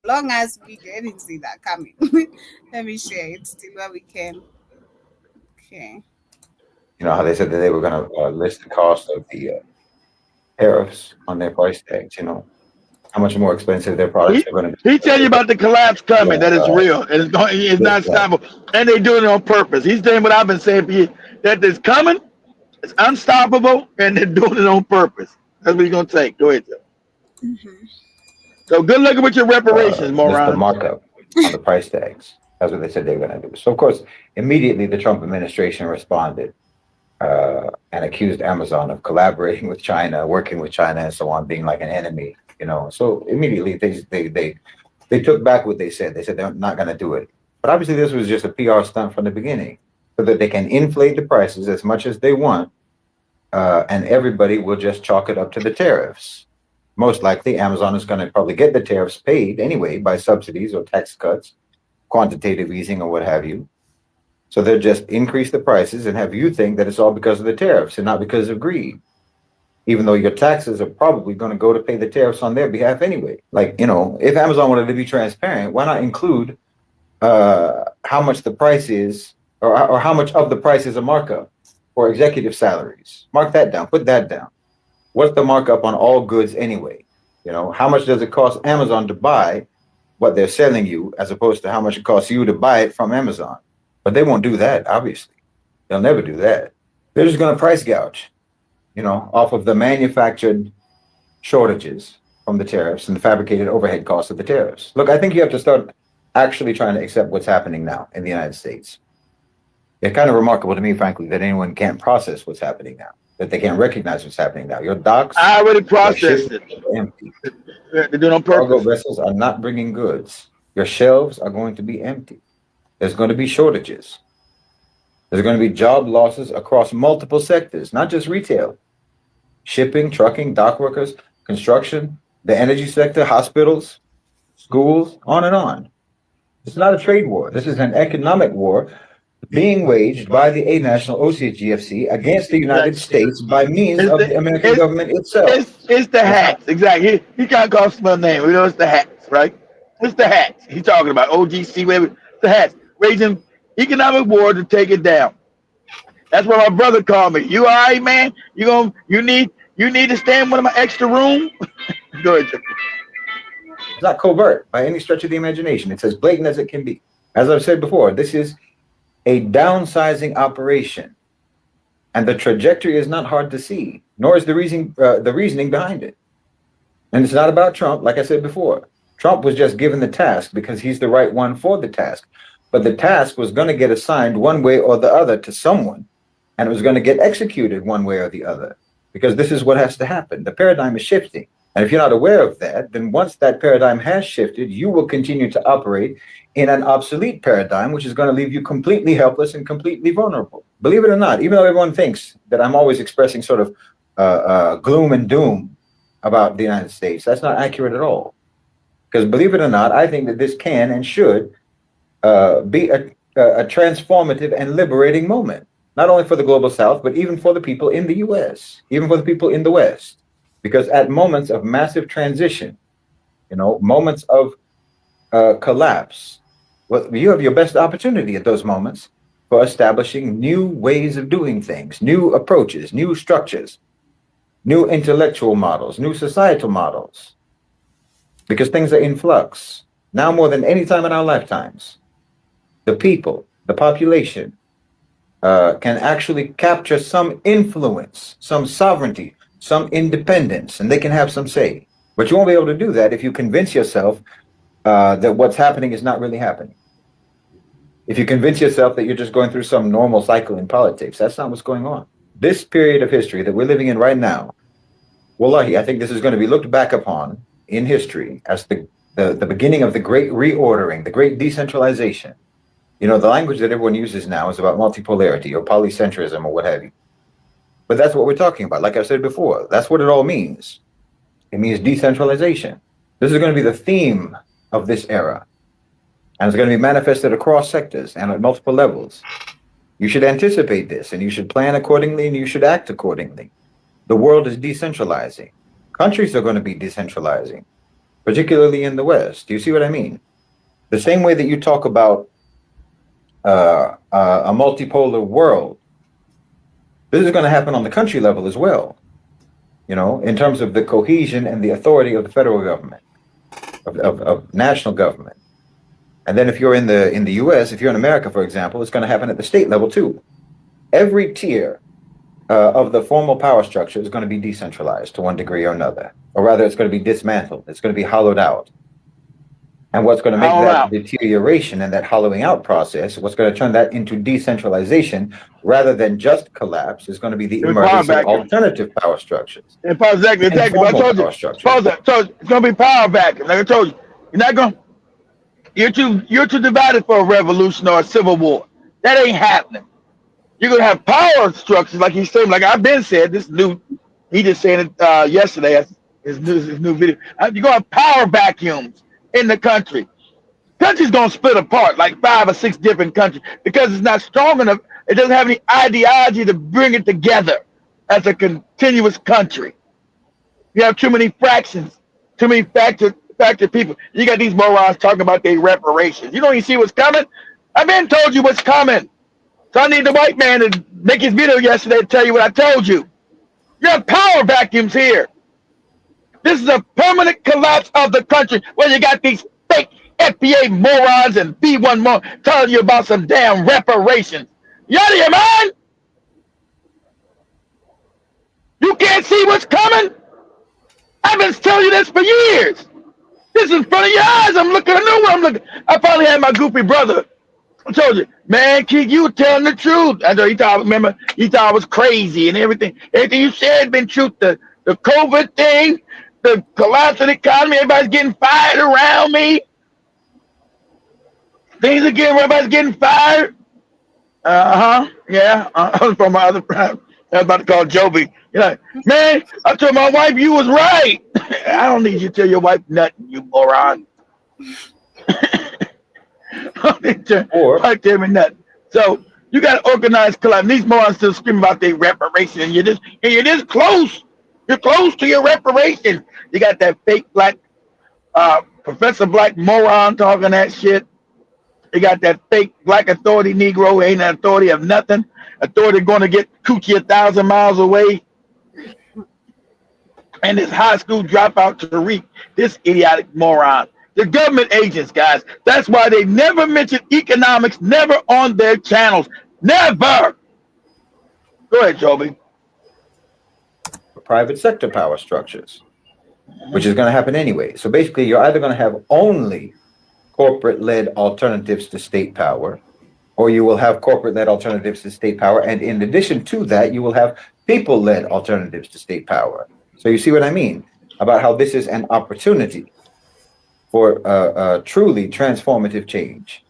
Long as we didn't see that coming. Let me share it still where we can. Okay. You know how they said that they were going to list the cost of the tariffs on their price tags, you know, how much more expensive their products are going to be. He tell you about the collapse coming, that it's real, and it's not stoppable, and they doing it on purpose. He's saying what I've been saying for years, that it's coming, it's unstoppable, and they're doing it on purpose. That's what he's going to take. Go ahead, Joe. So good looking with your reparations, moron. The markup on the price tags. That's what they said they were going to do. So, of course, immediately the Trump administration responded and accused Amazon of collaborating with China, working with China, and so on, being like an enemy. You know, so immediately they took back what they said. They said they're not going to do it. But obviously, this was just a PR stunt from the beginning, so that they can inflate the prices as much as they want, and everybody will just chalk it up to the tariffs. Most likely, Amazon is going to probably get the tariffs paid anyway by subsidies or tax cuts, quantitative easing or what have you. So they'll just increase the prices and have you think that it's all because of the tariffs and not because of greed, even though your taxes are probably going to go to pay the tariffs on their behalf anyway. Like, you know, if Amazon wanted to be transparent, why not include how much the price is or how much of the price is a markup for executive salaries? Mark that down, put that down. What's the markup on all goods anyway? You know, how much does it cost Amazon to buy what they're selling you as opposed to how much it costs you to buy it from Amazon? But they won't do that, obviously. They'll never do that. They're just going to price gouge, you know, off of the manufactured shortages from the tariffs and the fabricated overhead costs of the tariffs. Look, I think you have to start actually trying to accept what's happening now in the United States. It's kind of remarkable to me, frankly, that anyone can't process what's happening now, that they can't recognize what's happening now. Your docks, I already processed it. Empty. They're doing it on purpose. Cargo vessels are not bringing goods. Your shelves are going to be empty. There's going to be shortages. There's going to be job losses across multiple sectors, not just retail. Shipping, trucking, dock workers, construction, the energy sector, hospitals, schools, on and on. It's not a trade war. This is an economic war being waged by the A National OCGFC against the United States by means of the American government itself. It's the hats, exactly. He can't call some other name. We know it's the hats, right? It's the hats. He's talking about OGC, whatever. The hats. Raising economic war to take it down. That's what my brother called me. You all right, man? You need to stay in one of my extra room? Go ahead, Jim. It's not covert by any stretch of the imagination. It's as blatant as it can be. As I've said before, this is a downsizing operation, and the trajectory is not hard to see, nor is the reasoning behind it. And it's not about Trump, like I said before. Trump was just given the task because he's the right one for the task. But the task was going to get assigned one way or the other to someone, and it was going to get executed one way or the other, because this is what has to happen. The paradigm is shifting. And if you're not aware of that, then once that paradigm has shifted, you will continue to operate in an obsolete paradigm, which is going to leave you completely helpless and completely vulnerable. Believe it or not, even though everyone thinks that I'm always expressing sort of gloom and doom about the United States, that's not accurate at all. Because believe it or not, I think that this can and should be a transformative and liberating moment, not only for the global South, but even for the people in the US, even for the people in the West. Because at moments of massive transition, you know, moments of collapse, well, you have your best opportunity at those moments for establishing new ways of doing things, new approaches, new structures, new intellectual models, new societal models, because things are in flux. now more than any time in our lifetimes, the people, the population, can actually capture some influence, some sovereignty, some independence, and they can have some say. But you won't be able to do that if you convince yourself that what's happening is not really happening. If you convince yourself that you're just going through some normal cycle in politics, that's not what's going on. This period of history that we're living in right now, wallahi, I think this is going to be looked back upon in history as the beginning of the great reordering, the great decentralization. You know, the language that everyone uses now is about multipolarity or polycentrism or what have you. But that's what we're talking about. Like I said before, that's what it all means. It means decentralization. This is going to be the theme of this era. And it's going to be manifested across sectors and at multiple levels. You should anticipate this, and you should plan accordingly, and you should act accordingly. The world is decentralizing. Countries are going to be decentralizing, particularly in the West. Do you see what I mean? The same way that you talk about a multipolar world, this is going to happen on the country level as well, you know, in terms of the cohesion and the authority of the federal government, of national government. And then if you're in the US, if you're in America, for example, it's going to happen at the state level too. Every tier of the formal power structure is going to be decentralized to one degree or another, or rather it's going to be dismantled. It's going to be hollowed out. And what's going to make that deterioration and that hollowing out process, what's going to turn that into decentralization rather than just collapse, is going to be the emergence of alternative power structures. And pause exactly. I told you. Pause that. So it's going to be power vacuum. Like I told you, you're not going. You're too divided for a revolution or a civil war. That ain't happening. You're going to have power structures, like he's saying. Like I've been said, this new. He just said it yesterday. His new video. You're going to have power vacuums in the country. Country's gonna split apart like 5 or 6 different countries because it's not strong enough. It doesn't have any ideology to bring it together as a continuous country. You have too many fractions, too many factor people. You got these morons talking about their reparations. You don't even see what's coming. I've been told you what's coming. So I need the white man to make his video yesterday to tell you what I told you. You have power vacuums here. This is a permanent collapse of the country where you got these fake FBA morons and B1 morons telling you about some damn reparations. You out of your mind? You can't see what's coming? I've been telling you this for years. This is in front of your eyes. I'm looking. I know where I'm looking. I finally had my goofy brother. I told you, man, kid, you telling the truth. I know he thought I was crazy and everything. Everything you said had been truth. The COVID thing, the collapse of the economy, everybody's getting fired around me. Things are everybody's getting fired. Yeah. From my other friend. I was about to call Joby. You're like, man, I told my wife you was right. I don't need you to tell your wife nothing, you moron. Or tell me nothing. So you got to organize collapse. These morons still screaming about their reparation, and you're this close. You're close to your reparation. You got that fake black Professor Black moron talking that shit. You got that fake black authority Negro who ain't an authority of nothing. Authority going to get coochie 1,000 miles away. And this high school dropout Tariq, this idiotic moron. The government agents, guys. That's why they never mention economics, never on their channels. Never. Go ahead, Joby. Private sector power structures, which is going to happen anyway. So basically, you're either going to have only corporate-led alternatives to state power, or you will have corporate-led alternatives to state power. And in addition to that, you will have people-led alternatives to state power. So you see what I mean about how this is an opportunity for truly transformative change.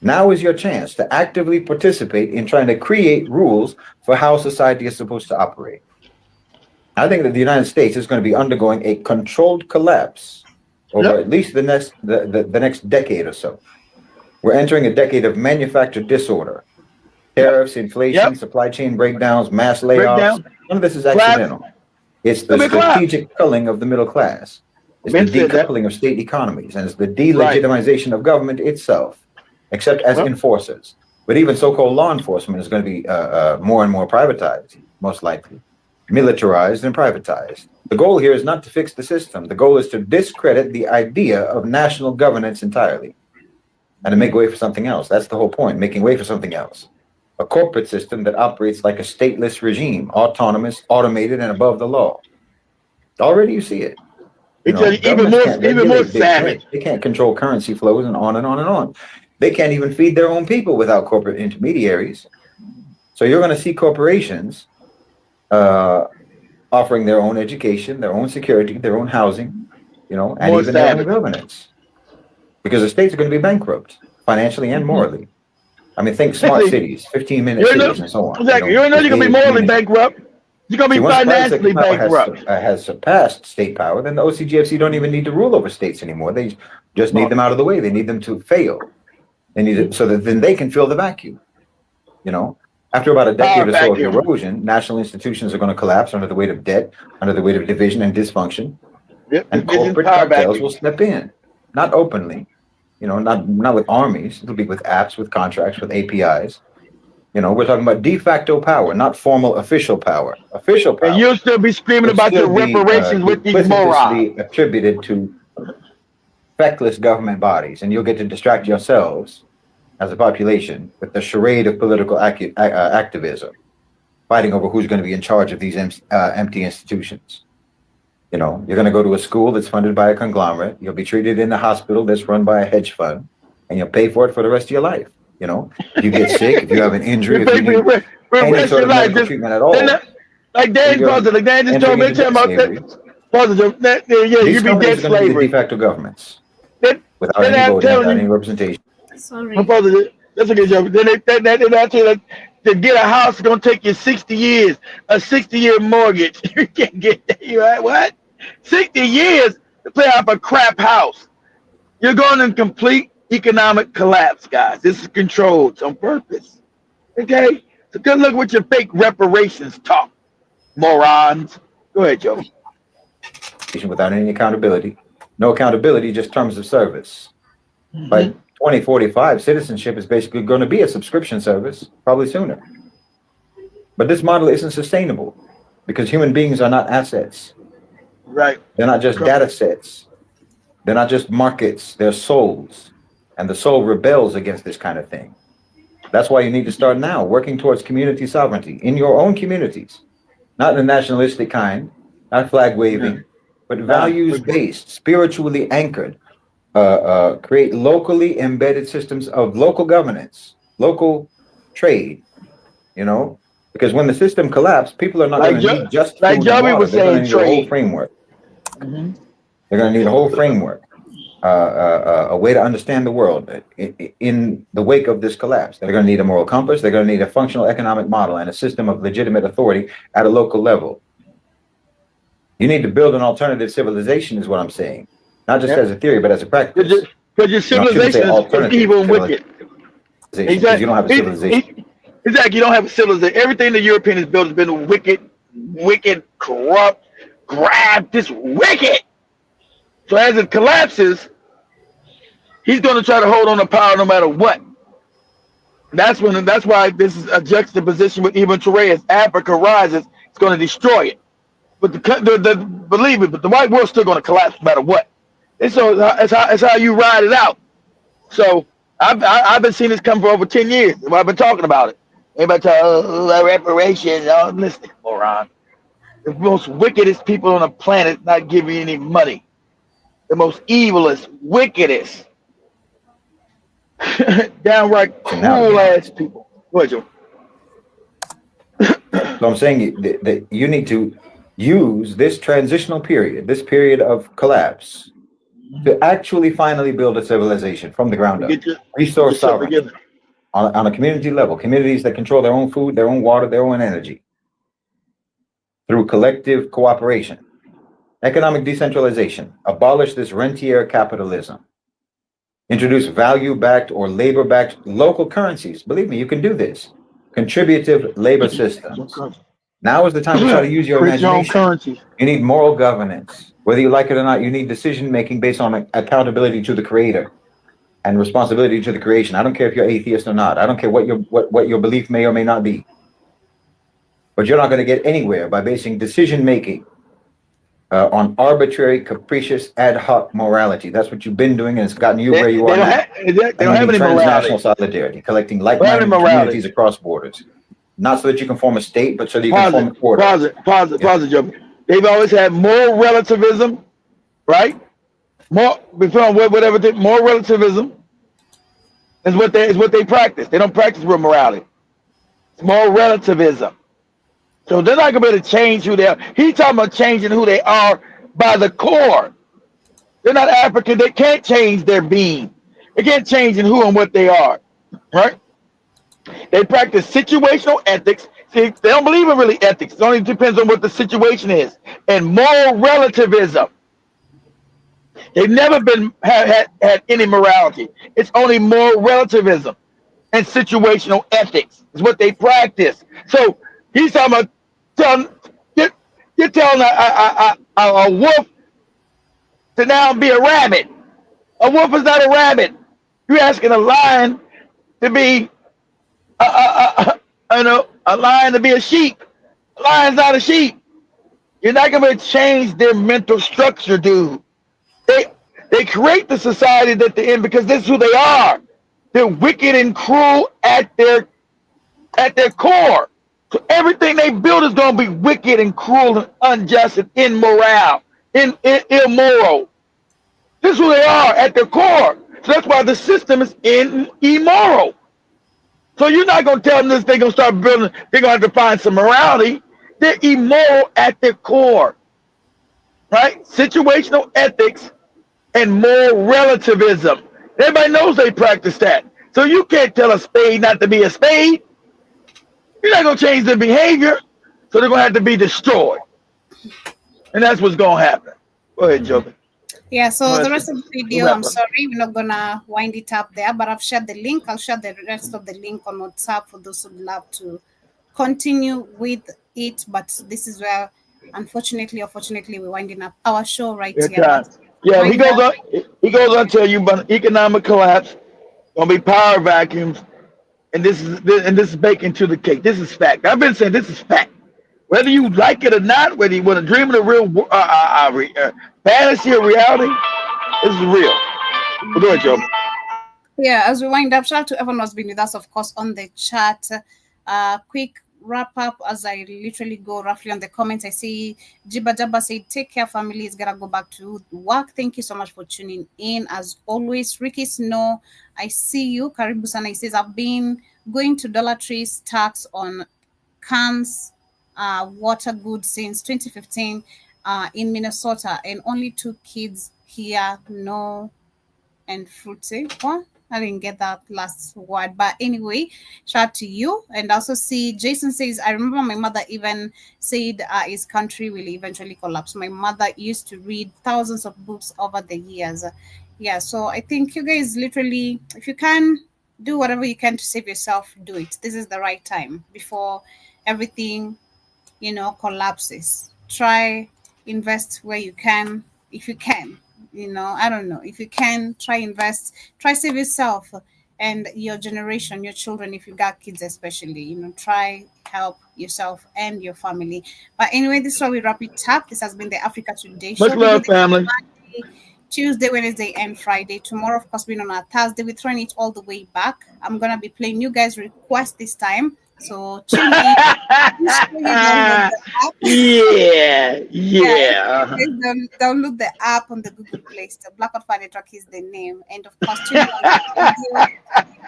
Now is your chance to actively participate in trying to create rules for how society is supposed to operate. I think that the United States is going to be undergoing a controlled collapse over at least the next decade or so. We're entering a decade of manufactured disorder. Tariffs, inflation, supply chain breakdowns, mass layoffs. None of this is accidental. It's the strategic culling of the middle class. It's the decoupling of state economies, and it's the delegitimization of government itself, except as enforcers. But even so-called law enforcement is going to be more and more privatized, most likely. Militarized and privatized. The goal here is not to fix the system. The goal is to discredit the idea of national governance entirely and to make way for something else. That's the whole point, making way for something else. A corporate system that operates like a stateless regime, autonomous, automated, and above the law. Already you see it. You know, even more savage. They can't control currency flows and on and on and on. They can't even feed their own people without corporate intermediaries. So you're going to see corporations offering their own education, their own security, their own housing, you know, and even their own governance. Because the states are going to be bankrupt financially and morally. I mean, think smart cities, 15-minute cities, and so on. Exactly. You're going to be morally bankrupt. You're going to be financially bankrupt. Has surpassed state power, then the OCGFC don't even need to rule over states anymore. They just need them out of the way. They need them to fail. They need it so that then they can fill the vacuum. You know, after about a decade or so of erosion, national institutions are going to collapse under the weight of debt, under the weight of division and dysfunction. And corporate cartels will step in, not openly, you know, not with armies. It'll be with apps, with contracts, with APIs. You know, we're talking about de facto power, not formal official power. Official power. And you'll still be screaming about your reparations with these morons. Attributed to feckless government bodies, and you'll get to distract yourselves as a population with the charade of political activism, fighting over who's going to be in charge of these empty institutions. You know, you're going to go to a school that's funded by a conglomerate. You'll be treated in a hospital that's run by a hedge fund, and you'll pay for it for the rest of your life. You know, if you get sick, if you have an injury, if you need any sort of medical treatment at all. Like Dan just told me about that. You be dead slavery. De facto governments without any voting, without any representation. Sorry. That's a good job. Then they tell you to get a house, it's gonna take you 60 years, a 60-year mortgage. You can't get that. You right? What? 60 years to pay off a crap house. You're going in complete economic collapse, guys. This is controlled on purpose. Okay? So good look with your fake reparations talk, morons. Go ahead, Joe. Without any accountability. No accountability, just terms of service. By 2045, citizenship is basically going to be a subscription service, probably sooner. But this model isn't sustainable because human beings are not assets. Right. They're not just data sets. They're not just markets. They're souls. And the soul rebels against this kind of thing. That's why you need to start now, working towards community sovereignty in your own communities. Not in a nationalistic kind, not flag waving, but values-based, spiritually anchored. Create locally embedded systems of local governance, local trade, you know, because when the system collapses, people are not going to need just food and water. They're going to need a whole framework. They're going to need a whole framework, a way to understand the world in the wake of this collapse. They're going to need a moral compass. They're going to need a functional economic model and a system of legitimate authority at a local level. You need to build an alternative civilization is what I'm saying. Not just as a theory, but as a practice. Because your civilization is evil and wicked. Exactly. You don't have a civilization. Exactly. You don't have a civilization. Everything the European has built has been wicked, corrupt, just wicked. So as it collapses, he's going to try to hold on to power no matter what. That's why this is a juxtaposition with Ibrahim Traore. As Africa rises, it's going to destroy it. But believe me, but the white world's still going to collapse no matter what. And so it's how you ride it out. So I've been seeing this come for over 10 years. I've been talking about it. Everybody talk reparations. Listen, moron. The most wickedest people on the planet not giving you any money. The most evilest, wickedest, downright cruel ass people. Go ahead, Joe. So I'm saying that you need to use this transitional period, this period of collapse, to actually finally build a civilization from the ground up. Resource sovereignty on a community level, communities that control their own food, their own water, their own energy through collective cooperation. Economic decentralization, abolish this rentier capitalism. Introduce value-backed or labor-backed local currencies. Believe me, you can do this. Contributive labor systems. Now is the time to try to use your imagination. You need moral governance. Whether you like it or not, you need decision-making based on accountability to the creator and responsibility to the creation. I don't care if you're atheist or not. I don't care what your belief may or may not be. But you're not going to get anywhere by basing decision-making on arbitrary, capricious, ad hoc morality. That's what you've been doing, and it's gotten you where you are now. They don't have any transnational morality. solidarity, collecting like-minded communities across borders. Not so that you can form a state, but so that you can form a quarter. Pause, Joe. They've always had moral relativism, right? More relativism is what they practice. They don't practice real morality. It's moral relativism. So they're not gonna be able to change who they are. He's talking about changing who they are by the core. They're not African. They can't change their being. They can't change in who and what they are, right? They practice situational ethics. See, they don't believe in really ethics. It only depends on what the situation is. And moral relativism. They've never been had any morality. It's only moral relativism and situational ethics is what they practice. So he's talking about you're telling a wolf to now be a rabbit. A wolf is not a rabbit. You're asking a lion to be a lion to be a sheep. A lion's not a sheep. You're not going to change their mental structure, dude. They create the society that they're in because this is who they are. They're wicked and cruel at their core. So everything they build is going to be wicked and cruel and unjust and immoral, immoral. This is who they are at their core. So that's why the system is immoral. So you're not going to tell them this, they're going to start building, they're going to have to find some morality. They're immoral at their core, right? Situational ethics and moral relativism. Everybody knows they practice that. So you can't tell a spade not to be a spade. You're not going to change their behavior. So they're going to have to be destroyed. And that's what's going to happen. Go ahead, Joker. Yeah, so the rest of the video, I'm sorry, we're not going to wind it up there, but I've shared the link. I'll share the rest of the link on WhatsApp for those who'd love to continue with it. But this is where, unfortunately or fortunately, we're winding up our show right here. Yeah, he goes on to tell you about economic collapse, gonna be power vacuums, and this is baked into the cake. This is fact. I've been saying this is fact. Whether you like it or not, whether you want to dream of the real fantasy or reality, this is real. But go ahead, Joe. Yeah, as we wind up, shout out to everyone who's been with us, of course, on the chat. Quick wrap up as I literally go roughly on the comments. I see Jiba Jabba said, take care, family is gonna go back to work. Thank you so much for tuning in. As always, Ricky Snow, I see you. Karibu Sana, he says, I've been going to Dollar Tree's tax on cans, water goods since 2015 in Minnesota, and only 2 kids here, no, and fruity. What? I didn't get that last word, but anyway, shout out to you. And also see Jason says, I remember my mother even said his country will eventually collapse. My mother used to read thousands of books over the years. Yeah, so I think you guys literally, if you can do whatever you can to save yourself, do it. This is the right time before everything, collapses. Try invest where you can, if you can. I don't know. If you can, try invest, try save yourself and your generation, your children, if you got kids especially, try help yourself and your family. But anyway, this is why we wrap it up. This has been the Africa Today Show. Much love, family. Tuesday, Wednesday, and Friday. Tomorrow, of course, being on a Thursday, we're throwing it all the way back. I'm going to be playing you guys' requests this time. So tune in. Yeah. Download the app on the Google Play Store. Blackout Fire Network is the name. And of course, tune in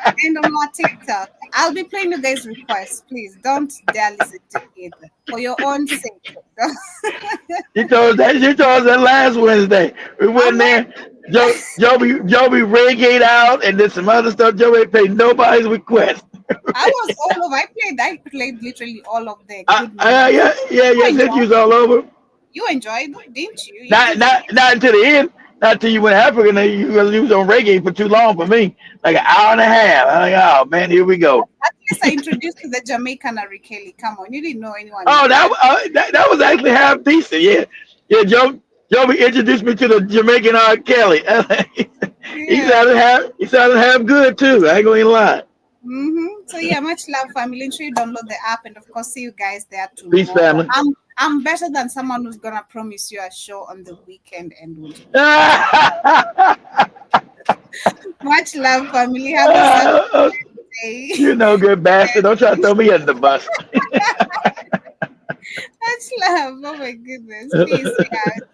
and on my TikTok. I'll be playing you guys' requests. Please don't dare listen to it for your own sake. You told us that last Wednesday. We went there. Joe be reggae out and then some other stuff. Joe ain't paid nobody's request. I was all over. I played literally all of the good yeah. Said you was all over. You enjoyed, didn't you? Not until the end. Not until you went African. You was on reggae for too long for me. Like an hour and a half. I'm like, oh man, here we go. At least I introduced to the Jamaican R. Kelly. Come on, you didn't know anyone. Oh, that was actually half decent. Yeah. Joe introduced me to the Jamaican R. Kelly. He sounded half good too. I ain't gonna lie. So yeah, much love, family. Ensure you download the app, and of course, see you guys there tomorrow. Peace, family. I'm better than someone who's gonna promise you a show on the weekend and won't. Much love, family. Have a day. You know, good bastard. Don't try to throw me under the bus. Much love. Oh my goodness. Peace out.